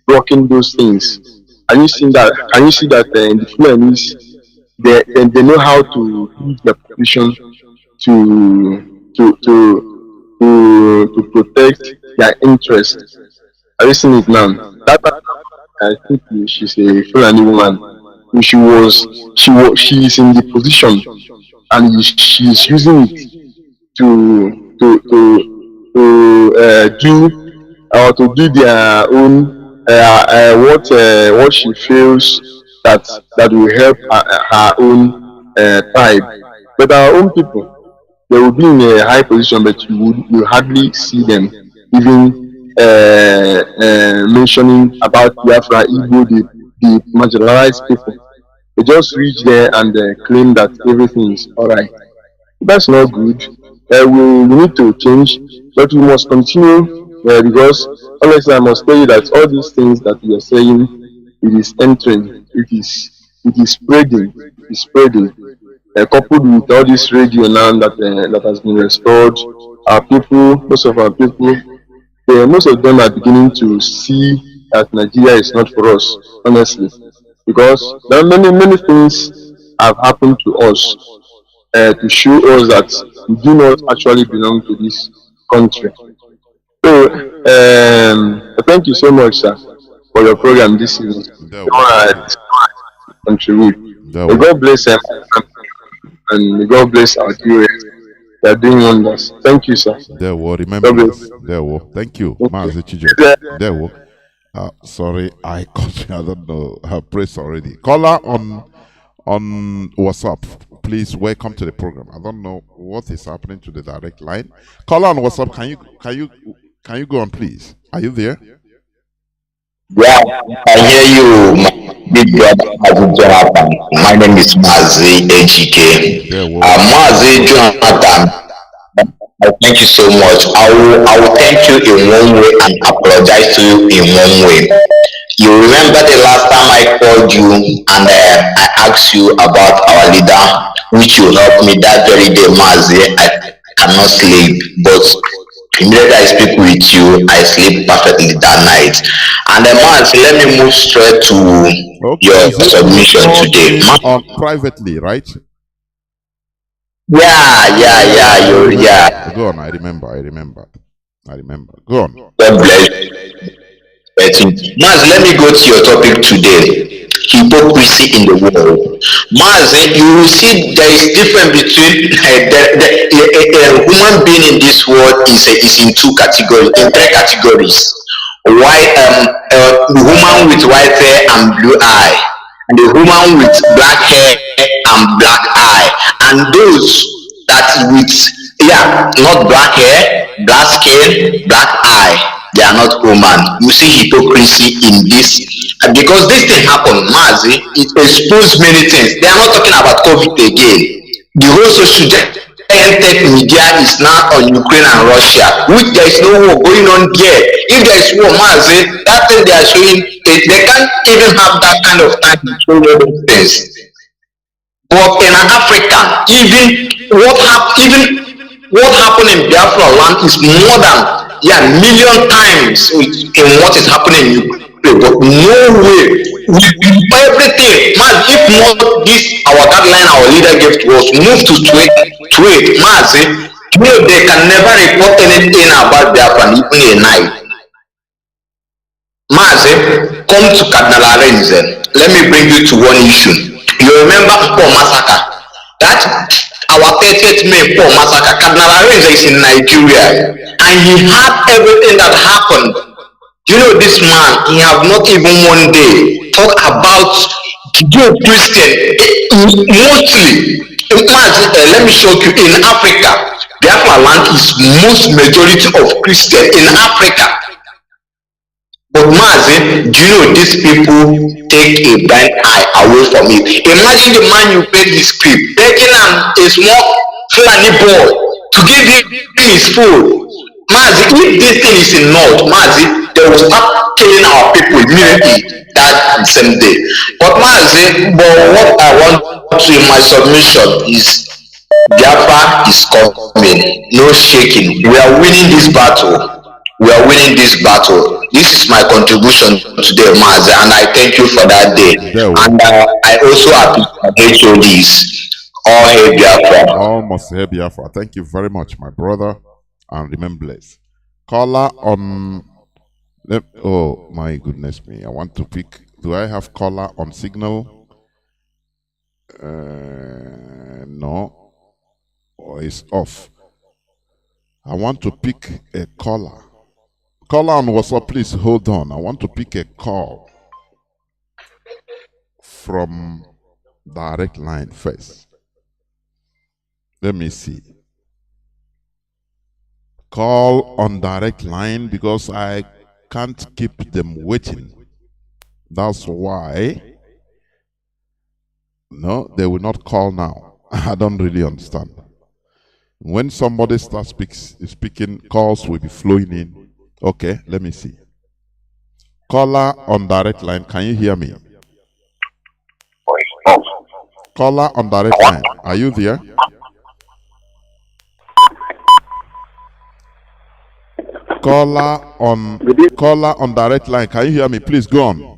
S9: blocking those things. And you see that? Can you see that in the Fulanis, they know how to use their position to protect their interest. Have you seen it now? That I think she's a Fulani woman. She is in the position, and she is using it to do their own what she feels that will help her own tribe. But our own people, they will be in a high position, but you hardly see them even mentioning about Biafra, Igbo, the marginalized people. They just reach there and claim that everything is alright. That's not good. We need to change, but we must continue because honestly, I must tell you that all these things that you are saying, it is entering, it is spreading, coupled with all this radio now that has been restored. Our people, most of our people, most of them are beginning to see that Nigeria is not for us, honestly, because there are many things have happened to us to show us that we do not actually belong to this country. So, thank you so much, sir, for your program this evening. Contribute. May God bless them, and may God bless our viewers. They are doing wonders. Thank you, sir.
S2: There were, remember. There were. Thank you, Mazi Johnathan. There were. Sorry, I don't know her praise already. Caller on WhatsApp, please welcome to the program. I don't know what is happening to the direct line. Caller on WhatsApp, can you go on, please? Are you there?
S8: Yeah, I hear you, my big brother Mazi Johnathan. My name is Mazi AGK. Mazi Johnathan, I thank you so much. I will thank you in one way and apologize to you in one way. You remember the last time I called you and I asked you about our leader, which you helped me that very day, Mazi. I cannot sleep, but immediately I speak with you, I sleep perfectly that night. And then, Mazi, let me move straight to your submission today.
S2: Privately, right?
S8: Yeah.
S2: Go on, I remember. Go on.
S8: God bless you. Mazi, let me go to your topic today. Hypocrisy in the world. Mazi, you will see there is difference between a human being in this world is in three categories. Woman with white hair and blue eye, and the woman with black hair and black eye, and those that with not black hair, black skin, black eye, they are not human. You see hypocrisy in this, because this thing happened, Mazi. It exposed many things. They are not talking about COVID again. The whole social tech media is now on Ukraine and Russia, which there is no war going on there. If there is war, Mazi, that thing they are showing, they can't even have that kind of time to show those things. But in Africa, even what happened in Biafra land is more than million times in what is happening in Ukraine. But no way, everything, man. If not this, our guideline, our leader gave to us, move to trade, Mazi. They can never report anything about Biafra even a night. Mazi, come to Cardinal Arenze. Let me bring you to one issue. You remember Paul massacre? That our 30th May Paul massacre. Cardinal Arenze is in Nigeria, and he had everything that happened. You know, this man, he have not even one day talk about Jew Christian. Mostly, let me show you, in Africa, Biafra land is most majority of Christian in Africa. But Mazi, do you know these people take a blind eye away from it? Imagine the man you paid his script, begging a small Fulani boy
S10: to give him his food. Mazi, if this thing is in North, Mazi, they will start killing our people immediately that same day. But Mazi, but what I want to in my submission is Biafra is coming, no shaking. We are winning this battle. We are winning this battle. This is my contribution today, Mazi, and I thank you for that day. And I also appreciate HODs. All hail Biafra.
S2: All must hail Biafra. Thank you very much, my brother, and remain blessed. Caller on. Oh my goodness me! I want to pick. Do I have caller on signal? No. Or it's off. I want to pick a caller. Caller on WhatsApp, please hold on. I want to pick a call from direct line first. Let me see. Call on direct line because I can't keep them waiting. That's why. No, they will not call now. I don't really understand. When somebody starts speaking, calls will be flowing in. Okay, let me see. Caller on direct line, can you hear me? Caller on direct line, are you there? Caller on direct line, can you hear me? Please go on.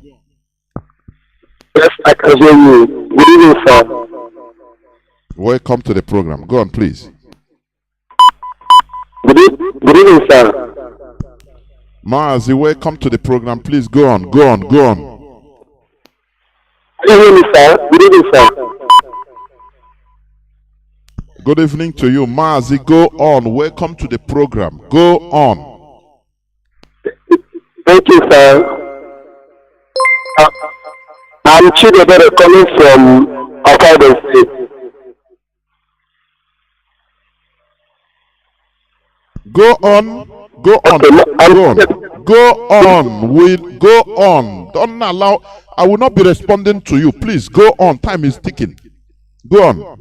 S11: Yes, I can hear you. Good evening, sir.
S2: Welcome to the program. Go on, please.
S11: Good evening, sir.
S2: Mazi, welcome to the program. Please go on, go on, go on.
S11: Good evening, sir. Good evening, sir.
S2: Good evening to you, Mazi. Go on. Welcome to the program. Go on.
S11: Thank you, sir. I'm Chidebere calling from Akwa State.
S2: Go on. Go on. Go on. Go on. We'll go on. Don't allow. I will not be responding to you. Please go on. Time is ticking. Go on.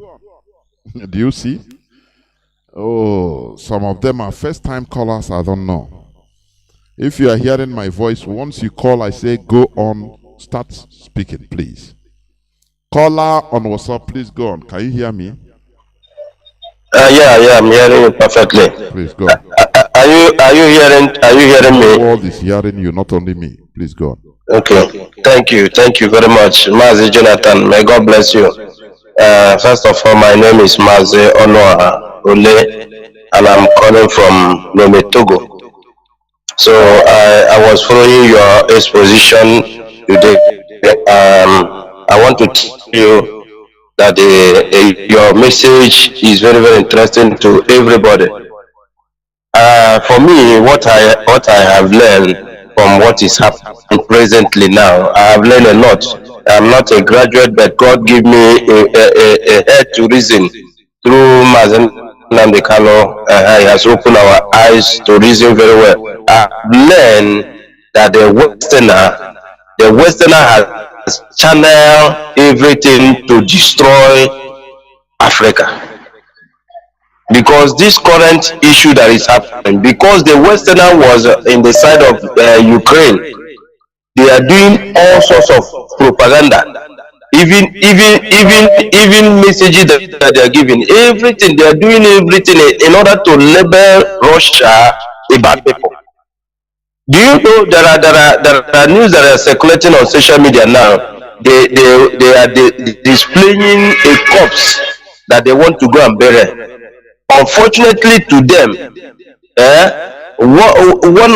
S2: Do you see? Oh, some of them are first-time callers. I don't know. If you are hearing my voice, once you call, I say go on. Start speaking, please. Caller on WhatsApp, please go on. Can you hear me?
S8: Yeah, I'm hearing you perfectly.
S2: Please go.
S8: Are you hearing me?
S2: The world is hearing you, not only me. Please go on.
S8: Okay. Thank you very much, Mazi Johnathan. May God bless you. First of all, my name is Mazi Onoa Ole, and I'm calling from Lome, Togo. So I was following your exposition today. I want to tell you that your message is very, very interesting to everybody. For me, what I have learned from what is happening presently now, I have learned a lot. I'm not a graduate, but God gave me a head to reason through Nnamdi Kanu. He has opened our eyes to reason very well. I've learned that the Westerner has channeled everything to destroy Africa. Because this current issue that is happening, because the Westerner was in the side of Ukraine, they are doing all sorts of propaganda, even messages that they are giving, everything they are doing, everything in order to label Russia a bad people. Do you know there are news that are circulating on social media now? They are displaying a corpse that they want to go and bury. Unfortunately to them, one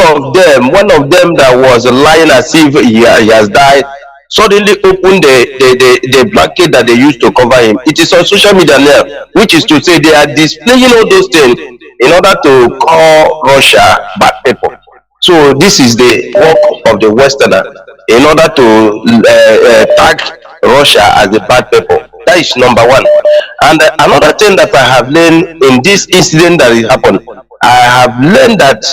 S8: of them that was lying as if he has died suddenly opened the blanket that they used to cover him. It is on social media now, which is to say they are displaying all those things in order to call Russia bad people. So this is the work of the Westerner in order to tag Russia as the bad people. That is number one. And another thing that I have learned in this incident that has happened, I have learned that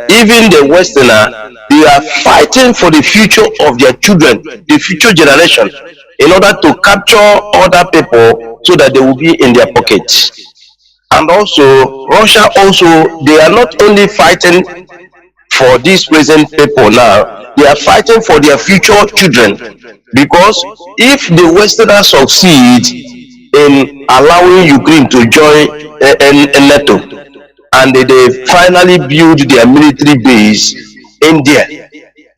S8: even the Westerner, they are fighting for the future of their children, the future generation, in order to capture other people so that they will be in their pockets.
S10: And also, Russia also, they are not only fighting for these present people now, they are fighting for their future children. Because if the Westerners succeed in allowing Ukraine to join NATO, and they finally build their military base in there,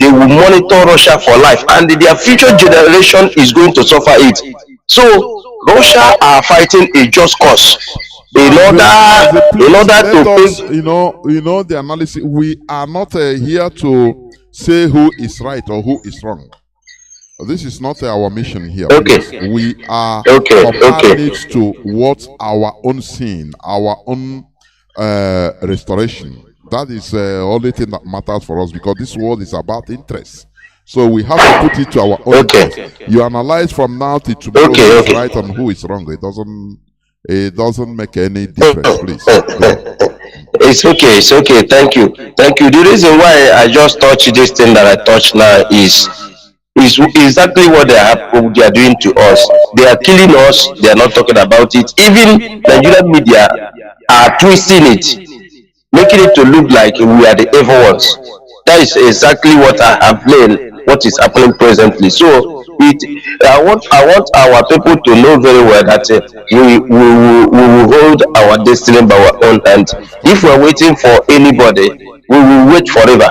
S10: they will monitor Russia for life, and their future generation is going to suffer it. So Russia are fighting a just cause in order to
S2: us, you know the analysis. We are not here to say who is right or who is wrong. This is not our mission here.
S10: Okay.
S2: Please. We are
S10: Okay.
S2: it to what our own sin, our own restoration. That is the only thing that matters for us, because this world is about interest. So we have to put it to our own interest. You analyze from now to tomorrow who is right and who is wrong. It doesn't make any difference, please.
S10: It's okay. Thank you. The reason why I just touched this thing that I touched now is exactly what they are doing to us. They are killing us. They are not talking about it. Even Nigerian media are twisting it, making it to look like we are the evil ones. That is exactly what I have learned, what is happening presently. So I want our people to know very well that we will hold our destiny by our own hand. If we are waiting for anybody, we will wait forever.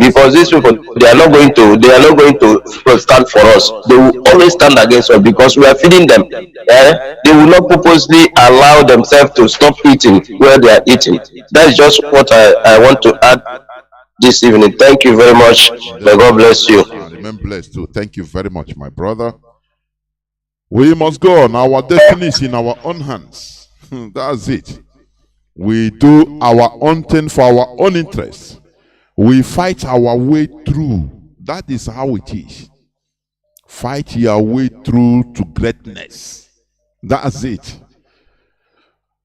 S10: Because these people, they are not going to stand for us. They will always stand against us because we are feeding them. They will not purposely allow themselves to stop eating where they are eating. That is just what I want to add this evening. Thank you very much. May God bless you.
S2: Remain blessed too. Thank you very much, my brother. We must go on. Our destiny is in our own hands. That's it. We do our own thing for our own interests. We fight our way through. That is how it is. Fight your way through to greatness. That's it.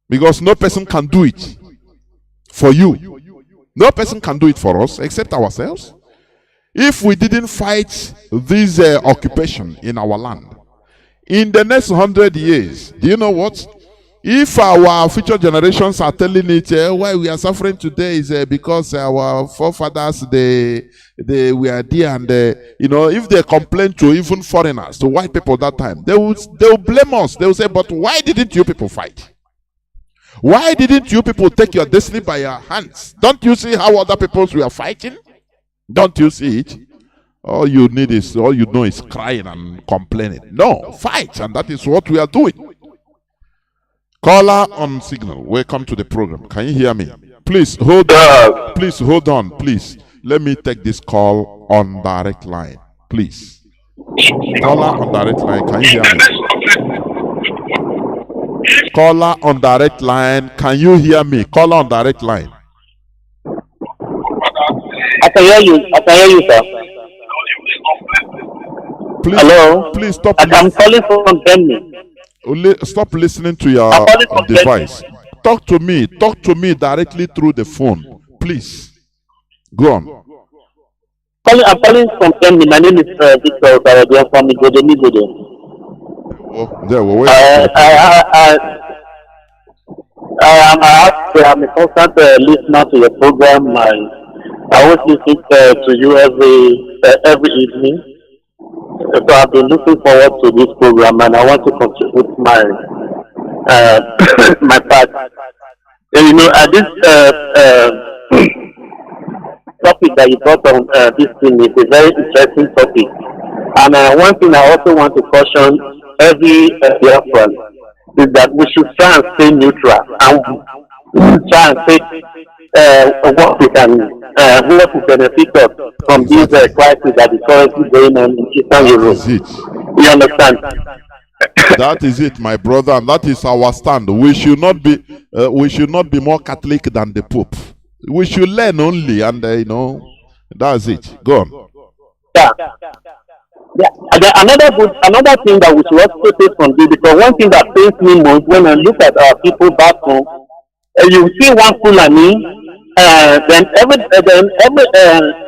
S2: Because no person can do it for you. No person can do it for us except ourselves. If we didn't fight this occupation in our land, in the next 100 years, do you know what? If our future generations are telling it, why we are suffering today is because our forefathers, they were there, and if they complain to even foreigners, to white people that time, they will blame us. They will say, but why didn't you people fight? Why didn't you people take your destiny by your hands? Don't you see how other people were fighting? Don't you see it? All you know is crying and complaining. No, fight, and that is what we are doing. Caller on signal, welcome to the program. Can you hear me? Please hold on. Please hold on. Please let me take this call on direct line. Please. Caller on direct line, can you hear me? Caller on direct line, can you hear me? Caller on direct line.
S11: I can hear you, sir.
S2: Please,
S11: hello.
S2: Please stop.
S11: I'm calling from Germany.
S2: Stop listening to your device. Talk to me directly through the phone, please. Go on.
S11: I'm calling from Germany. My name is Victor from Igodo. I'm a constant listener to your program. I always listen to you every evening. So I've been looking forward to this program, and I want to contribute my my part. And this topic that you brought on this thing is a very interesting topic. And one thing I also want to caution every Biafran is that we should try and stay neutral and try and take what will benefit us from this crisis that is currently going on in Eastern Europe. You understand?
S2: That is it, my brother, and that is our stand. We should not be more Catholic than the Pope. We should learn only, and that's it. Go on.
S11: Yeah. And another thing that we should also take from this, because one thing that pains me most when I look at our people back home, you see one Fulani, then every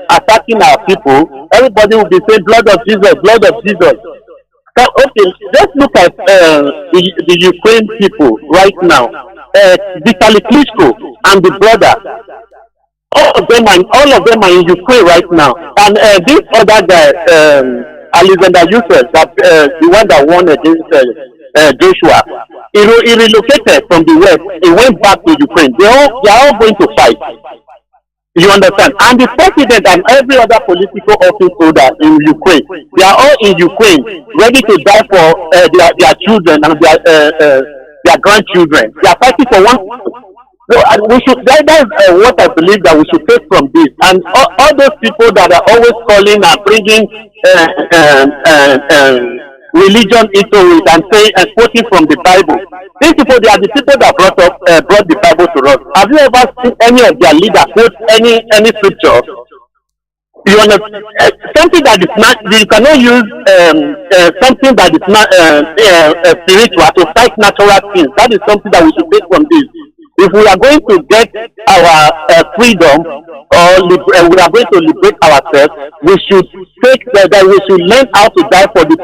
S11: attacking our people, everybody will be saying blood of Jesus, blood of Jesus. So, okay, let's look at the Ukraine people right now. Vitaly Klitschko and the brother. All of them are in Ukraine right now. And this other guy, Alexander Yusuf, that the one that won against Joshua, he relocated from the west. He went back to Ukraine. They are all going to fight. You understand? And the president and every other political office holder in Ukraine, they are all in Ukraine, ready to die for their children and their grandchildren. They are fighting for one. So we should. That is what I believe that we should take from this. And all those people that are always calling and bringing religion into it and saying and quoting from the Bible. These people, they are the people that brought the Bible to us. Have you ever seen any of their leaders quote any scripture? You understand? Something that is not, you cannot use something that is not spiritual to fight natural things. That is something that we should take from this. If we are going to get our freedom or we are going to liberate ourselves, we should take that we should learn how to die for the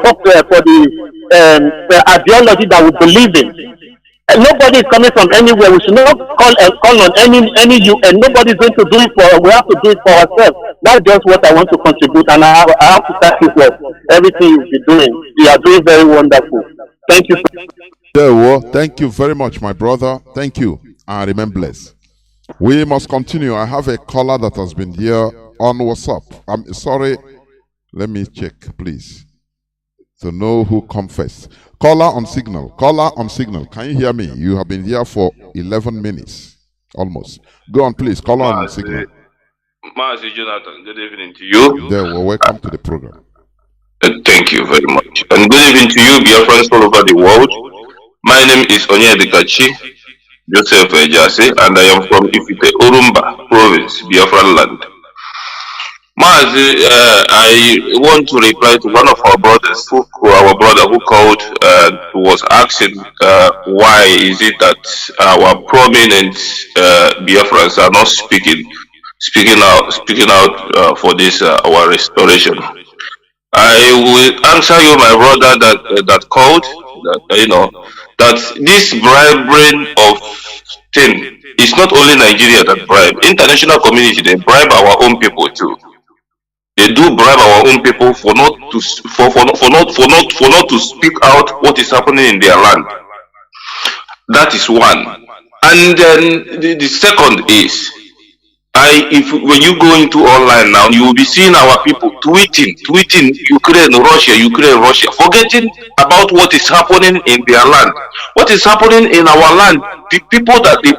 S11: ideology that we believe in. And nobody is coming from anywhere. We should not call on any and nobody is going to do it for us. We have to do it for ourselves. That's just what I want to contribute, and I have to thank you for everything you've been doing. You are doing very wonderful. Thank you.
S2: Thank you very much, my brother. Thank you. And remain blessed. We must continue. I have a caller that has been here on WhatsApp. I'm sorry. Let me check, please, to know who comes first. Caller on signal. Caller on signal. Can you hear me? You have been here for 11 minutes, almost. Go on, please. Caller on signal.
S12: Mazi Johnathan, good evening to you.
S2: Welcome to the program.
S12: Thank you very much. And good evening to you, Biafrans all over the world. My name is Onyedikachi Joseph Ejase, and I am from Ifite, Urumba province, Biafra land. Mazi, I want to reply to one of our brothers, who called, who was asking why is it that our prominent Biafrans are not speaking out for this our restoration. I will answer you, my brother, that called, that this bribery of thing is not only Nigeria that bribe. International community, they bribe our own people too. They do bribe our own people for not to speak out what is happening in their land. That is one. And then the second is, when you go into online now, you will be seeing our people tweeting Ukraine, Russia, forgetting about what is happening in their land. What is happening in our land? The people that if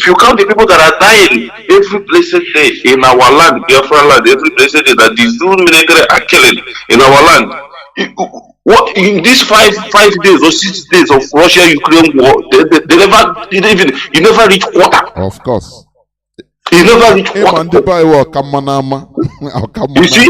S12: you count the people that are dying every blessed day in our land, Biafra land, every blessed day that the Zulu military are killing in our land. What in these 5 days or 6 days of Russia-Ukraine war, you never reach quarter.
S2: Of course.
S12: You never reach quarter. You see?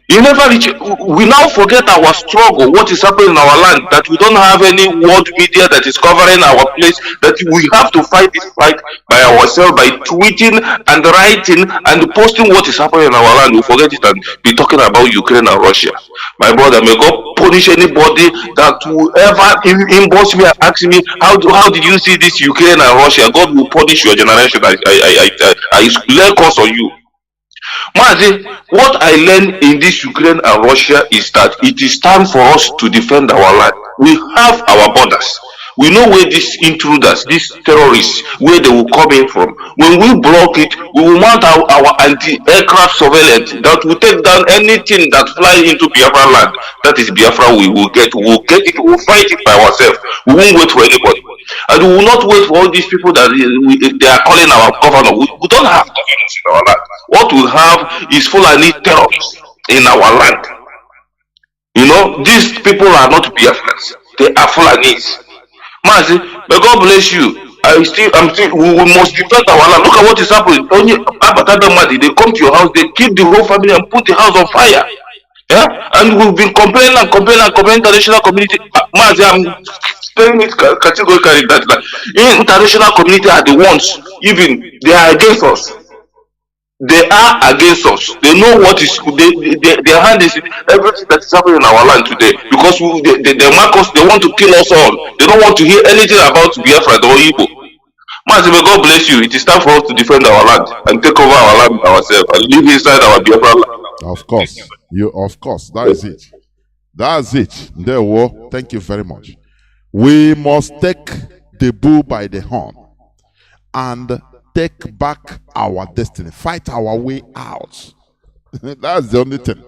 S12: You never reach. We now forget our struggle, what is happening in our land, that we don't have any world media that is covering our place, that we have to fight this fight by ourselves, by tweeting and writing and posting what is happening in our land. We forget it and be talking about Ukraine and Russia. My brother, may God punish anybody that will ever inbox me and ask me, how did you see this Ukraine and Russia? God will punish your generation. I lay curse on you. Mazi, what I learned in this Ukraine and Russia is that it is time for us to defend our land. We have our borders. We know where these intruders, these terrorists, where they will come in from. When we block it, we will mount our anti-aircraft surveillance that will take down anything that flies into Biafra land. That is Biafra. We will get it. We will fight it by ourselves. We won't wait for anybody. And we will not wait for all these people that they are calling our governor. We don't have governors in our land. What we have is Fulani terrorists in our land. These people are not Biafrans. They are Fulanis. Mazi, may God bless you. We must defend our land. Look at what is happening. They come to your house, they kill the whole family and put the house on fire. Yeah? And we've been complaining international community. Mazi, I'm saying it categorically that international community are the ones, even they are against us. They are against us. They know what is their hand is in everything that is happening in our land today. Because they mark us, they want to kill us all. They don't want to hear anything about Biafra or Igbo. Mazi, may God bless you. It is time for us to defend our land and take over our land ourselves and live inside our Biafra land.
S2: Of course, that is it. That's it. There, thank you very much. We must take the bull by the horn and take back our destiny, fight our way out. That's the only thing.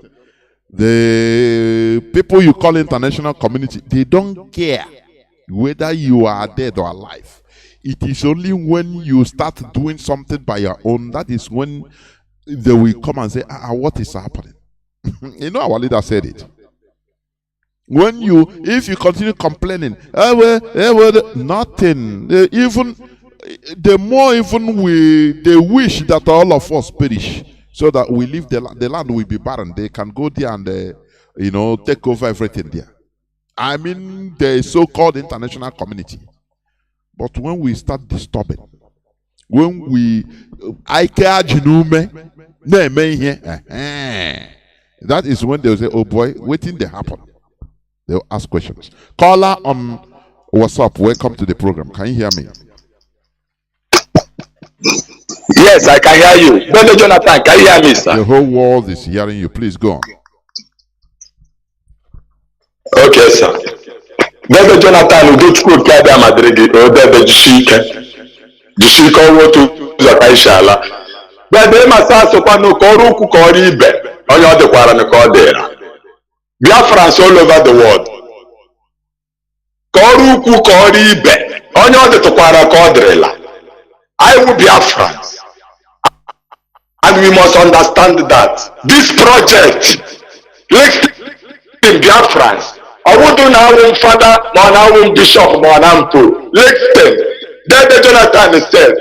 S2: The people you call international community, they don't care whether you are dead or alive. It is only when you start doing something by your own, that is when they will come and say, what is happening? You know, our leader said it. If you continue complaining, nothing. The more they wish that all of us perish, so that we leave the land will be barren. They can go there and take over everything there. I mean, the so-called international community. But when we start disturbing, when we that is when they'll say, oh boy, waiting they happen. They'll ask questions. Caller on WhatsApp, welcome to the program. Can you hear me?
S13: Yes, I can hear you. Brother Johnathan, can you hear me, sir?
S2: The whole world is hearing you. Please go on.
S13: Okay, sir. Brother Johnathan, we do school Kabia Madrid, Brother Jishika. Jishika, what to Zakaishala. But they must also no Koruku Koribe, on your the Quaranakodera. Biafrans all over the world. Koruku Koribe, on your the Kwarakodrela. I will be Biafrans. And we must understand that this project, let's in Biafrans, I wouldn't have one father, nor have bishop, nor have two. Listen, then the Johnathan said,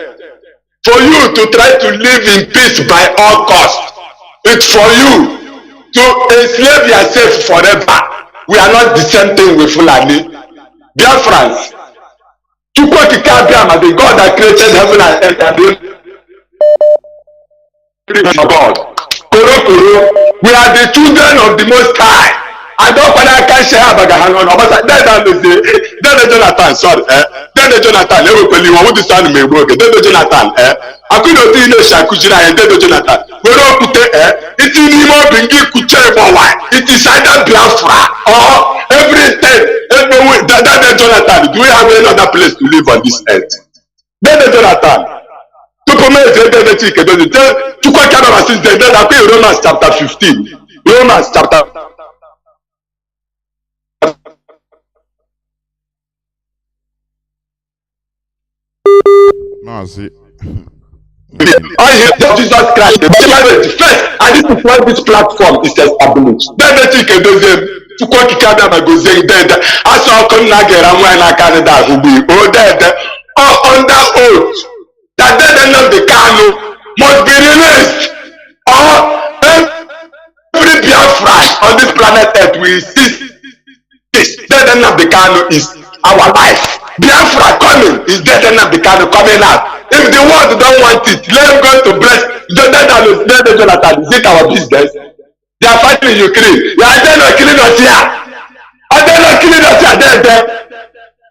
S13: for you to try to live in peace by all costs, it's for you to enslave yourself forever. We are not the same thing with Fulani. Biafrans, the God that created heaven and earth and God. We are the children of the Most High. I don't want to share hang on. Then Jonathan, sorry. Then Jonathan, everybody want to stand me broke. Then Jonathan, I could not see no Shakujira and then Jonathan. We don't put it in more being it is either Biafra or everything. Then Jonathan, do we have any other place to live on this earth? Then Jonathan. Romans chapter 15. Romans chapter
S2: Mazi.
S13: I hear Jesus Christ. First, and this is why this platform is established. Then the thing to quote Canada go say dead. I saw Kunagera when I Canada who be dead or under oath that the Kanu must be released or every Biafra on this planet Earth will cease. The Kanu is our life. Biafra coming is the Kanu coming out. If the world don't want it, let them go to bless. Jonathan, is it our business? They are fighting in Ukraine. Are they not killing us here? Are they not killing us here?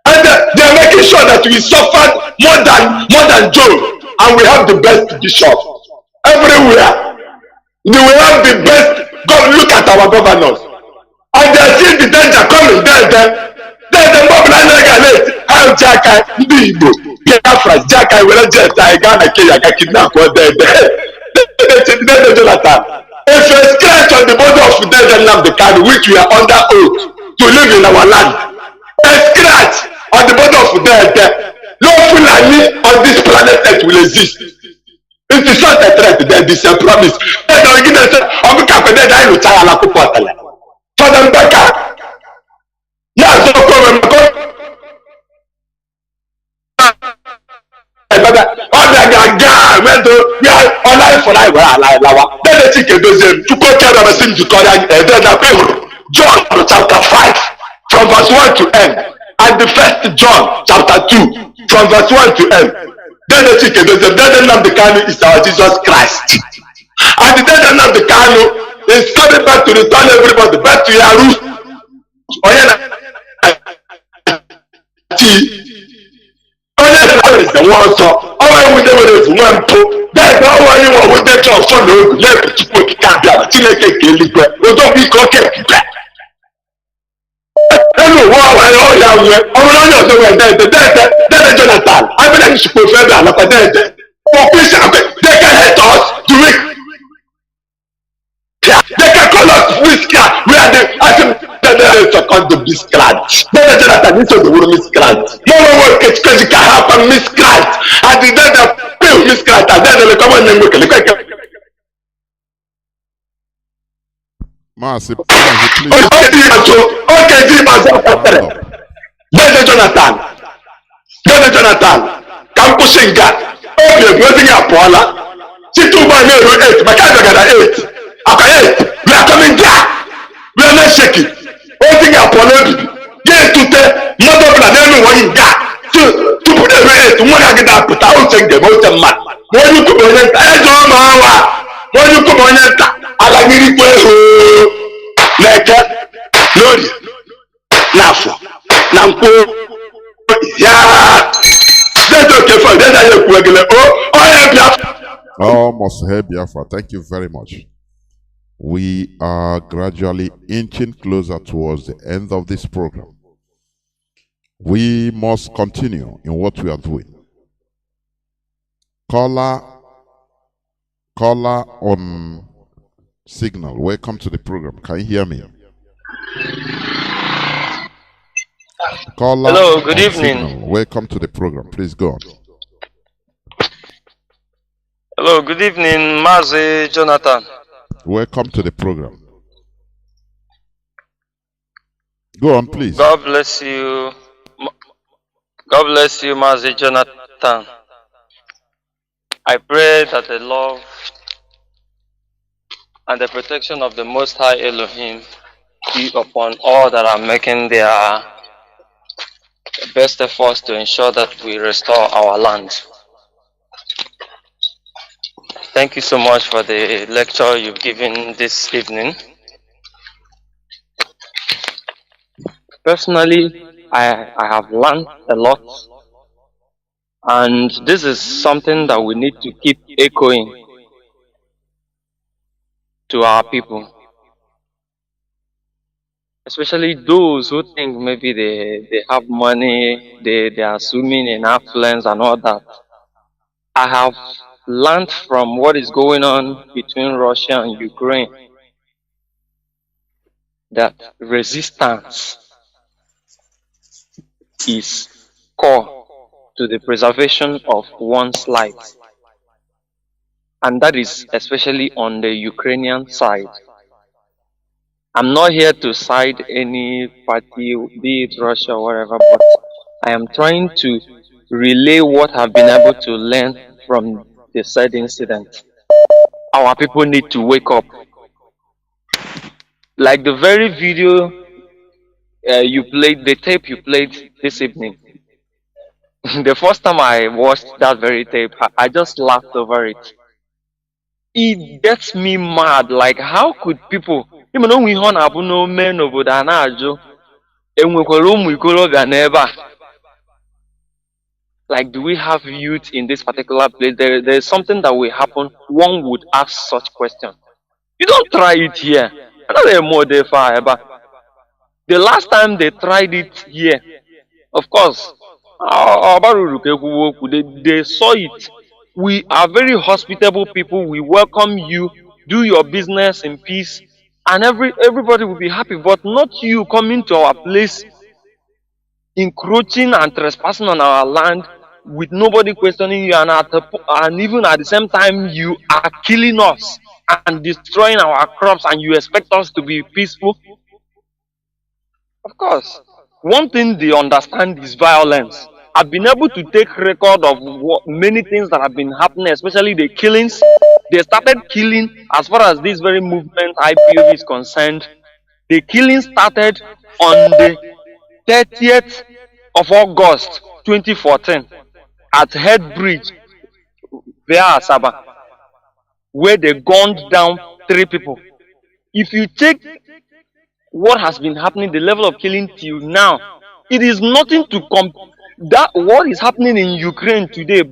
S13: And they are making sure that we suffer more than Job, and we have the best bishop everywhere. We have the best. God, look at our governors, and they are seeing the danger coming. The mob I'm Jacka, Igbo, Biafra, Jacka, will just Ghana, Kenya, kidnap for Jonathan. If you scratch on the border of Nnamdi, which we are under oath to live in our land, a scratch on the border of no Fulani on this planet Earth will exist. It is not a threat, there is a promise. For them back. Yeah, so we are online for life. Then the chicken does to go care of a sin to call John chapter 5 from verse 1 to end, and the first John chapter 2 from verse 1 to end. Then the chicken does the Kanu is our Jesus Christ. And the day that Nnamdi Kanu is coming back to return everybody back to your roots. Onye na-eze nwa ọsọ ọnwa enwude nwere efu nwa mpụ dede ọnwa onye nwe nwete trọfọ na ogu na-efu Chukwu okike abịa Chineke nke eluigwe odogwu ike oke ebube elu ụwa ọwara ọya nwe ọbụrụ onye ọzọ nwere dede Jonathan abịa nchukwu ofe ebe alakwa dede ofisa they can hate us to make they can call us whisker we are the second to miscreant dede Jonathan is the word miscreant no one can happen miscreant and the dede pay miscreant and then they come on and make
S2: Mazi, please.
S13: Okay, Dede Jonathan, Kampusinga, Obi Egwuregwu apụọla, site ugbu a na-eru 8, maka agagara 8, aka 8, we are coming there, we are not shaking, ozi gị apụọla obibi, ga-etute mmadụ ọbụla n'elu ụwa nga, tupu na-eru 8, nwa gị ga-apụta uche nge ma uche mmadụ, ma onye ukwu ma onye nta, eze ọma awa, ma onye ukwu ma onye nta, ala nyirikwa ehu, n'eke, n'orie, n'afọ, na nkwụ, ya.
S2: Almost here, Biafra. Thank you very much. We are gradually inching closer towards the end of this program. We must continue in what we are doing. Caller on signal. Welcome to the program. Can you hear me? Caller.
S14: Hello, good evening.
S2: Signal. Welcome to the program. Please go on.
S14: Hello, good evening, Mazi Johnathan.
S2: Welcome to the program. Go on, please.
S14: God bless you. God bless you, Mazi Johnathan. I pray that the love and the protection of the Most High Elohim be upon all that are making their best efforts to ensure that we restore our land. Thank you so much for the lecture you've given this evening. Personally, I have learned a lot, and this is something that we need to keep echoing to our people, especially those who think maybe they have money, they are swimming in affluence and all that. I have learned from what is going on between Russia and Ukraine that resistance is core to the preservation of one's life, and that is especially on the Ukrainian side. I'm not here to side any party, be it Russia or whatever, but I am trying to relay what I've been able to learn from the said incident. Our people need to wake up. Like the very video you played, the tape you played this evening. The first time I watched that very tape, I just laughed over it. It gets me mad. Like, how could people, even though we have no men over there, like, do we have youth in this particular place? There's something that will happen. One would ask such question. You don't try it here. The last time they tried it here, of course, they saw it. We are very hospitable people. We welcome you. Do your business in peace, and everybody will be happy. But not you coming to our place, encroaching and trespassing on our land with nobody questioning you, and even at the same time you are killing us and destroying our crops, and you expect us to be peaceful. Of course, one thing they understand is violence. I've been able to take record of many things that have been happening, especially the killings. They started killing, as far as this very movement IPOB is concerned. The killing started on the 30th of August 2014 at Head Bridge, via Asaba. where they gunned down 3 people. If you take what has been happening, the level of killing till now, it is nothing to that what is happening in Ukraine today.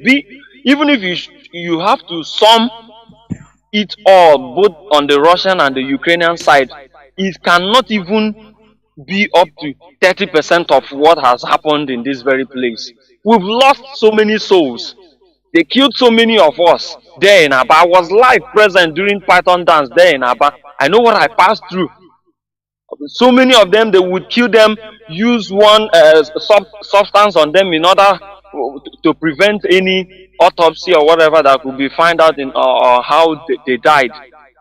S14: Even if you have to sum it all, both on the Russian and the Ukrainian side, it cannot even be up to 30% of what has happened in this very place. We've lost so many souls. They killed so many of us there in Aba. I was live present during Python dance there in Aba. I know what I passed through. So many of them, they would kill them, use one substance on them in order to prevent any autopsy or whatever that could be found out in or how they died.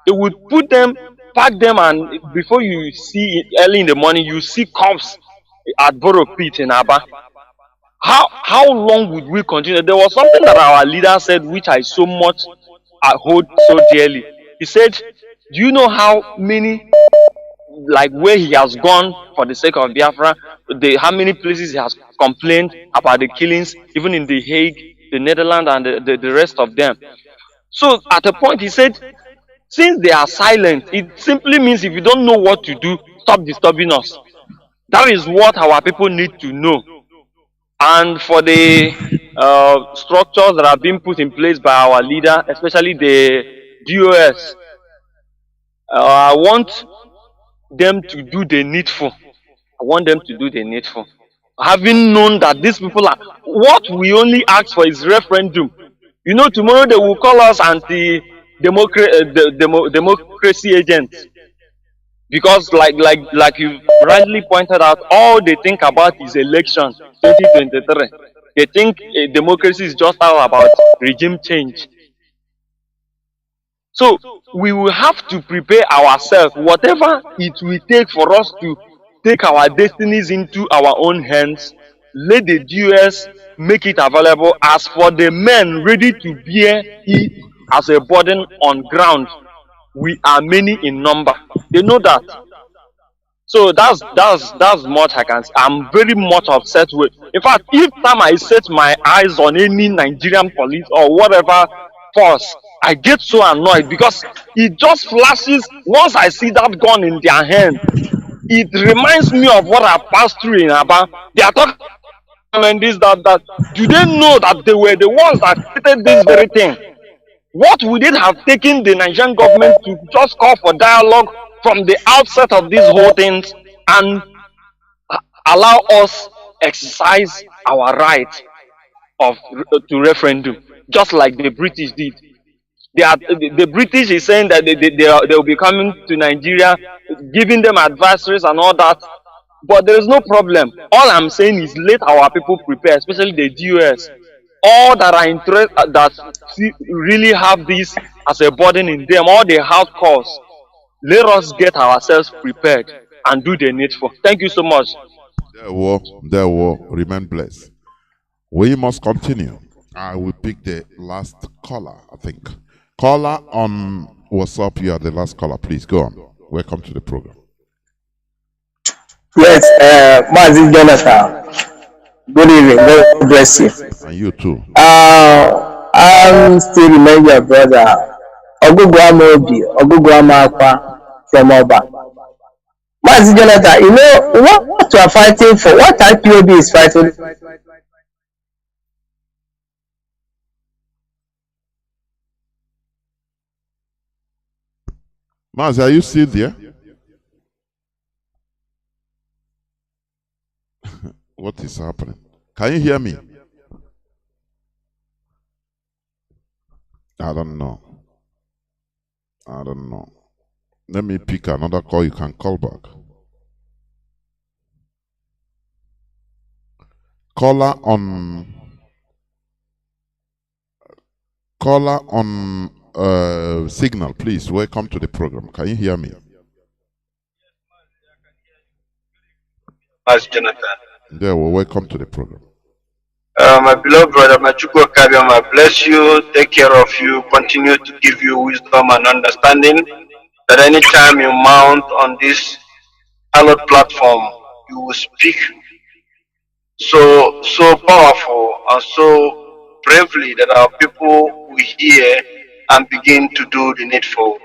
S14: They would put them, pack them, and before you see it early in the morning, you see corpse at Borough Pit in Aba. How long would we continue? There was something that our leader said, which I so much hold so dearly. He said, "Do you know how many, like where he has gone for the sake of Biafra, how many places he has complained about the killings, even in The Hague, the Netherlands, and the rest of them?" So at a point he said, since they are silent, it simply means if you don't know what to do, stop disturbing us. That is what our people need to know. And for the structures that are being put in place by our leader, especially the DOS, I want them to do the needful. I want them to do the needful. Having known that these people are, what we only ask for is referendum. You know, tomorrow they will call us anti-democracy agents. Because like you rightly pointed out, all they think about is election 2023. They think democracy is just all about regime change. So we will have to prepare ourselves, whatever it will take for us to take our destinies into our own hands. Let the DOS make it available. As for the men ready to bear it as a burden on ground, we are many in number. They know that. So that's much I can say. I'm very much upset with. In fact, each time I set my eyes on any Nigerian police or whatever force, I get so annoyed because it just flashes. Once I see that gun in their hand, it reminds me of what I passed through in Aba. They are talking and this, that. Do they know that they were the ones that created this very thing? What would it have taken the Nigerian government to just call for dialogue from the outset of these whole things and allow us exercise our right to referendum, just like the British did? The British is saying that they will be coming to Nigeria, giving them advisories and all that, but there is no problem. All I'm saying is let our people prepare, especially the DOS. All that are interested, that really have this as a burden in them, all the hardcores, let us get ourselves prepared and do the needful. Thank you so much.
S2: There will remain blessed. We must continue. I will pick the last caller, I think. Caller on WhatsApp, you are the last caller. Please go on. Welcome to the program.
S15: Yes, Mazi Johnathan. Good evening. God bless you.
S2: And you too.
S15: I'm still remember your brother Ogugwamakwa from Oba. Mazi Johnathan, you know what you are fighting for, what IPOB is fighting.
S2: Mazi, are you still there? What is happening? Can you hear me? I don't know. Let me pick another call. You can call back. Caller on signal, please. Welcome to the program. Can you hear me?
S16: Mazi Johnathan.
S2: There, well, welcome to the program.
S16: My beloved brother, Machuko Kabiam, I bless you, take care of you, continue to give you wisdom and understanding, that anytime you mount on this hallowed platform, you will speak so powerful and so bravely that our people will hear and begin to do the needful.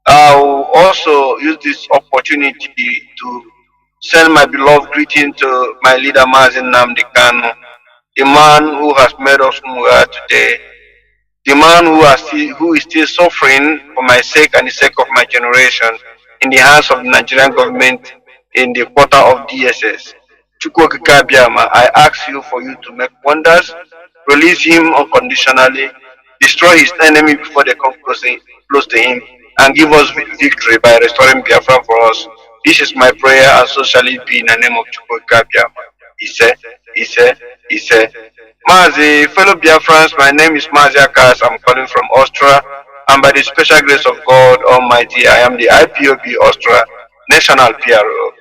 S16: I'll also use this opportunity to send my beloved greeting to my leader Mazi Kanu, the man who has made us who we are today, the man who is still suffering for my sake and the sake of my generation in the hands of the Nigerian government in the quarter of DSS. Chukwokika Biama, I ask you for you to make wonders, release him unconditionally, destroy his enemy before they come close to him, and give us victory by restoring Biafra for us. This is my prayer, and so shall it be in the name of Chukwokika Biama. He said. Mazi, fellow Biafrans, my name is Mazi Akas. I'm calling from Austria, and by the special grace of God Almighty, I am the IPOB Austria National PRO.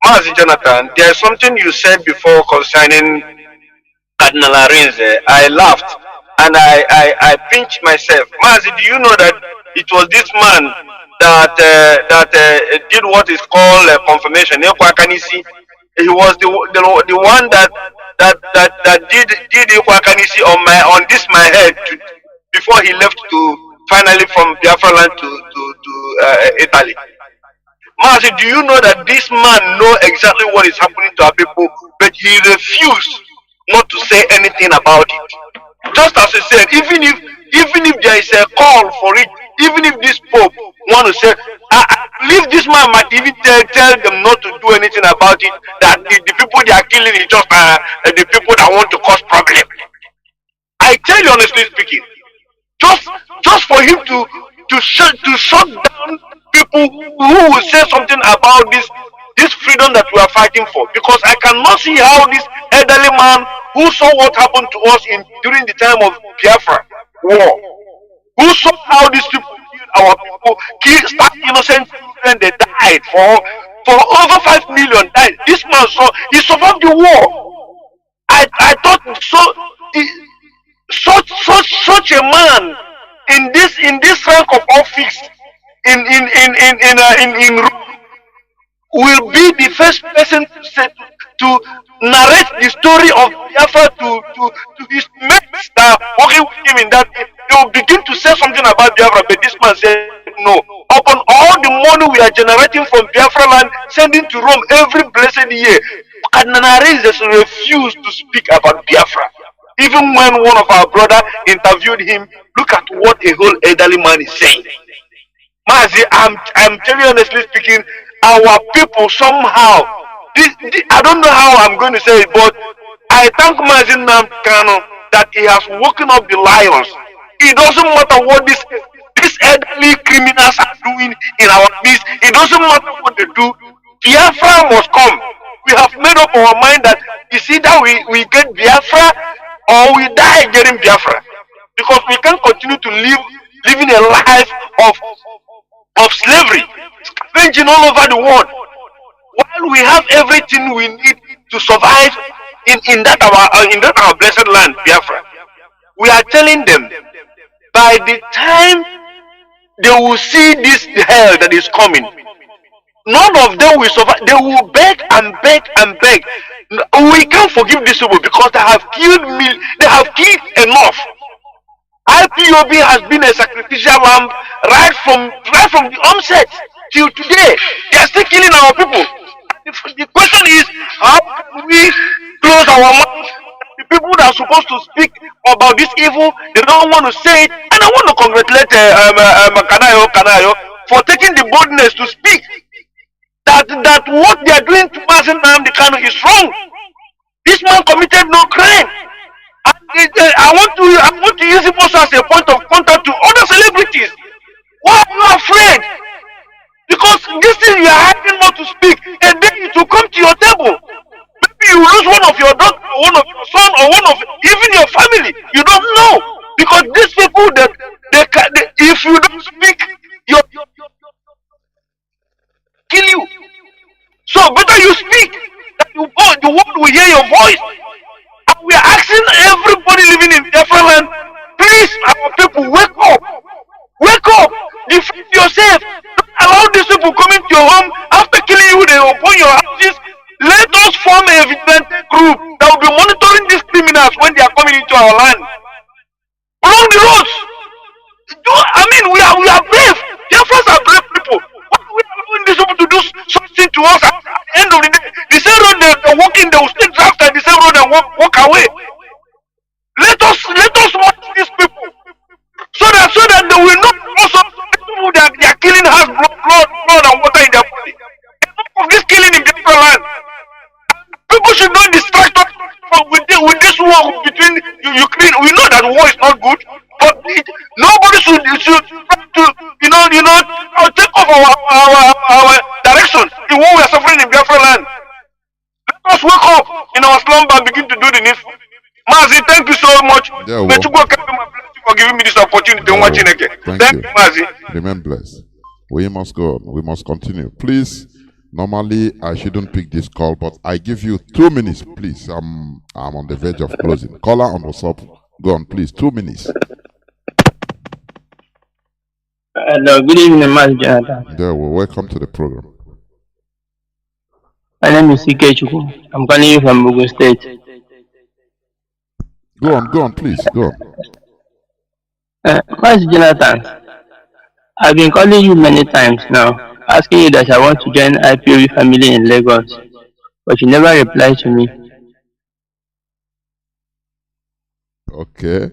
S16: Mazi Johnathan, there is something you said before concerning Cardinal Arinze. I laughed and I pinched myself. Mazi, do you know that it was this man that did what is called confirmation? He was the one that did Iwakanisi on this my head before he left to finally from Biafra land to Italy. Mazi, do you know that this man know exactly what is happening to our people, but he refused not to say anything about it? Just as he said, even if there is a call for it, even if this Pope want to say, leave this man might even tell them not to do anything about it, that the people they are killing is just the people that want to cause problem. I tell you honestly speaking, just for him to shut down people who will say something about this freedom that we are fighting for, because I cannot see how this elderly man who saw what happened to us during the time of Biafra war, who saw how these people killed our people, stark innocent children, they died for over 5 million died. This man he survived the war. I thought such a man in this rank of office in Rome will be the first person to narrate the story of Biafra to his mates that are working with him in that. They will begin to say something about Biafra, but this man said no. Upon all the money we are generating from Biafra land, sending to Rome every blessed year, Cardinal Arinze refused to speak about Biafra. Even when one of our brothers interviewed him, look at what a whole elderly man is saying. Mazi, I'm telling you honestly speaking, our people somehow, I don't know how I'm going to say it, but I thank Mazi Kanu that he has woken up the lions. It doesn't matter what these elderly criminals are doing in our midst. It doesn't matter what they do. Biafra must come. We have made up our mind that it's either we get Biafra or we die getting Biafra. Because we can't continue to living a life of slavery, scavenging all over the world, while we have everything we need to survive in that our blessed land, Biafra. We are telling them, by the time they will see this hell that is coming, none of them will survive. They will beg and beg and beg. We can't forgive these people because they have killed enough. IPOB has been a sacrificial lamb right from the onset till today. They are still killing our people. The question is, how can we close our mouth? The people that are supposed to speak about this evil, they don't want to say it. And I want to congratulate Kanayo for taking the boldness to speak that what they are doing to Mazi Kanu is wrong. This man committed no crime. I want to use it also as a point of contact to other celebrities. Why are you afraid? Because this thing you are hiding not to speak, and then it will come to your table. Maybe you lose one of your daughter, or one of your son, or one of even your family. You don't know, because these people that they if you don't speak, kill you. So better you speak. That the world will hear your voice. And we are asking everybody living in Biafra land, please, our people, wake up. Wake up. Defend yourself. Don't allow these people coming to your home. After killing you, they open your houses. Let us form a vigilante group that will be monitoring these criminals when they are coming into our land. Along the roads.
S12: once. At the end of the day, the same road they're walking, they will still draft at the same road and walk away. Let us watch these people so that they will not also people that they are killing has blood and water in their body. Enough of this killing in Biafra land. People should not distract us with this war between Ukraine. We know that war is not good, but nobody should try to take off our direction in what we are suffering in Biafra land. Let us wake up in our slumber and begin to do the needful. Mazi, thank you so much. May you for giving me this opportunity to watch again. Thank you, Mazi.
S2: Remain blessed. We must go on. We must continue. Please, normally I shouldn't pick this call, but I give you 2 minutes, please. I'm on the verge of closing. Caller on WhatsApp. Go on, please. 2 minutes.
S17: Hello, good evening, Mazi Johnathan.
S2: There, well, welcome to the program.
S17: My name is Ike. I'm calling you from Ogun State.
S2: Go on, please. Go on.
S17: Mazi Johnathan, I've been calling you many times now, asking you that I want to join IPOB family in Lagos, but you never replied to me.
S2: Okay.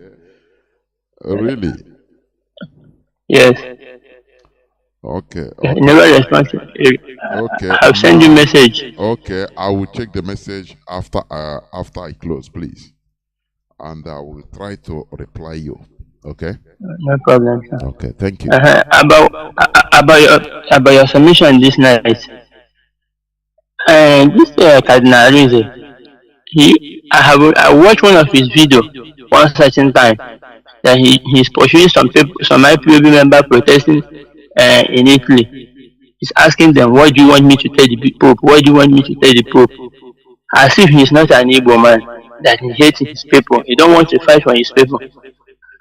S2: Really?
S17: Yes.
S2: Okay.
S17: You never respond.
S2: Okay.
S17: I've sent you a message.
S2: Okay, I will check the message after I close, please, and I will try to reply you. Okay.
S17: No problem, sir.
S2: Okay, thank you.
S17: About your submission this night. This Cardinal Rinze, I watched one of his videos one certain time that he's pursuing some IPOB member protesting in Italy. He's asking them, what do you want me to tell the Pope? What do you want me to tell the Pope? As if he's not an Igbo man, that he hates his people. He don't want to fight for his people.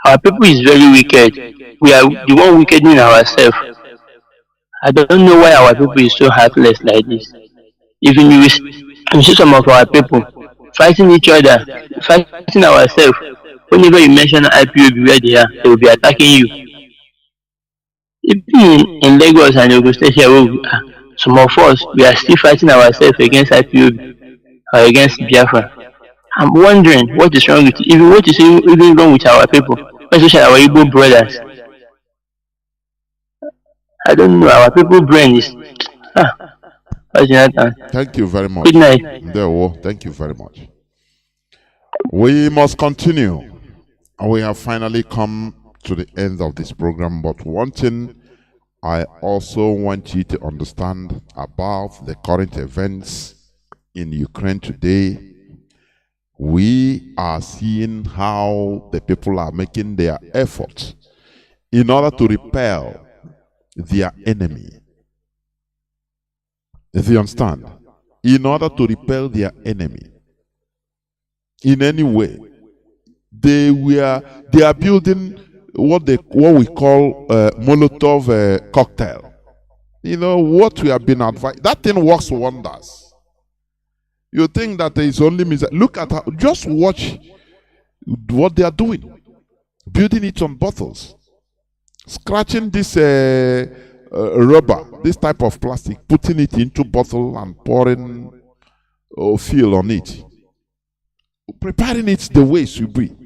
S17: Our people is very wicked. We are the one wickeding ourselves. I don't know why our people is so heartless like this. Even you see some of our people fighting each other, fighting ourselves. Whenever you mention IPOB where they are, they will be attacking you. Even in Lagos and Ogun State here, some of us, we are still fighting ourselves against IPOB or against Biafra. I'm wondering what is wrong with even what is even wrong with our people, especially our Igbo brothers. I don't know, our people brain is
S2: Thank you very much.
S17: Good night.
S2: Thank you very much. We must continue. And we have finally come to the end of this program. But one thing I also want you to understand about the current events in Ukraine today. We are seeing how the people are making their efforts in order to repel their enemy. If you understand, in order to repel their enemy in any way, they are building what we call Molotov cocktail. You know what we have been advised. That thing works wonders. You think that there is only music. Look at how, just watch what they are doing. Building it on bottles. Scratching this rubber, this type of plastic, putting it into bottle and pouring fuel on it. Preparing it the way it should be.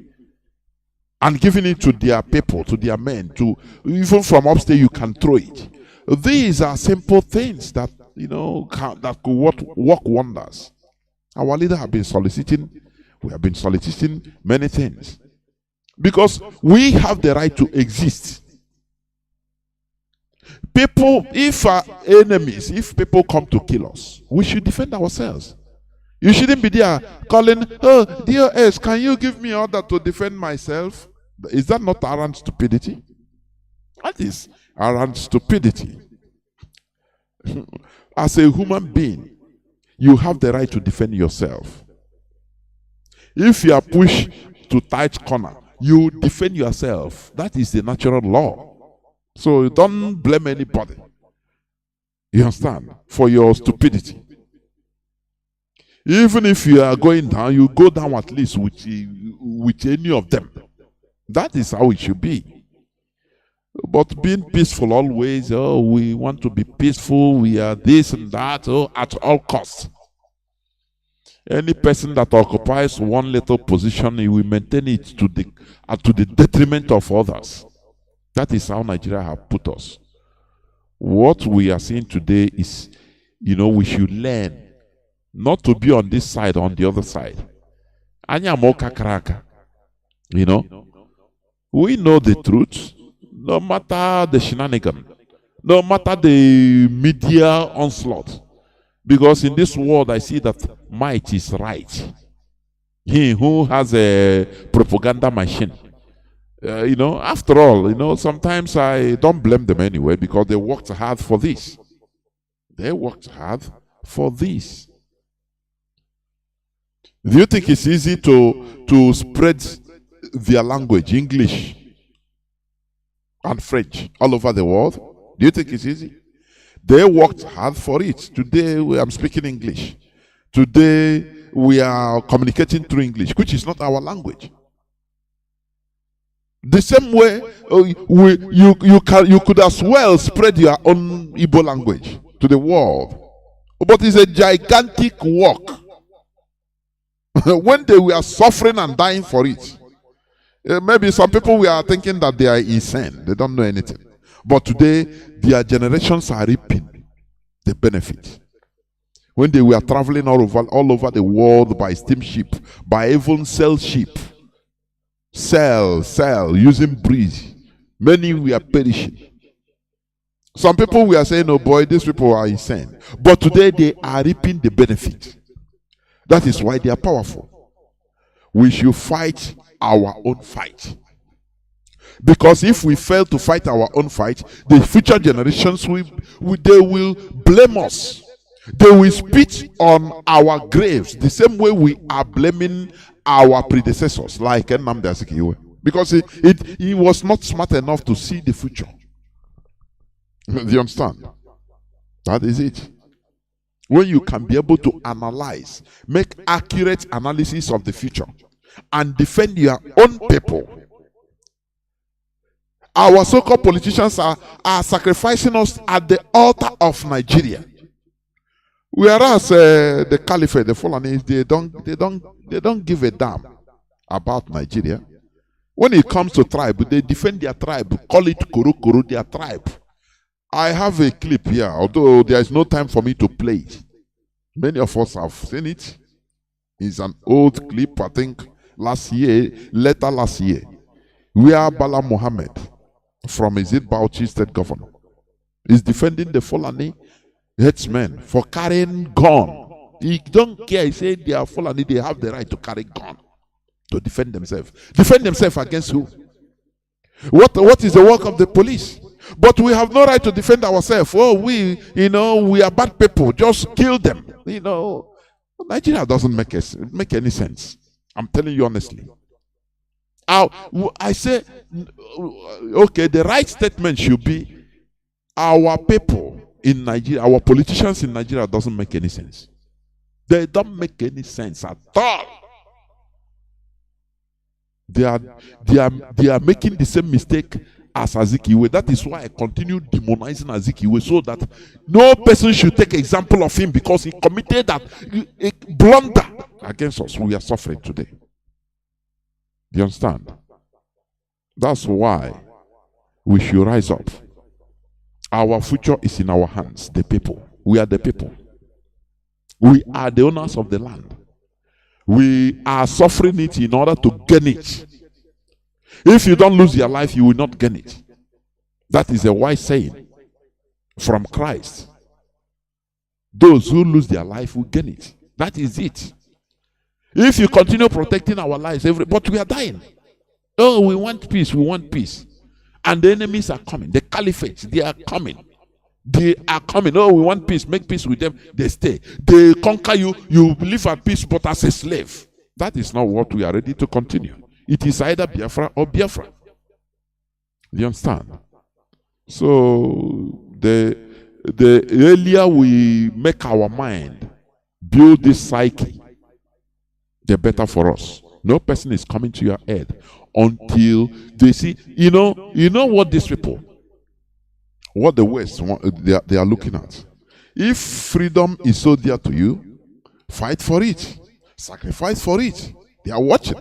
S2: And giving it to their people, to their men, to even from upstairs you can throw it. These are simple things that that could work wonders. Our leader have been soliciting, we have been soliciting many things. Because we have the right to exist. People, if our enemies, if people come to kill us, we should defend ourselves. You shouldn't be there calling, oh, dear S, can you give me order to defend myself? Is that not arrant stupidity? That is arrant stupidity. As a human being, you have the right to defend yourself. If you are pushed to tight corner, you defend yourself. That is the natural law. So don't blame anybody. You understand? For your stupidity. Even if you are going down, you go down at least with any of them. That is how it should be. But being peaceful always, oh, we want to be peaceful, we are this and that, oh, at all costs. Any person that occupies one little position, he will maintain it to the detriment of others. That is how Nigeria have put us. What we are seeing today is, we should learn not to be on this side or on the other side. We know the truth, no matter the shenanigan, no matter the media onslaught. Because in this world, I see that might is right. He who has a propaganda machine. After all, sometimes I don't blame them anyway because they worked hard for this. They worked hard for this. Do you think it's easy to spread their language, English and French, all over the world? Do you think it's easy? They worked hard for it. Today, I'm speaking English. Today, we are communicating through English, which is not our language. The same way, you could as well spread your own Igbo language to the world. But it's a gigantic work. When they were suffering and dying for it, maybe some people were thinking that they are insane. They don't know anything. But today, their generations are reaping the benefit. When they were traveling all over the world by steamship, by even sail ship, sail, using breeze, many were perishing. Some people were saying, oh boy, these people are insane. But today, they are reaping the benefit. That is why they are powerful. We should fight our own fight. Because if we fail to fight our own fight, the future generations they will blame us. They will spit on our graves the same way we are blaming our predecessors, like Nnamdi. Because he was not smart enough to see the future. Do you understand? That is it. When you can be able to analyze, make accurate analysis of the future, and defend your own people. Our so-called politicians are sacrificing us at the altar of Nigeria. Whereas the caliphate, the Fulanis, they don't give a damn about Nigeria. When it comes to tribe, they defend their tribe, call it Kuru, their tribe. I have a clip here, although there is no time for me to play it. Many of us have seen it. It's an old clip, I think later last year, where Bala Mohammed from Bauchi State Governor is defending the Fulani headsmen for carrying gun. He don't care. He said they are Fulani, they have the right to carry gun to defend themselves. Defend themselves against who? What is the work of the police? But we have no right to defend ourselves. Oh, we are bad people. Just kill them. Nigeria doesn't make any sense. I'm telling you honestly. I say, okay, the right statement should be our people in Nigeria, our politicians in Nigeria doesn't make any sense. They don't make any sense at all. They are making the same mistake as Azikiwe. That is why I continue demonizing Azikiwe, so that no person should take example of him because he committed a blunder against us. We are suffering today. Do you understand? That's why we should rise up. Our future is in our hands, the people. We are the people. We are the owners of the land. We are suffering it in order to gain it. If you don't lose your life, you will not gain it. That is a wise saying from Christ. Those who lose their life will gain it. That is it. If you continue protecting our lives, but we are dying. Oh, we want peace, we want peace. And the enemies are coming. The caliphates, they are coming. They are coming. Oh, we want peace, make peace with them. They stay. They conquer you, you live at peace, but as a slave. That is not what we are ready to continue. It is either Biafra or Biafra. Do you understand? So, the earlier we make our mind build this psyche, the better for us. No person is coming to your head until they see, you know what these people, what the West want, they are looking at. If freedom is so dear to you, fight for it. Sacrifice for it. They are watching.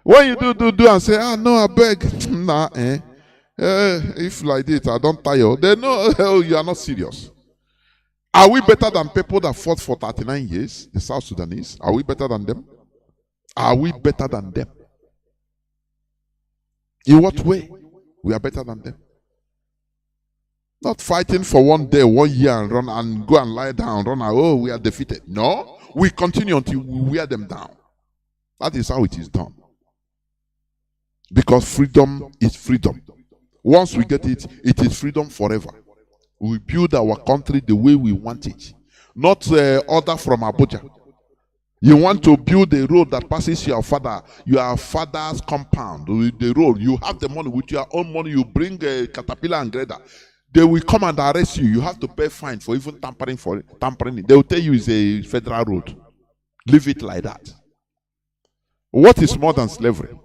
S2: When you do and say, no, I beg. Nah, if like this, I don't tire. They know you are not serious. Are we better than people that fought for 39 years, the South Sudanese? Are we better than them? Are we better than them? In what way? We are better than them. Not fighting for 1 day, 1 year, and run and go and lie down, run out. Oh, we are defeated. No, we continue until we wear them down. That is how it is done. Because freedom is freedom. Once we get it, it is freedom forever. We build our country the way we want it. Not order from Abuja. You want to build a road that passes your father's compound. The road, you have the money. With your own money, you bring a caterpillar and grader. They will come and arrest you. You have to pay fine for even tampering it. They will tell you it's a federal road. Leave it like that. What is more than slavery?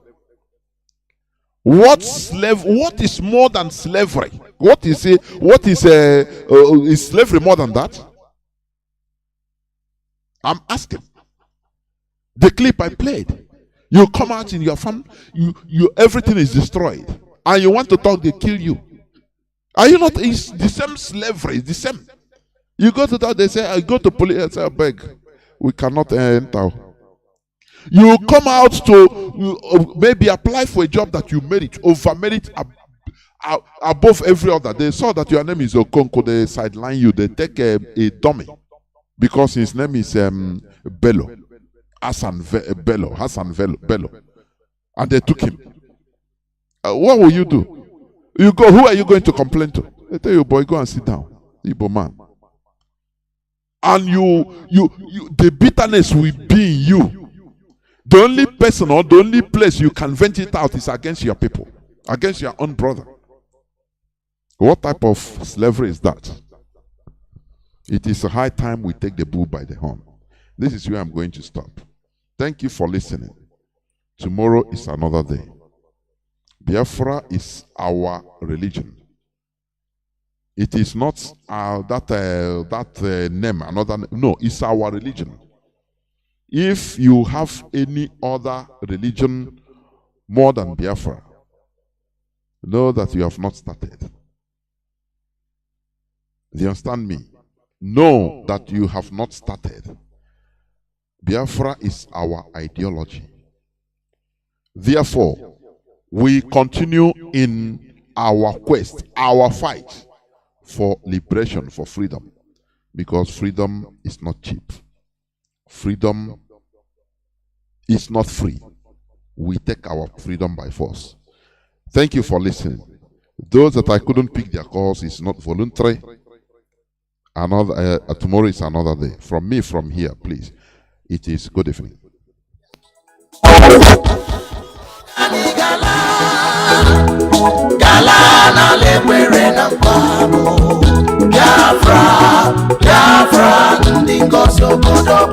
S2: What is more than slavery? Is slavery more than that? I'm asking. The clip I played, you come out in your farm, everything is destroyed, and you want to talk, they kill you. Are you not? It's the same slavery. It's the same. You go to that, they say, I go to police, I say, I beg, we cannot enter. You come out to maybe apply for a job that you merit, over merit above every other. They saw that your name is Okonko, they sideline you, they take a dummy because his name is Bello. Hassan Bello. And they took him. What will you do? You go, who are you going to complain to? They tell you, boy, go and sit down. Igbo man. And the bitterness will be in you. The only person or the only place you can vent it out is against your people, against your own brother. What type of slavery is that? It is a high time we take the bull by the horn. This is where I'm going to stop. Thank you for listening. Tomorrow is another day. Biafra is our religion. It is not that name, another name. No, it's our religion. If you have any other religion more than Biafra, know that you have not started. Do you understand me? Know that you have not started. Biafra is our ideology. Therefore, we continue in our quest, our fight for liberation, for freedom. Because freedom is not cheap. Freedom is not free. We take our freedom by force. Thank you for listening. Those that I couldn't pick their calls, is not voluntary. Tomorrow is another day. From me, from here, please. It is good evening. Biafra, Biafra,